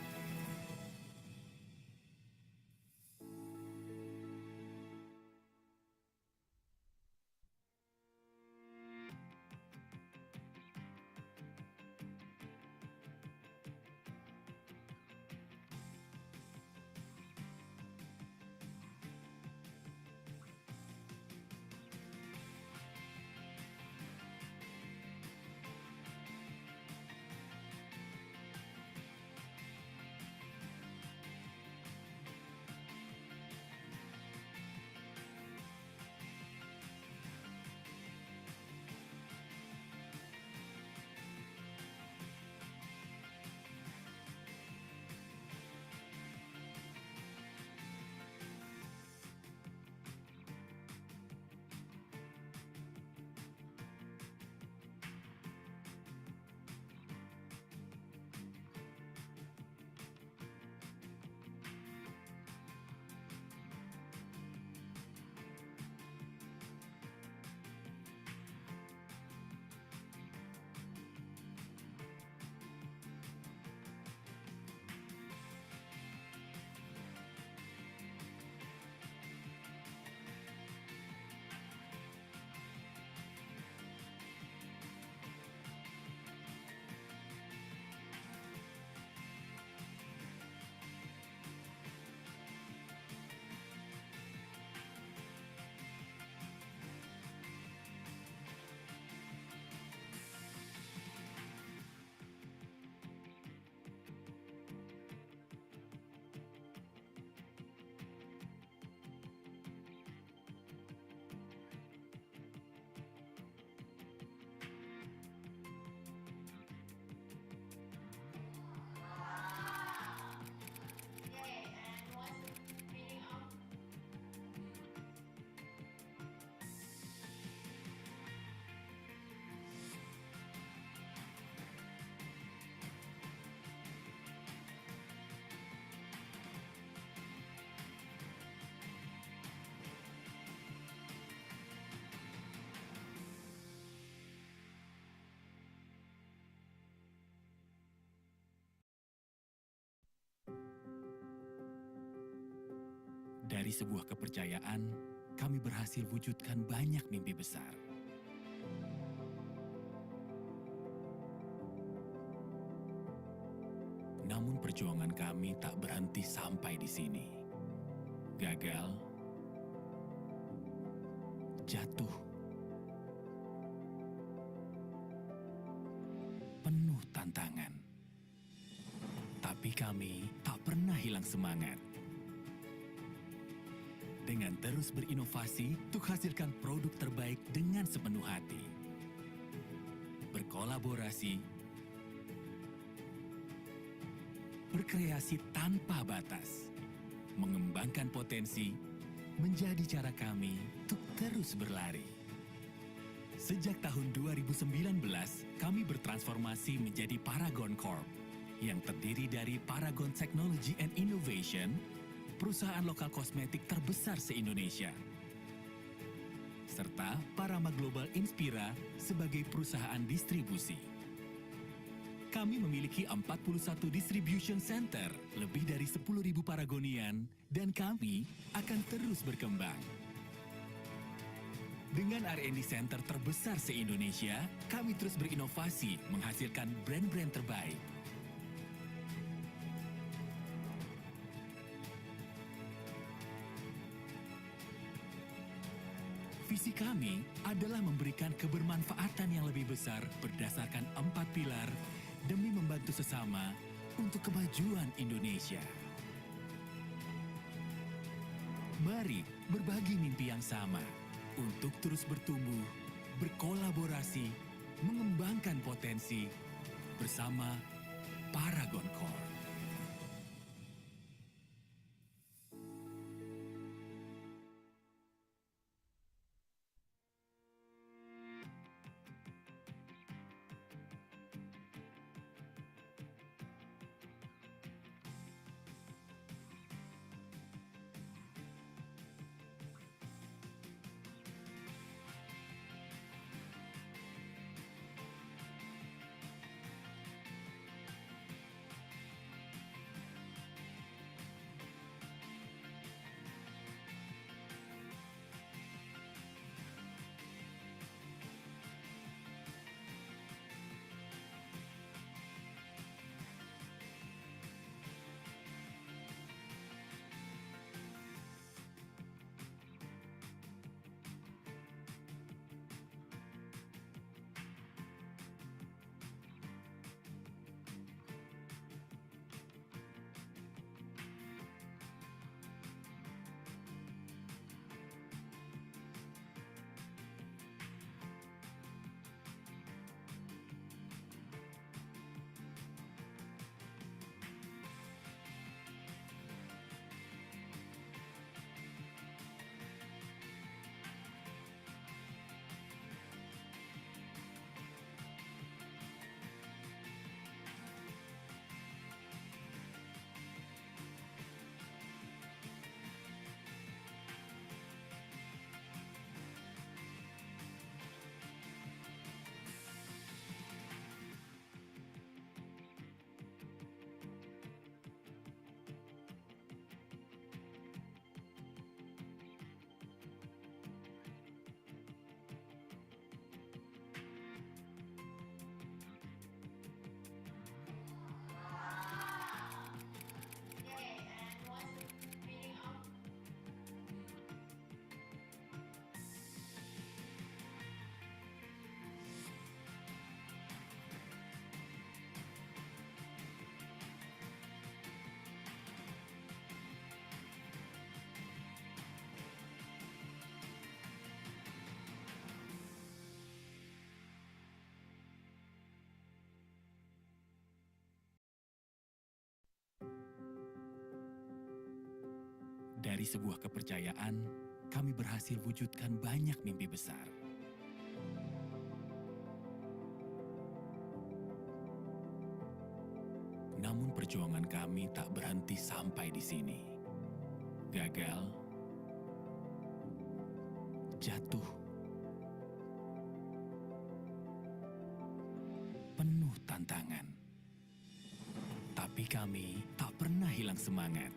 Dari sebuah kepercayaan, kami berhasil wujudkan banyak mimpi besar. Namun perjuangan kami tak berhenti sampai di sini. Gagal, jatuh, penuh tantangan. Tapi kami tak pernah hilang semangat. Dengan terus berinovasi untuk hasilkan produk terbaik dengan sepenuh hati. Berkolaborasi, berkreasi tanpa batas, mengembangkan potensi, menjadi cara kami untuk terus berlari. Sejak tahun 2019, kami bertransformasi menjadi Paragon Corp, yang terdiri dari Paragon Technology and Innovation, perusahaan lokal kosmetik terbesar se-Indonesia, serta Parama Global Inspira sebagai perusahaan distribusi. Kami memiliki 41 distribution center, lebih dari 10.000 Paragonian, dan kami akan terus berkembang. Dengan R&D center terbesar se-Indonesia, kami terus berinovasi menghasilkan brand-brand terbaik. Visi kami adalah memberikan kebermanfaatan yang lebih besar berdasarkan 4 pilar demi membantu sesama untuk kemajuan Indonesia. Mari berbagi mimpi yang sama untuk terus bertumbuh, berkolaborasi, mengembangkan potensi bersama Paragon Corp. Dari sebuah kepercayaan, kami berhasil wujudkan banyak mimpi besar. Namun perjuangan kami tak berhenti sampai di sini. Gagal, jatuh, penuh tantangan. Tapi kami tak pernah hilang semangat.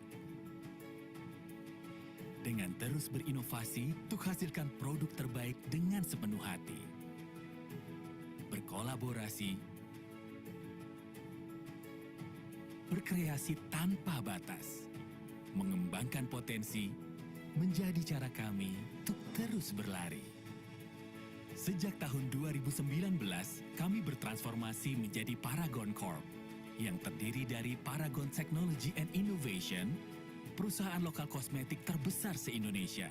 dengan terus berinovasi untuk hasilkan produk terbaik dengan sepenuh hati. Berkolaborasi, berkreasi tanpa batas, mengembangkan potensi, menjadi cara kami untuk terus berlari. Sejak tahun 2019, kami bertransformasi menjadi Paragon Corp, yang terdiri dari Paragon Technology and Innovation, perusahaan lokal kosmetik terbesar se-Indonesia,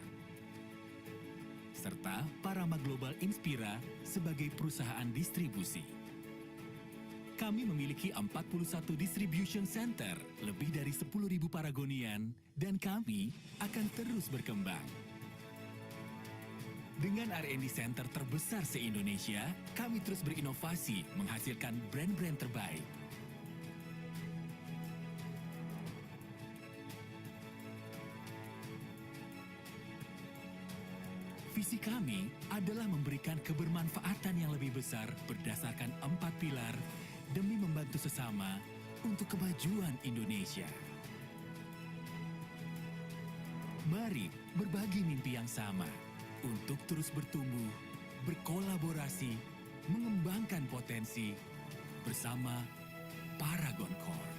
serta Parama Global Inspira sebagai perusahaan distribusi. Kami memiliki 41 distribution center, lebih dari 10.000 Paragonian, dan kami akan terus berkembang. Dengan R&D center terbesar se-Indonesia, kami terus berinovasi menghasilkan brand-brand terbaik. Visi kami adalah memberikan kebermanfaatan yang lebih besar berdasarkan 4 pilar demi membantu sesama untuk kemajuan Indonesia. Mari berbagi mimpi yang sama untuk terus bertumbuh, berkolaborasi, mengembangkan potensi bersama Paragon Corp.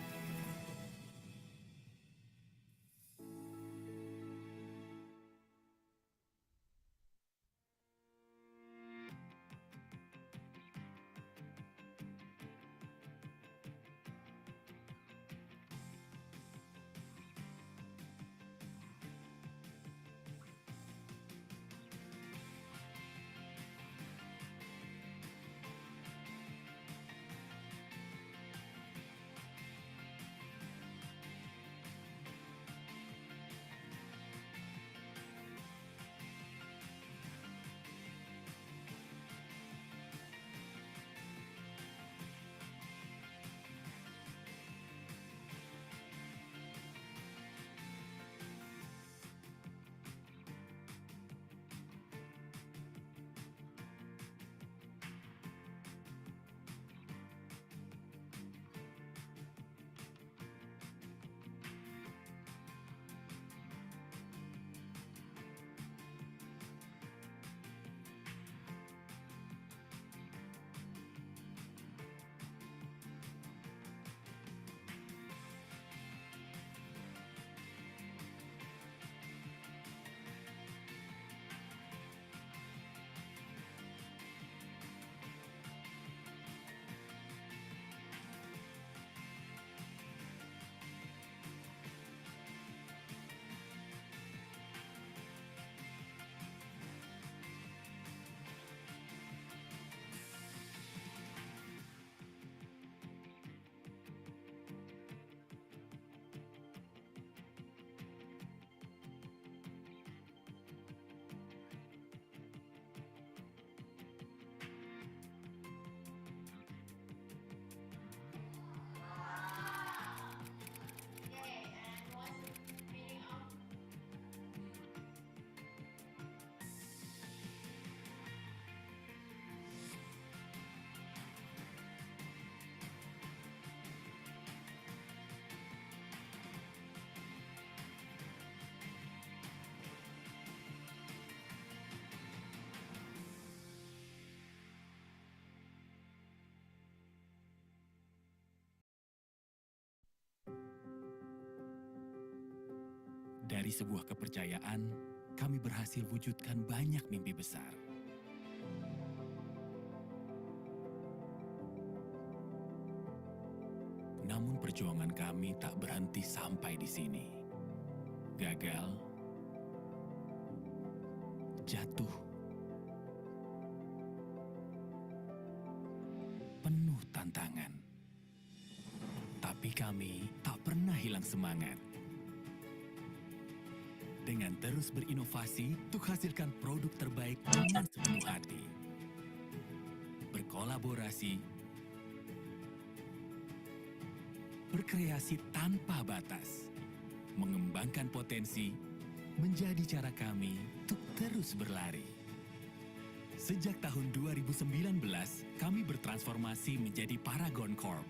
Dari sebuah kepercayaan, kami berhasil wujudkan banyak mimpi besar. Namun perjuangan kami tak berhenti sampai di sini. Gagal, jatuh, penuh tantangan. Tapi kami tak pernah hilang semangat. Dengan terus berinovasi untuk hasilkan produk terbaik dengan sepenuh hati. Berkolaborasi, berkreasi tanpa batas, mengembangkan potensi, menjadi cara kami untuk terus berlari. Sejak tahun 2019, kami bertransformasi menjadi Paragon Corp,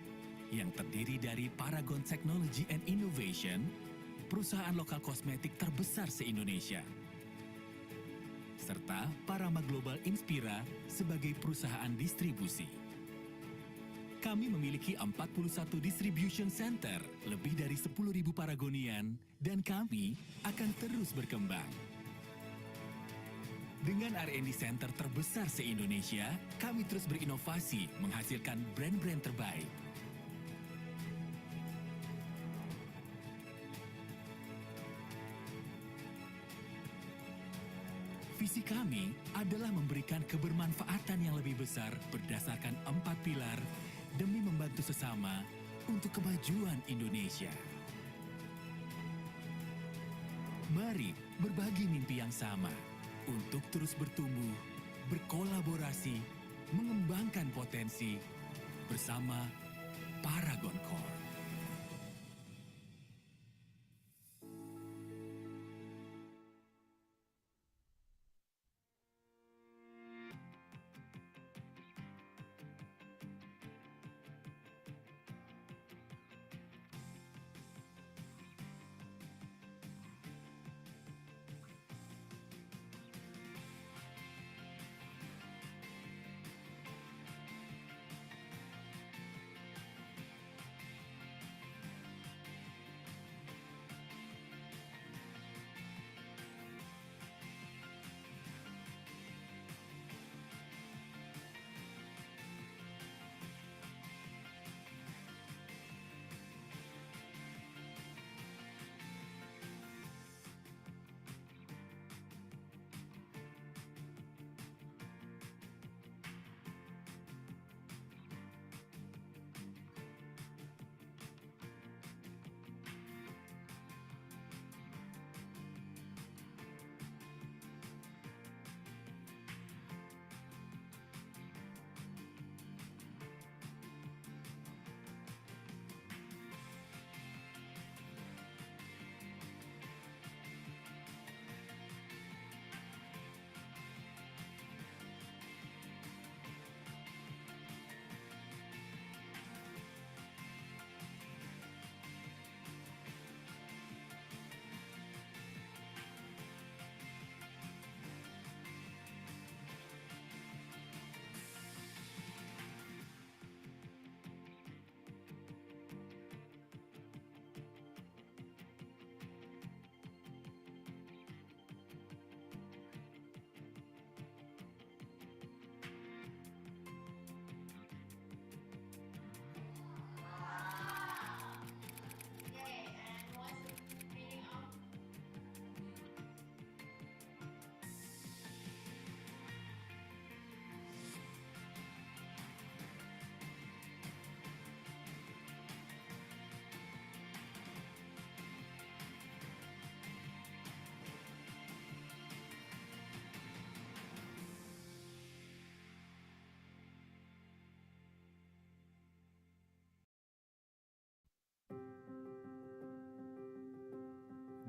yang terdiri dari Paragon Technology and Innovation, perusahaan lokal kosmetik terbesar se-Indonesia. Serta Parama Global Inspira sebagai perusahaan distribusi. Kami memiliki 41 distribution center, lebih dari 10.000 paragonian, dan kami akan terus berkembang. Dengan R&D Center terbesar se-Indonesia, kami terus berinovasi menghasilkan brand-brand terbaik. Visi kami adalah memberikan kebermanfaatan yang lebih besar berdasarkan 4 pilar demi membantu sesama untuk kemajuan Indonesia. Mari berbagi mimpi yang sama untuk terus bertumbuh, berkolaborasi, mengembangkan potensi bersama Paragon Core.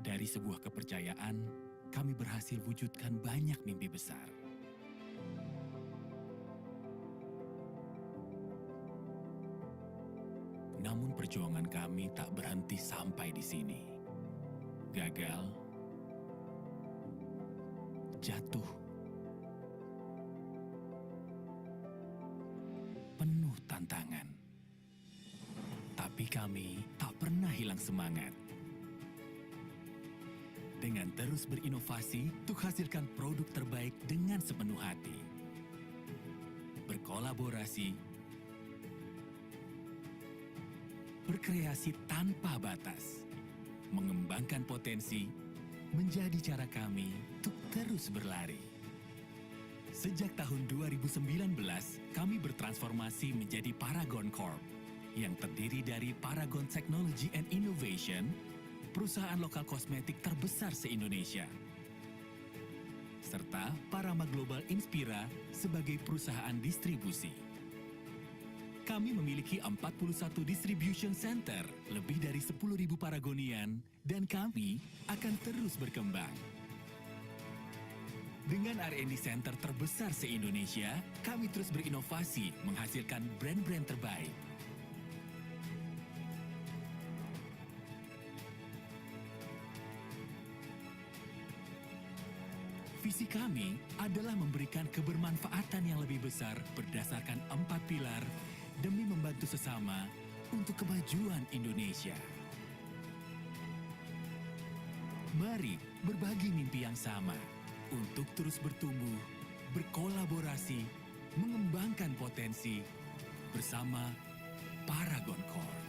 Dari sebuah kepercayaan, kami berhasil wujudkan banyak mimpi besar. Namun perjuangan kami tak berhenti sampai di sini. Gagal, jatuh, penuh tantangan. Tapi kami tak pernah hilang semangat. Dengan terus berinovasi untuk hasilkan produk terbaik dengan sepenuh hati. Berkolaborasi, berkreasi tanpa batas, mengembangkan potensi, menjadi cara kami untuk terus berlari. Sejak tahun 2019, kami bertransformasi menjadi Paragon Corp, yang terdiri dari Paragon Technology and Innovation, perusahaan lokal kosmetik terbesar se-Indonesia, serta Parama Global Inspira sebagai perusahaan distribusi. Kami memiliki 41 distribution center, lebih dari 10.000 paragonian, dan kami akan terus berkembang. Dengan R&D Center terbesar se-Indonesia, kami terus berinovasi menghasilkan brand-brand terbaik. Visi kami adalah memberikan kebermanfaatan yang lebih besar berdasarkan 4 pilar demi membantu sesama untuk kemajuan Indonesia. Mari berbagi mimpi yang sama untuk terus bertumbuh, berkolaborasi, mengembangkan potensi bersama Paragon Core.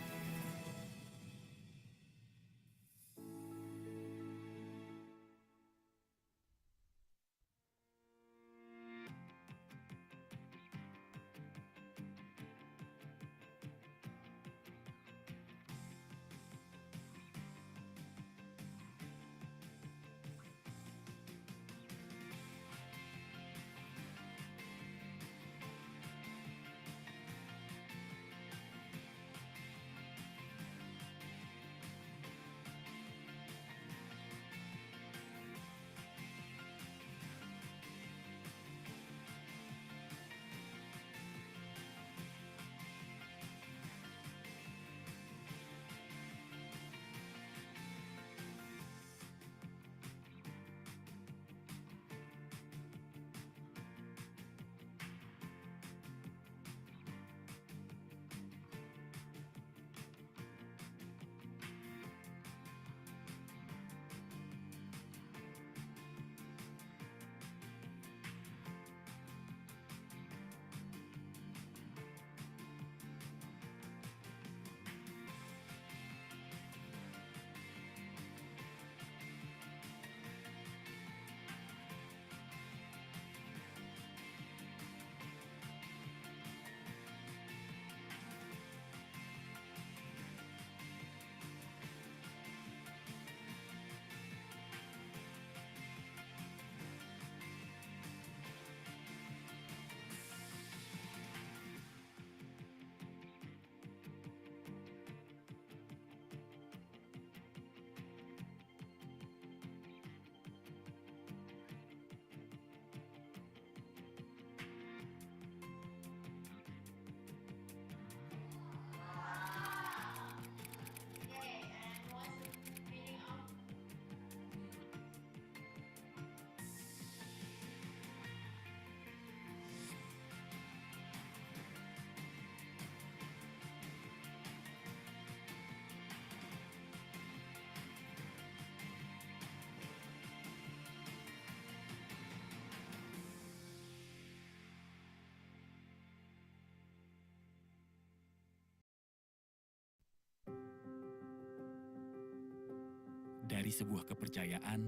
Dari sebuah kepercayaan,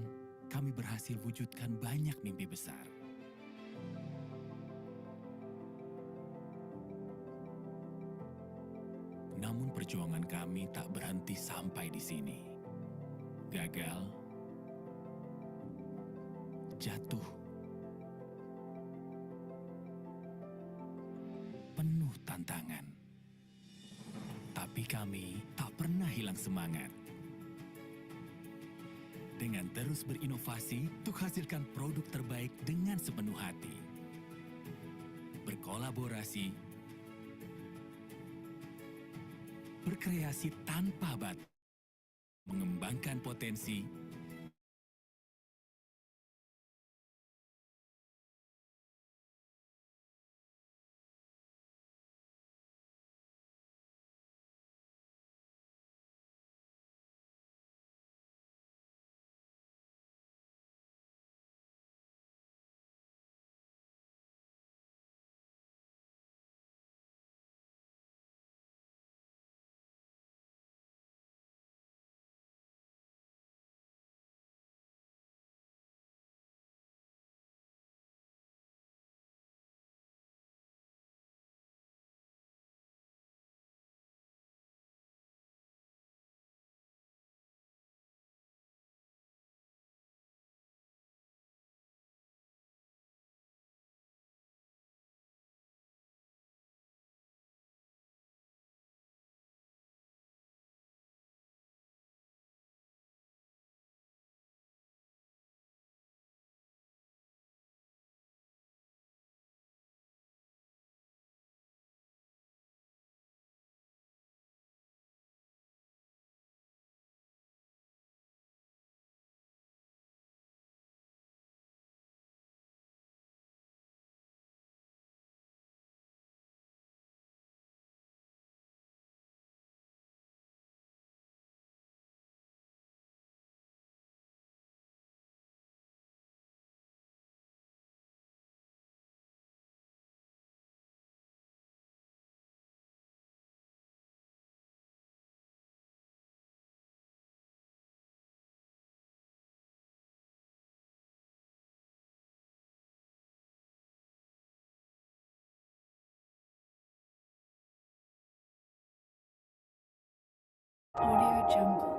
kami berhasil wujudkan banyak mimpi besar. Namun perjuangan kami tak berhenti sampai di sini. Gagal, jatuh, penuh tantangan. Tapi kami tak pernah hilang semangat. Dengan terus berinovasi untuk hasilkan produk terbaik dengan sepenuh hati. Berkolaborasi, berkreasi tanpa batas, mengembangkan potensi Audio Jungle.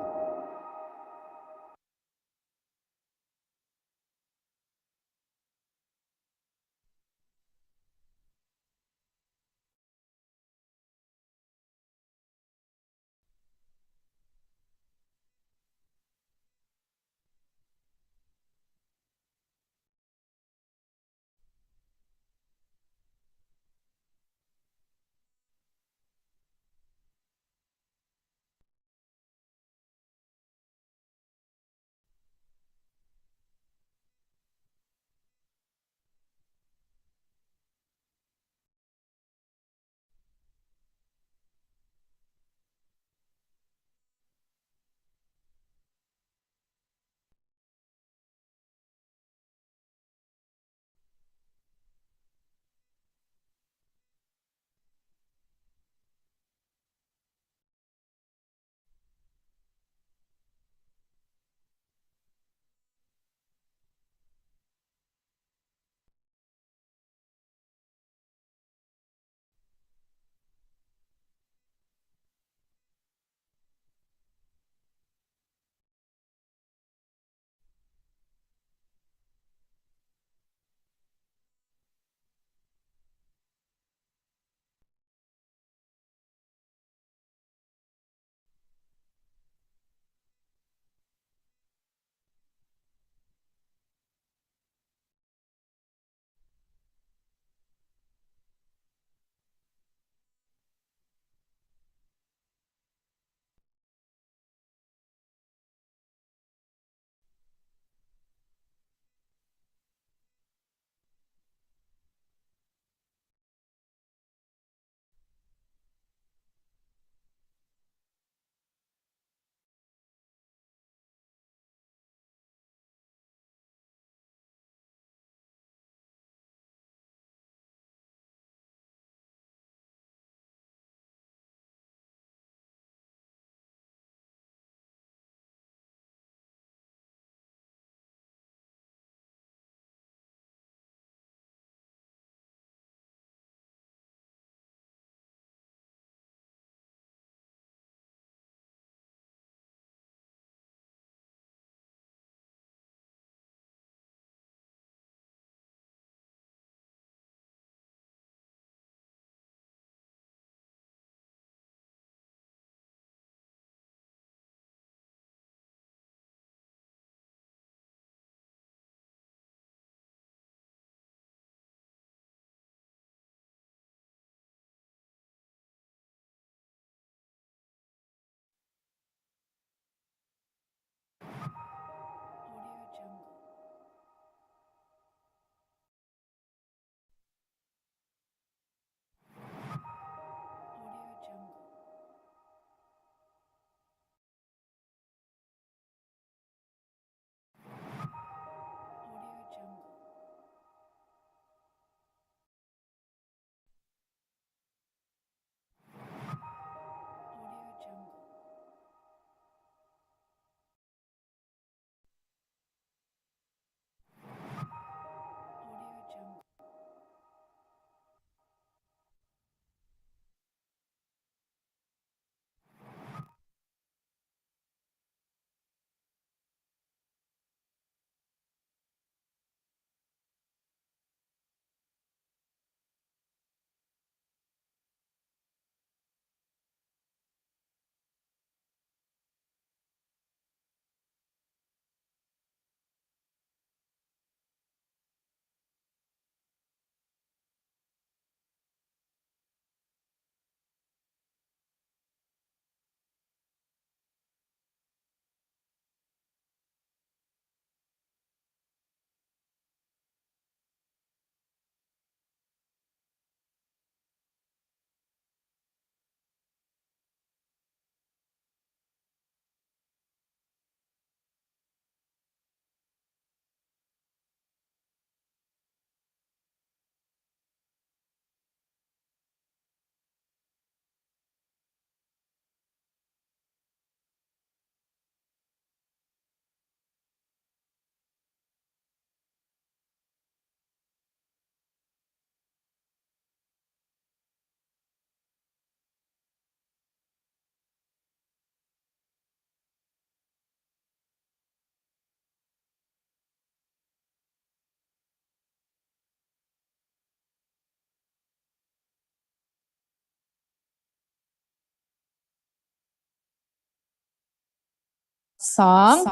song.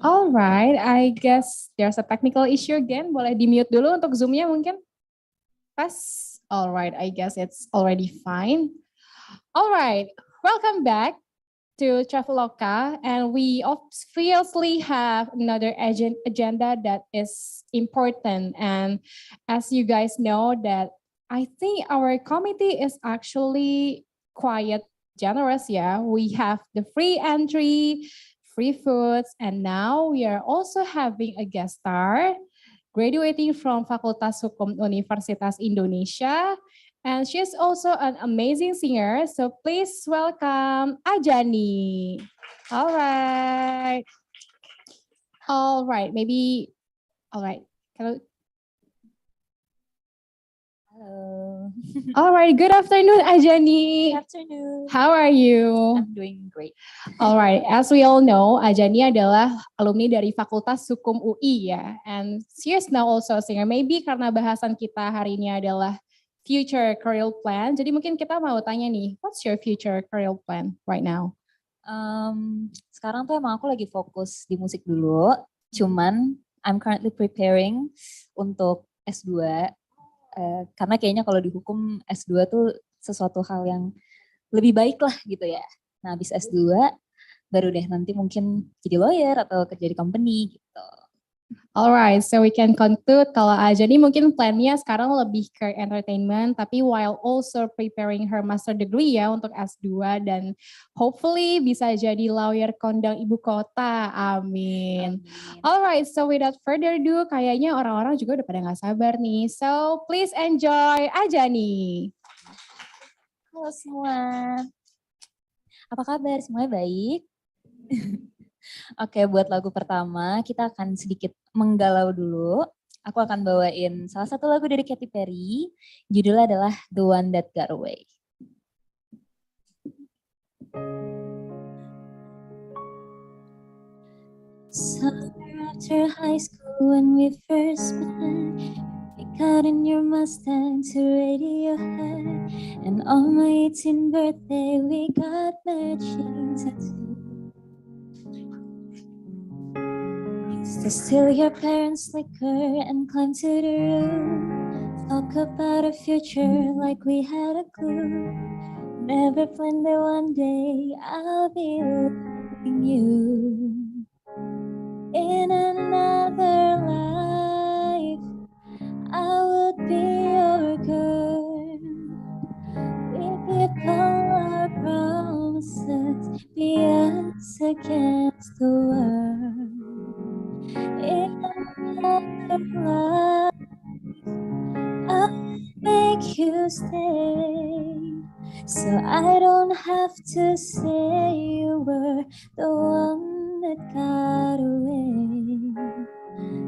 All right, I guess there's a technical issue again. Boleh di-mute dulu untuk Zoom-nya mungkin? Pas. All right, I guess it's already fine. All right, welcome back to Traveloka, and we obviously have another agenda that is important. And as you guys know, that I think our committee is actually quite generous. Yeah, we have the free entry, free foods, and now we are also having a guest star graduating from Fakultas Hukum Universitas Indonesia. And she's also an amazing singer. So please welcome Ajani. All right. All right. Maybe, all right. Hello. Hello. All right. Good afternoon, Ajani. Good afternoon. How are you? I'm doing great. All right. As we all know, Ajani adalah alumni dari Fakultas Hukum UI ya. And she is now also a singer. Maybe karena bahasan kita hari ini adalah future career plan. Jadi mungkin kita mau tanya nih, what's your future career plan right now? Sekarang tuh emang aku lagi fokus di musik dulu. Cuman I'm currently preparing untuk S2. Karena kayaknya kalau di hukum S2 tuh sesuatu hal yang lebih baik lah gitu ya. Nah habis S2 baru deh nanti mungkin jadi lawyer atau kerja di company gitu. Alright, so we can conclude kalau Ajani mungkin plannya sekarang lebih ke entertainment, tapi while also preparing her master degree ya untuk S2 dan hopefully bisa jadi lawyer kondang ibu kota, amin. Alright, so without further ado, kayaknya orang-orang juga udah pada gak sabar nih. So please enjoy Ajani. Halo semua, apa kabar? Semuanya baik? Oke, buat lagu pertama kita akan sedikit menggalau dulu. Aku akan bawain salah satu lagu dari Katy Perry. Judulnya adalah The One That Got Away. Summer after high school when we first met, we got in your Mustang to Radiohead, and on my 18th birthday we got matching tattoos. To steal your parents' liquor and climb to the roof. Talk about a future like we had a clue. Never planned that one day I'll be loving you. In another life, I would be your girl. We keep all our promises, be us against the world. In another life, I'll make you stay, so I don't have to say you were the one that got away,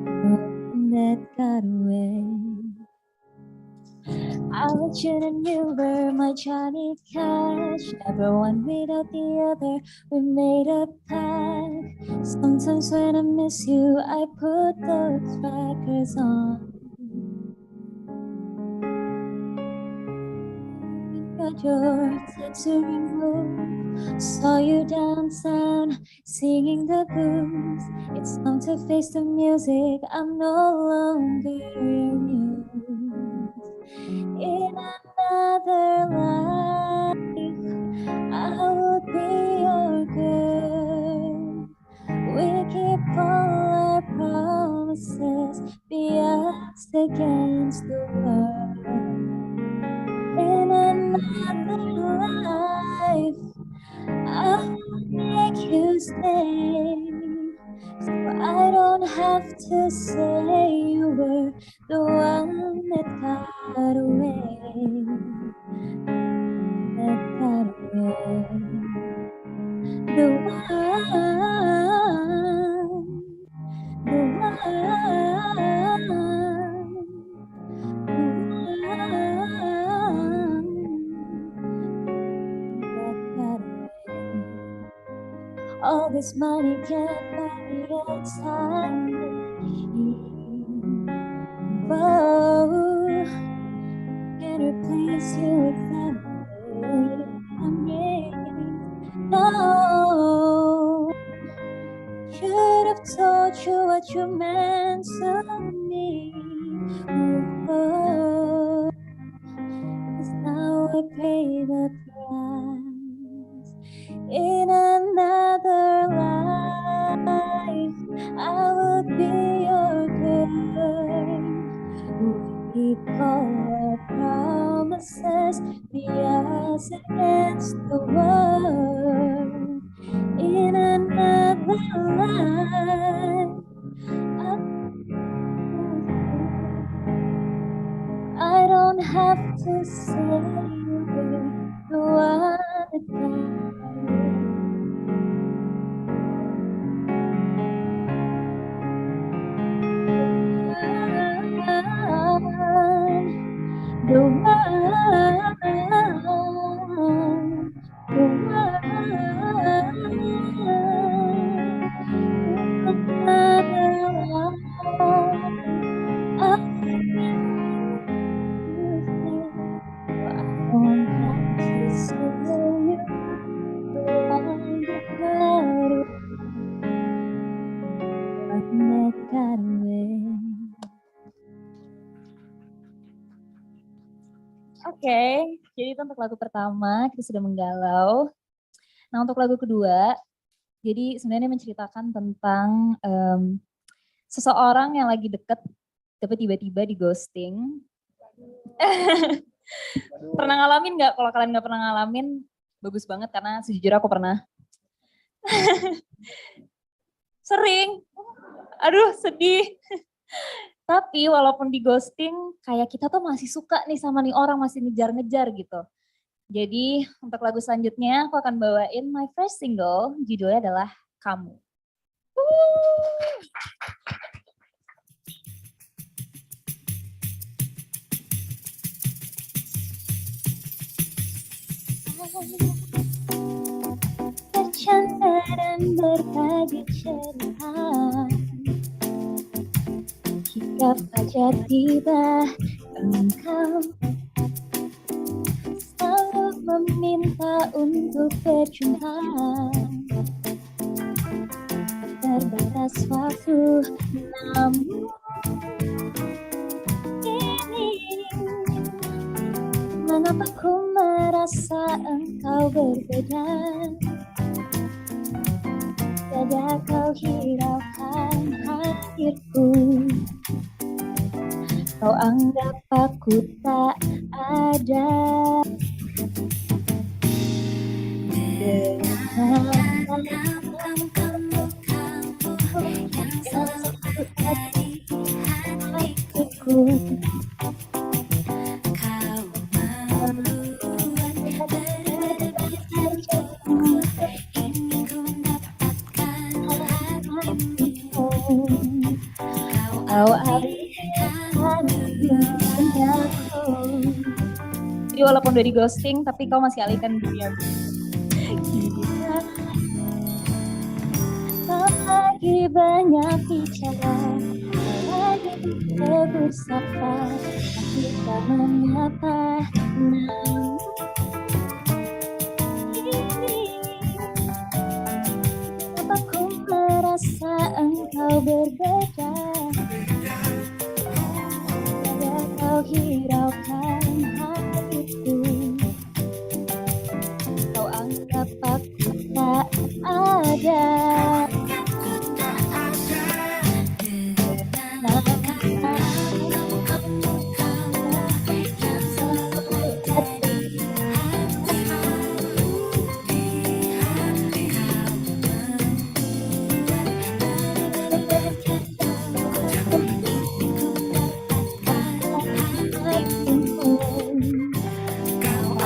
the one that got away. I let you and you were my Johnny Cash, never one without the other, we made a pact. Sometimes when I miss you, I put those records on. Got your tattoo removed, saw you downtown singing the blues. It's time to face the music, I'm no longer your muse. In another life, I would be your girl. We keep all our promises, be us against the world. In another life, I'll make you stay, so I don't have to say you were the one that got away, that got away. The one, the all this money can't buy your time. Whoa, can replace you with family. No, what you meant to me. Oh, 'cause now I pay the price. In another life, I would be your girl. We call our promises, be us against the world. In another life, I don't have to say you were the one that got away. The Oke, jadi itu untuk lagu pertama kita sudah menggalau. Nah untuk lagu kedua, jadi sebenarnya menceritakan tentang seseorang yang lagi deket, tapi tiba-tiba di ghosting. Pernah ngalamin nggak? Kalau kalian nggak pernah ngalamin, bagus banget karena sejujurnya aku pernah. Sering. Aduh sedih. Tapi walaupun di ghosting, kayak kita tuh masih suka nih sama nih orang, masih ngejar-ngejar gitu. Jadi untuk lagu selanjutnya aku akan bawain my first single, judulnya adalah Kamu. Bercanda dan berbagi cerita, hingga fajar tiba engkau selalu meminta untuk berjumpa. Terbatas waktu, namun ini mengapa ku merasa engkau berbeda. Tiada kau hiraukan hadirku, kau anggap aku tak ada. Jadi walaupun udah di ghosting, tapi kau masih alihkan dunia. Kau lagi banyak bicara, kau lagi tegur sapa, tapi tak mengapa. Namun ini, kenapa ku merasa engkau berbeda? Tiada kau hiraukan hatiku, kau anggap aku tak ada.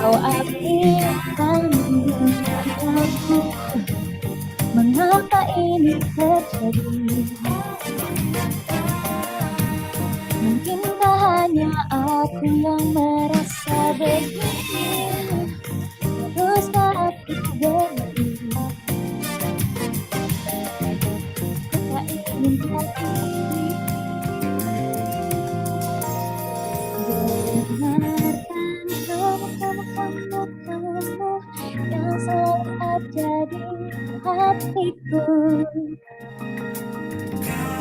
Kau alihkan duniaku, mengapa ini terjadi? Mungkinkah hanya aku yang merasa begini? Teruskah aku berhenti? Ku tak ingin lagi dengarkan kamu yang selalu ada di hatiku.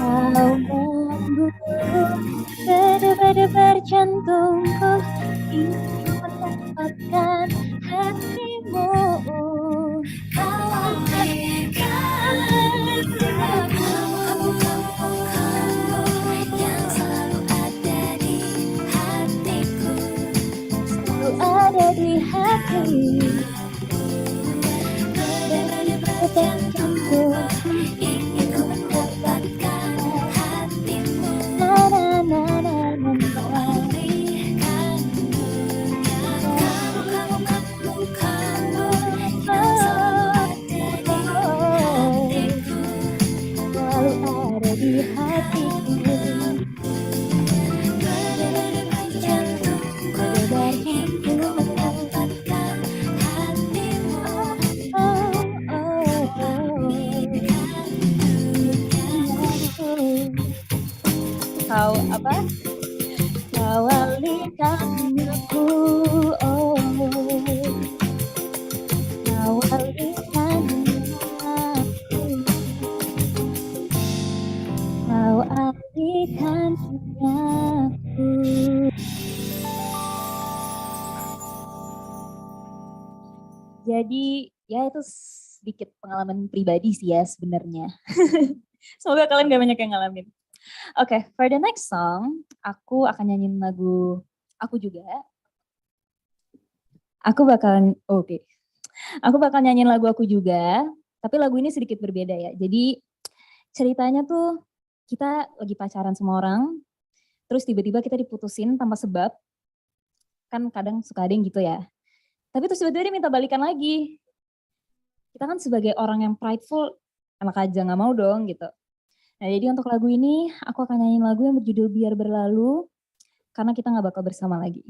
Kau membuat berdebar-debar jantungku, ingin mendapatkan hatimu. Kau alihkan aku yang selalu ada di hatiku, selalu ada di hati. Berdebar-debar jantungku, ingin ku mendapatkan hatimu. Na na na na na na. Alihkan dunia, kamu yang selalu ada di hatiku, selalu ada di hatiku. Berdebar jantungku, ingin ku mendapatkan hatimu. Oh, oh, oh. Kau apa? Kau alihkan aku, oh. Kau alihkan aku. Kau alihkan aku. Jadi ya itu sedikit pengalaman pribadi sih ya sebenarnya. Semoga kalian gak banyak yang ngalamin. Oke, for the next song, aku akan nyanyiin lagu aku juga. Aku bakal nyanyiin lagu aku juga, tapi lagu ini sedikit berbeda ya. Jadi ceritanya tuh kita lagi pacaran sama orang, terus tiba-tiba kita diputusin tanpa sebab. Kan kadang suka ada yang gitu ya. Tapi terus tiba-tiba dia minta balikan lagi. Kita kan sebagai orang yang prideful, enak aja gak mau dong gitu. Nah jadi untuk lagu ini aku akan nyanyiin lagu yang berjudul Biar Berlalu, karena kita gak bakal bersama lagi.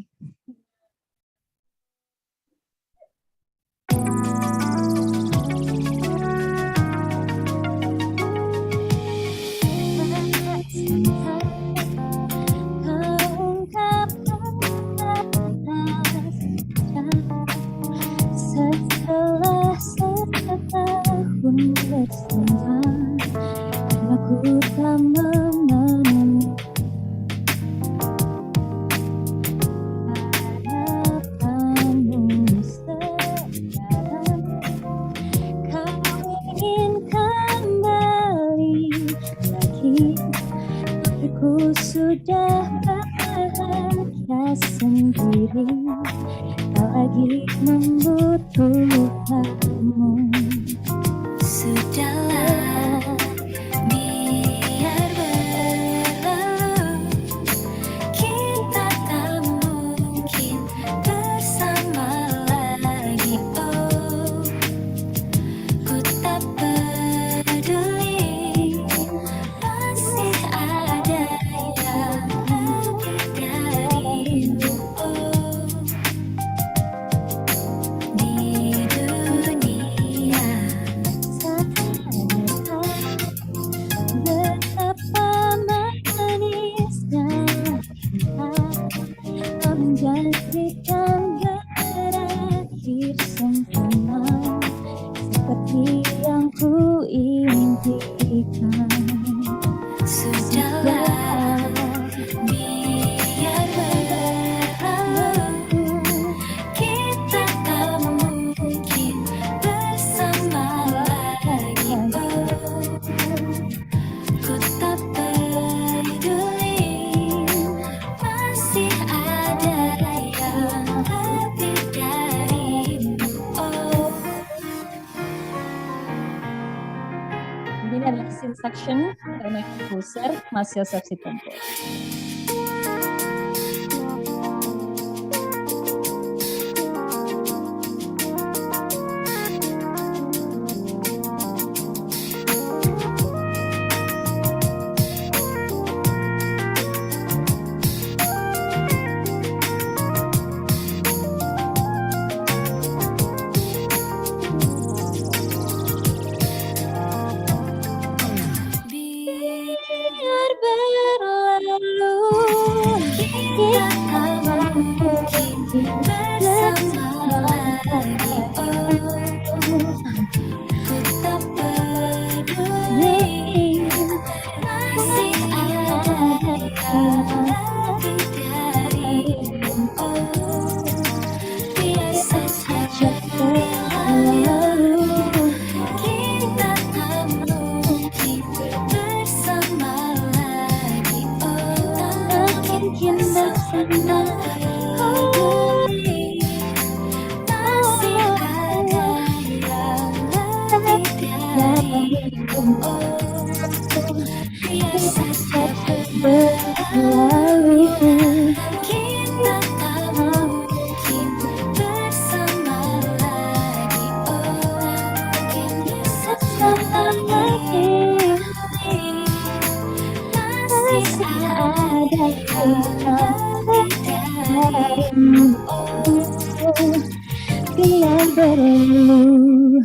Setelah setahun bersama, karena ku tak memenuhi harapanmu sekarang. Kau ingin kembali lagi, tapi ku sudah bahagia sendiri. Tak lagi membutuhkanmu. Sudahlah, biar berlalu. Kita tak mungkin bersama lagi. Oh, ku tak peduli, masih ada yang lebih darimu. Oh, di dunia betapa manisnya cinta, kau menjanjikan berakhir sempurna seperti yang ku impikan. Sudahlah, biar berlalu. Kita tak mungkin bersama lagi. Oh, ku tak peduli, masih ada yang lebih darimu. Oh. Jadi ini adalah scene section dari my composer, Mas Yosef Sitompo. Biar berlalu. biasa saja berlalu. Kita tak mungkin bersama lagi. Mungkin bersama lagi. Masih ada kita darimu. Biar berlalu.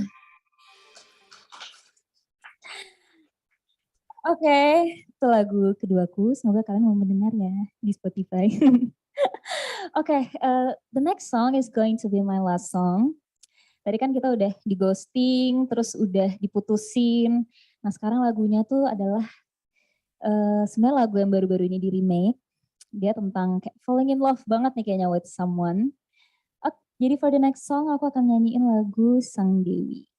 Oke, itu lagu keduaku. Semoga kalian mau mendengar ya di Spotify. Oke, the next song is going to be my last song. Tadi kan kita udah di ghosting, terus udah diputusin. Nah sekarang lagunya tuh adalah sebenarnya lagu yang baru-baru ini di remake. Dia tentang kayak falling in love banget nih kayaknya with someone. Jadi for the next song aku akan nyanyiin lagu Sang Dewi.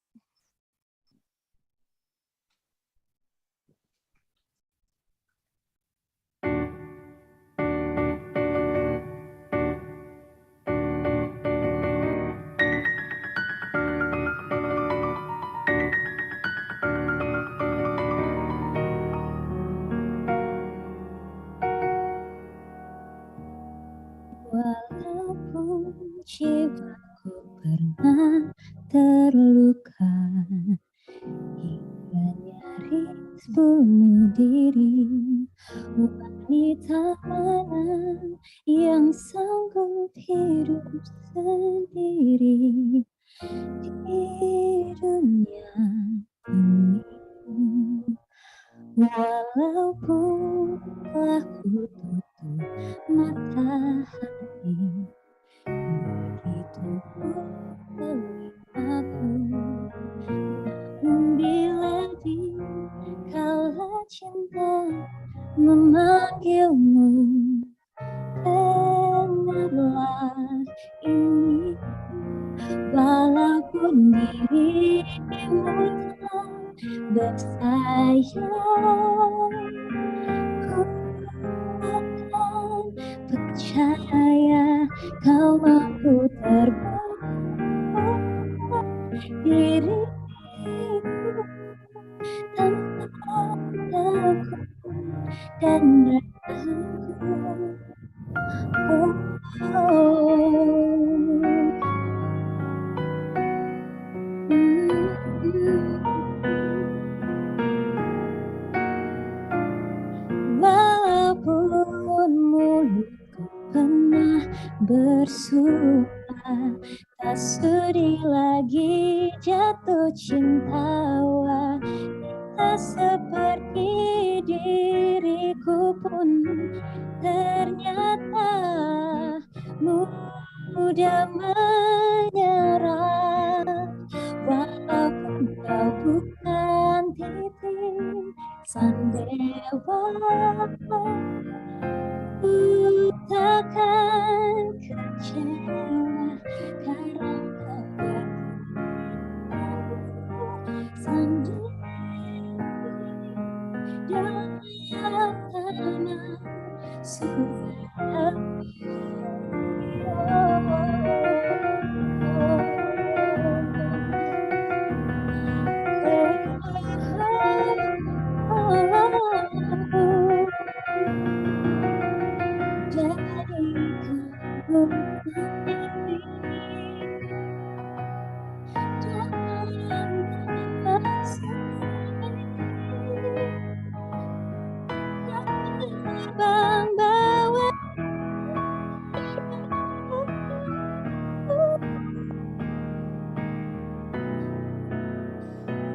Walaupun jiwaku pernah terluka hingga nyaris bunuh diri, wanita mana yang sanggup hidup sendiri di dunia ini. Walaupun telah kututup mata hati, begitu pun telingaku. Namun bila di kala cinta memanggilmu, dengarlah ini. Walaupun dirimu tak bersayap, ku akan percaya kau mampu terbang diriku tanpa takut dan ragu. Walaupun mulutku pernah bersuara, tak sudi lagi jatuh cinta. Wanita seperti diriku pun ternyata mudah menyerah. Walaupun kau bukan titik sang dewa, ku takkan kecewa karena kau bertemu sang dewi dalam tanah suci.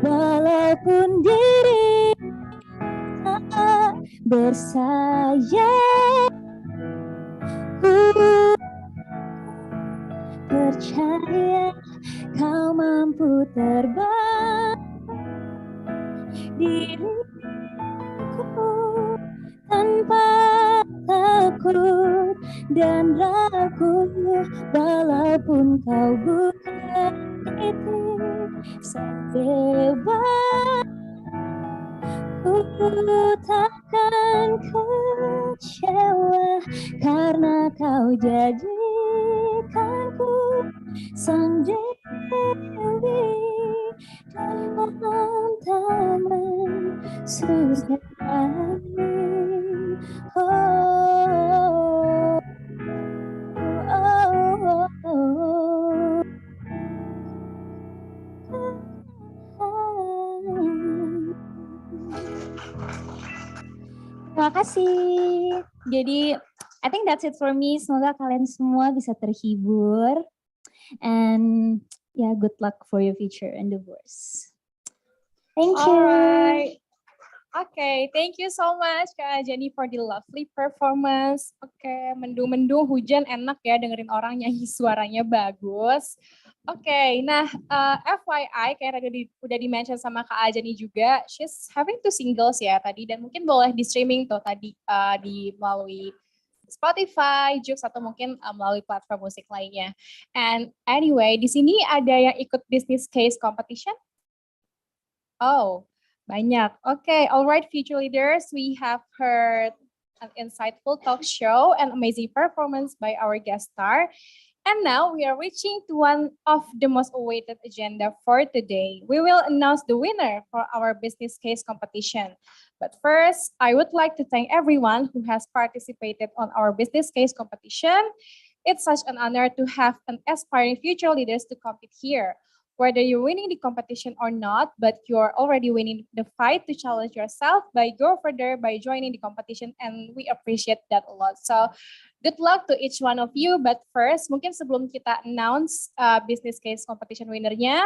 Walaupun diri tak bersayap, ku percaya kau mampu terbang diriku tanpa takut dan ragu. Walaupun kau bukan titik sang dewa, ku takkan kecewa karena kau jadikanku sang dewi dalam tanah surga. Oh, oh, oh, oh. Terima kasih. Jadi, I think that's it for me. Semoga kalian semua bisa terhibur. And yeah, good luck for your future endeavors. Thank you. Alright. Okay, thank you so much Kak Jenny for the lovely performance. Oke, mendung-mendung hujan enak ya dengerin orang nyanyi suaranya bagus. Oke, nah FYI kayak tadi udah di-mention sama Kak Jenny juga, she's having two singles ya tadi dan mungkin boleh di streaming tuh tadi di melalui Spotify, Joox atau mungkin melalui platform musik lainnya. And anyway, di sini ada yang ikut business case competition? Oh, banyak. Okay, all right, future leaders, we have heard an insightful talk show and amazing performance by our guest star. And now we are reaching to one of the most awaited agenda for today. We will announce the winner for our business case competition. But first, I would like to thank everyone who has participated on our business case competition. It's such an honor to have an aspiring future leaders to compete here. Whether you're winning the competition or not, but you're already winning the fight to challenge yourself by go further by joining the competition, and we appreciate that a lot. So good luck to each one of you. But first, mungkin sebelum kita announce business case competition winnernya,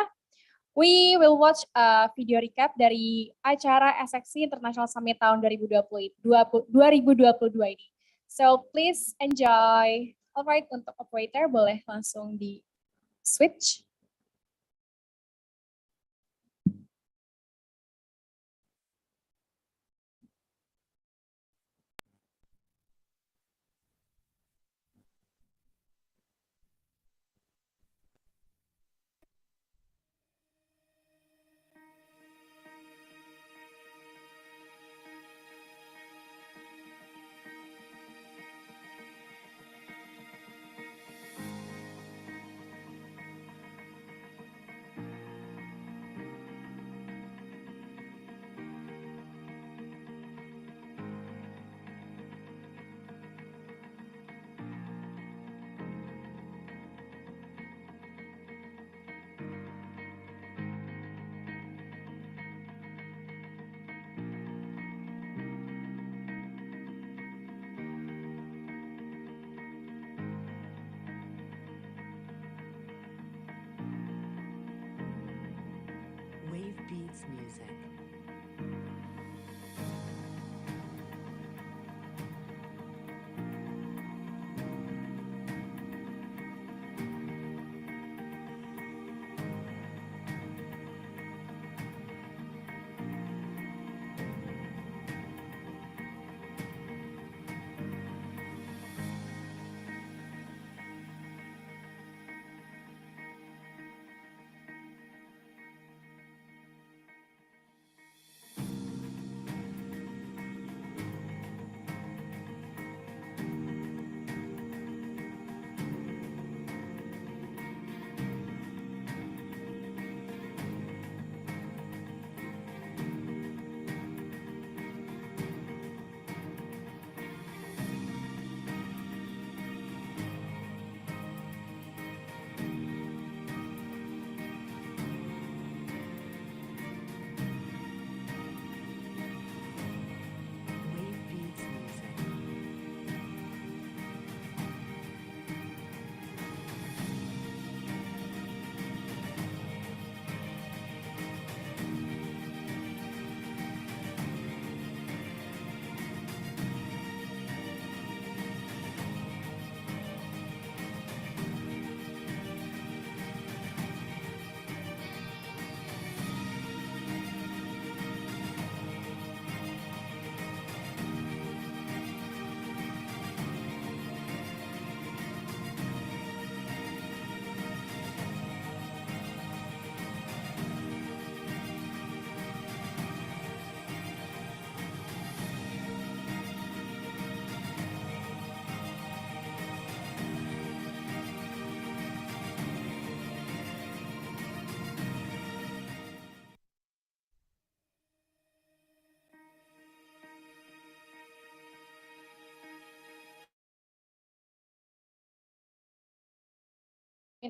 we will watch a video recap dari acara SxC International Summit tahun 2022 ini. So please enjoy. Alright, untuk operator boleh langsung di switch. Wave Beats Music.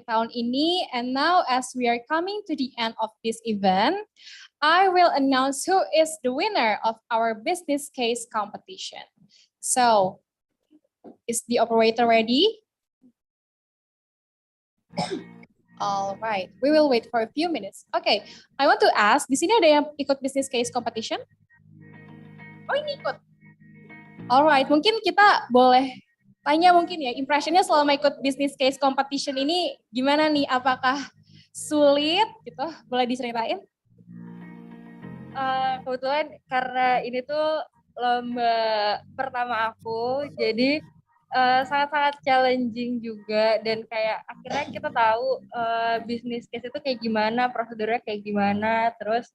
tahun ini. And now as we are coming to the end of this event, I will announce who is the winner of our business case competition. So, is the operator ready? All right, we will wait for a few minutes. Okay, I want to ask, di sini ada yang ikut business case competition? Oh, ini ikut. Alright, mungkin kita boleh tanya mungkin ya, impressionnya selama ikut business case competition ini gimana nih? Apakah sulit gitu? Boleh diceritain? Kebetulan karena ini tuh lomba pertama aku, jadi sangat-sangat challenging juga, dan kayak akhirnya kita tahu business case itu kayak gimana, prosedurnya kayak gimana, terus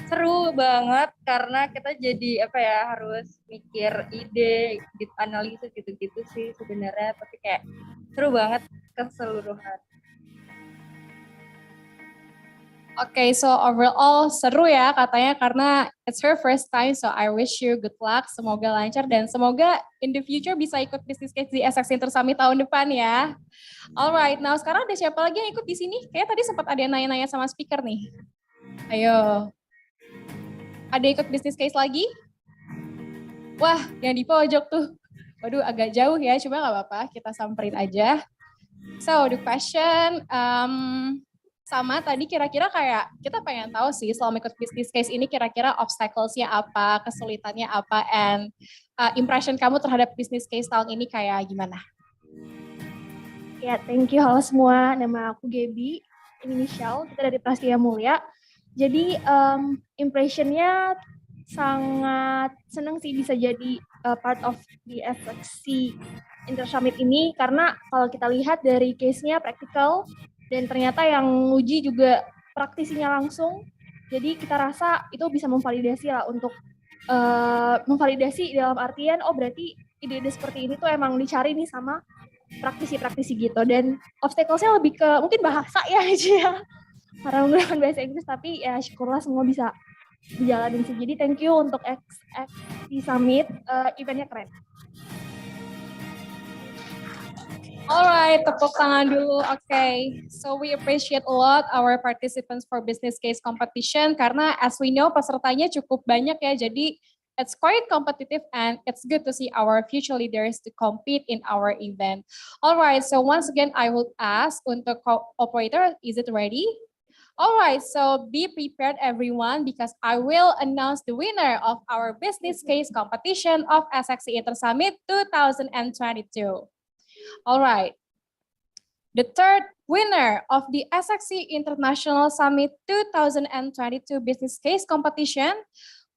seru banget karena kita jadi apa ya, harus mikir ide, analisis gitu-gitu sih sebenarnya, tapi kayak seru banget keseluruhan. Okay, so overall seru ya katanya karena it's her first time, so I wish you good luck, semoga lancar dan semoga in the future bisa ikut business case di SxC Intersummit tahun depan ya. Alright, now sekarang ada siapa lagi yang ikut di sini? Kayak tadi sempat ada yang nanya-nanya sama speaker nih. Ayo. Ada ikut business case lagi? Wah, yang di pojok tuh. Waduh, agak jauh ya, cuma nggak apa-apa, kita samperin aja. So, the question, sama tadi kira-kira kayak kita pengen tahu sih selama ikut business case ini kira-kira obstacles-nya apa, kesulitannya apa, and impression kamu terhadap business case tahun ini kayak gimana? Ya, thank you. Halo semua, nama aku Gaby, ini Michelle, kita dari Prasetya Mulia. Jadi impression-nya sangat senang sih bisa jadi part of the SxC Intersummit ini, karena kalau kita lihat dari case-nya praktikal, dan ternyata yang uji juga praktisinya langsung, jadi kita rasa itu bisa memvalidasi lah untuk memvalidasi dalam artian, oh berarti ide-ide seperti ini tuh emang dicari nih sama praktisi-praktisi gitu. Dan obstacles-nya lebih ke mungkin bahasa ya aja ya, karena menggunakan bahasa Inggris, tapi ya syukurlah semua bisa dijalanin sih. Jadi thank you untuk SxC Summit, eventnya keren. Alright, tepuk tangan dulu. Okay, so we appreciate a lot our participants for business case competition karena as we know pesertanya cukup banyak ya, jadi it's quite competitive and it's good to see our future leaders to compete in our event. Alright, so once again I will ask untuk operator, is it ready? Alright, so be prepared everyone because I will announce the winner of our business case competition of SxC Intersummit 2022. All right. The third winner of the SxC International Summit 2022 Business Case Competition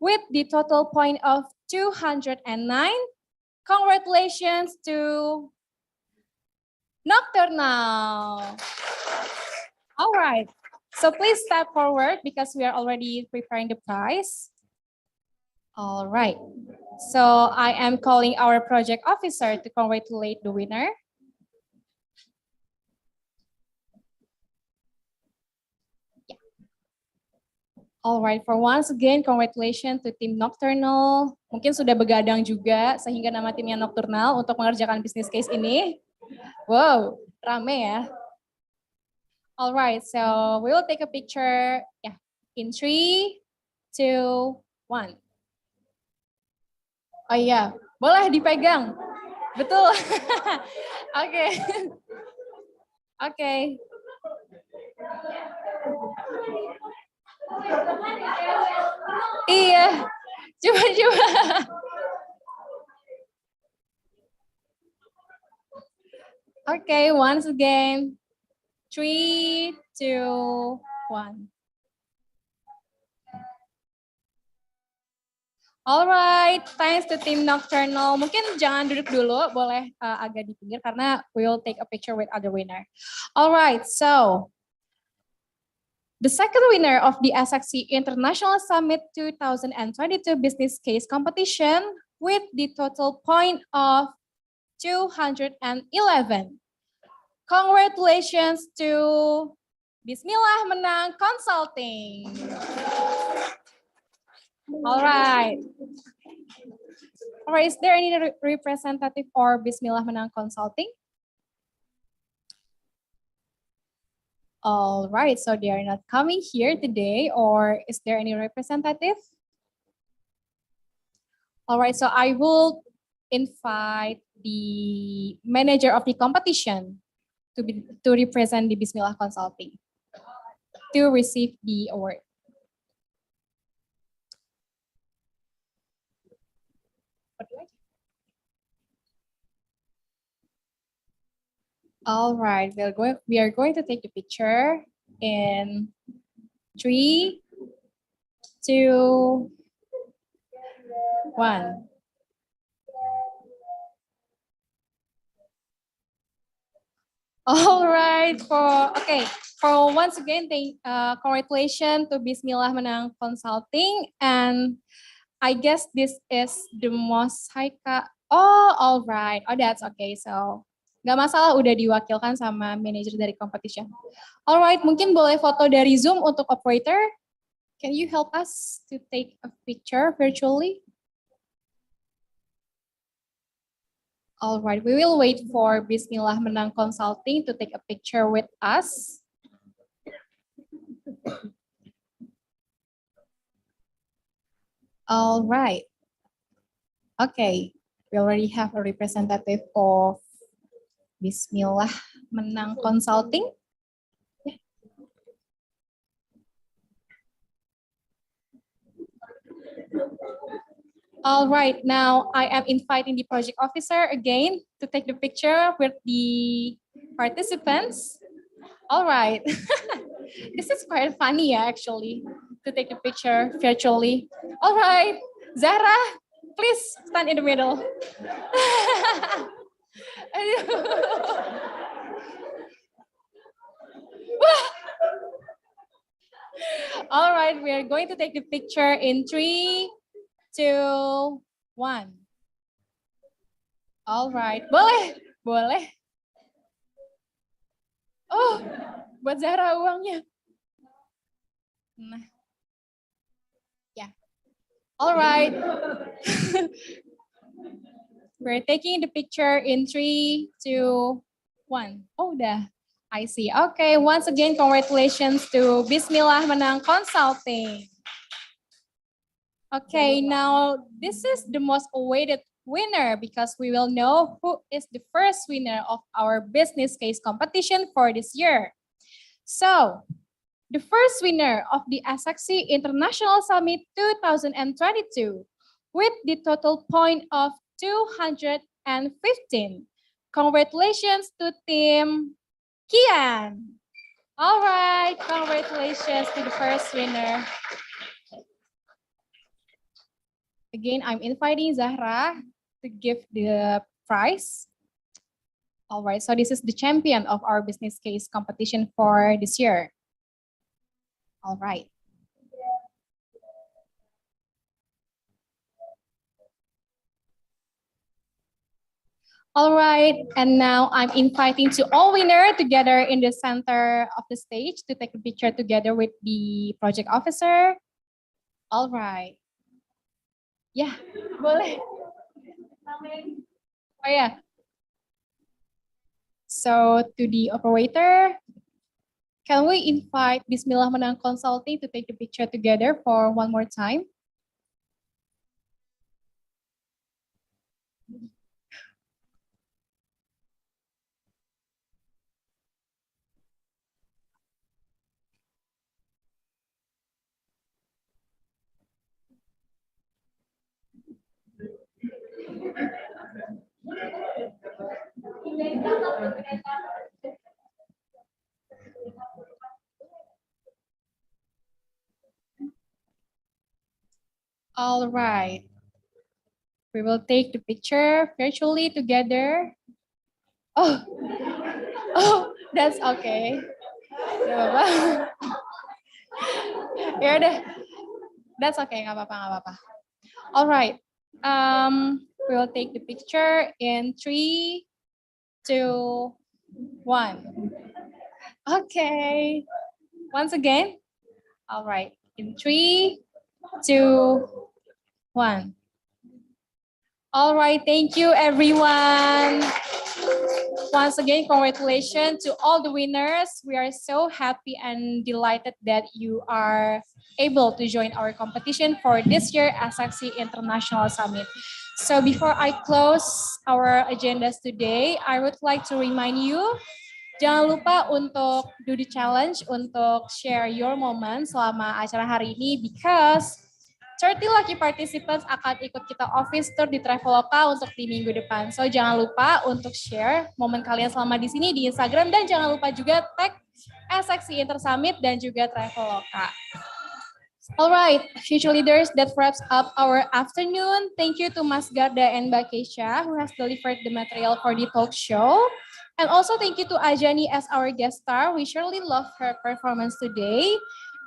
with the total point of 209. Congratulations to Nocturnal. All right. So please step forward because we are already preparing the prize. All right. So I am calling our project officer to congratulate the winner. Yeah. All right, for once again, congratulations to tim Nocturnal. Mungkin sudah begadang juga sehingga nama timnya Nocturnal untuk mengerjakan business case ini. Wow, rame ya. All right, so we will take a picture. Yeah, in 3, 2, 1. Oh iya, boleh dipegang. Betul. Oke. Oke. Iya. Coba. Okay, once again. 3, 2, 1. Alright, thanks to Team Nocturnal. Mungkin jangan duduk dulu, boleh agak di pinggir karena we will take a picture with other winner. Alright, so the second winner of the SxC International Summit 2022 Business Case Competition with the total point of 211. Congratulations to Bismillah Menang Consulting. All right. All right, is there any representative for Bismillah Menang Consulting? All right, so they are not coming here today, or is there any representative? All right, so I will invite the manager of the competition to represent the Bismillah Consulting to receive the award. All right, we are going to take the picture in 3, 2, 1. All right, for once again, congratulations to Bismillah Menang Consulting, and I guess this is the most high. Oh, all right. Oh, that's okay. So, nggak masalah, udah diwakilkan sama manajer dari competition. All right, mungkin boleh foto dari Zoom untuk operator. Can you help us to take a picture virtually? All right, we will wait for Bismillah Menang Consulting to take a picture with us. All right. Okay, we already have a representative of Bismillah Menang Consulting. All right, now I am inviting the project officer again to take the picture with the participants. All right, this is quite funny actually, to take a picture virtually. All right, Zahra, please stand in the middle. All right, we are going to take the picture in 3, 2, 1. All right, boleh. Oh, buat Zahra uangnya. Nah, yeah. All right. We're taking the picture in 3, 2, 1. Oh, udah. I see. Okay, once again, congratulations to Bismillah Menang Consulting. Okay, now this is the most awaited winner because we will know who is the first winner of our business case competition for this year. So, the first winner of the SxC International Summit 2022 with the total point of 215. Congratulations to Team Kian. All right, congratulations to the first winner. Again, I'm inviting Zahra to give the prize. All right, so this is the champion of our business case competition for this year. All right. All right, and now I'm inviting to all winners together in the center of the stage to take a picture together with the project officer. All right. Yeah, boleh. Oh yeah. So to the operator, can we invite Bismillah Menang Consulting to take the picture together for one more time? All right. We will take the picture virtually together. Oh, that's okay. Ya udah, that's okay, nggak apa-apa. All right. We will take the picture in 3, 2, 1. Okay. Once again. All right. In 3, 2, 1. All right, thank you everyone. Once again, congratulations to all the winners. We are so happy and delighted that you are able to join our competition for this year SxC International Summit. So before I close our agendas today, I would like to remind you, jangan lupa untuk do the challenge, untuk share your moment selama acara hari ini, because 30 lucky participants akan ikut kita office tour di Traveloka untuk di minggu depan. So jangan lupa untuk share momen kalian selama di sini di Instagram, dan jangan lupa juga tag SxC Intersummit dan juga Traveloka. Alright, future leaders, that wraps up our afternoon. Thank you to Mas Garda and Mbak Keisha who has delivered the material for the talk show. And also thank you to Ajani as our guest star. We surely love her performance today.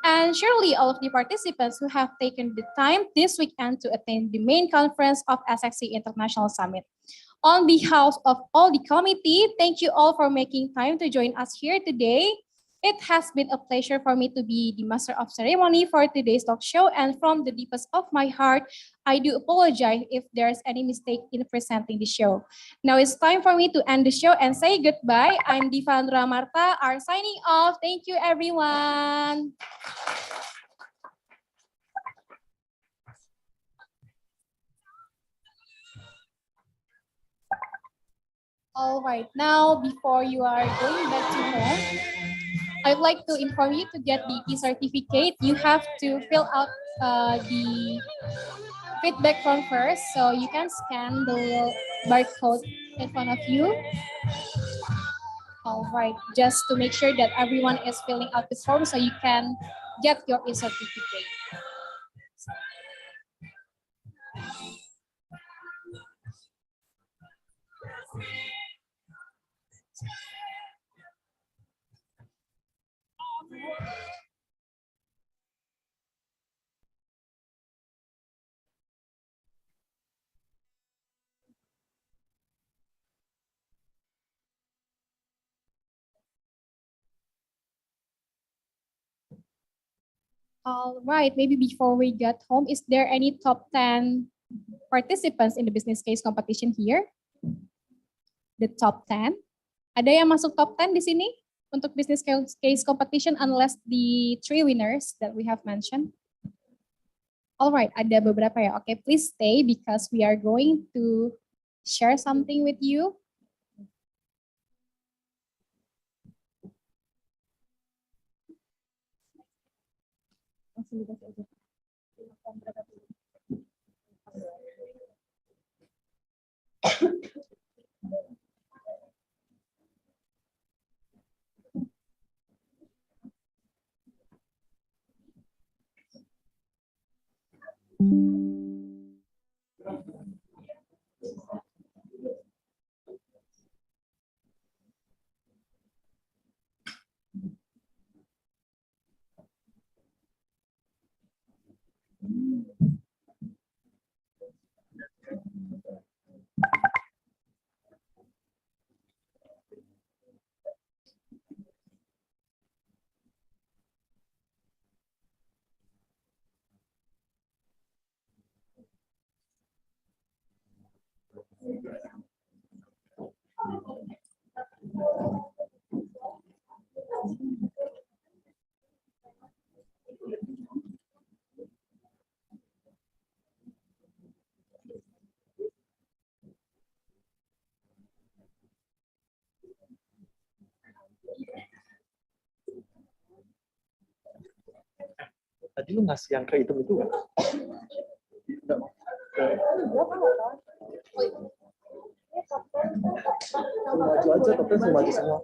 And surely all of the participants who have taken the time this weekend to attend the main conference of SxC International Summit. On behalf of all the committee, thank you all for making time to join us here today. It has been a pleasure for me to be the master of ceremony for today's talk show, and from the deepest of my heart, I do apologize if there's any mistake in presenting the show. Now it's time for me to end the show and say goodbye. I'm Divandra Marta, are signing off. Thank you, everyone. All right, now before you are going back to home, I'd like to inform you to get the e-certificate. You have to fill out the feedback form first, so you can scan the barcode in front of you. All right, just to make sure that everyone is filling out the form so you can get your e-certificate. All right, maybe before we get home, is there any top 10 participants in the business case competition here? The top 10? Ada yang masuk top 10 di sini untuk business case competition unless the 3 winners that we have mentioned? All right, ada beberapa ya. Okay, please stay because we are going to share something with you. Tadi lu ngasih yang kehitung itu kan? Maju aja, tapi maju semua.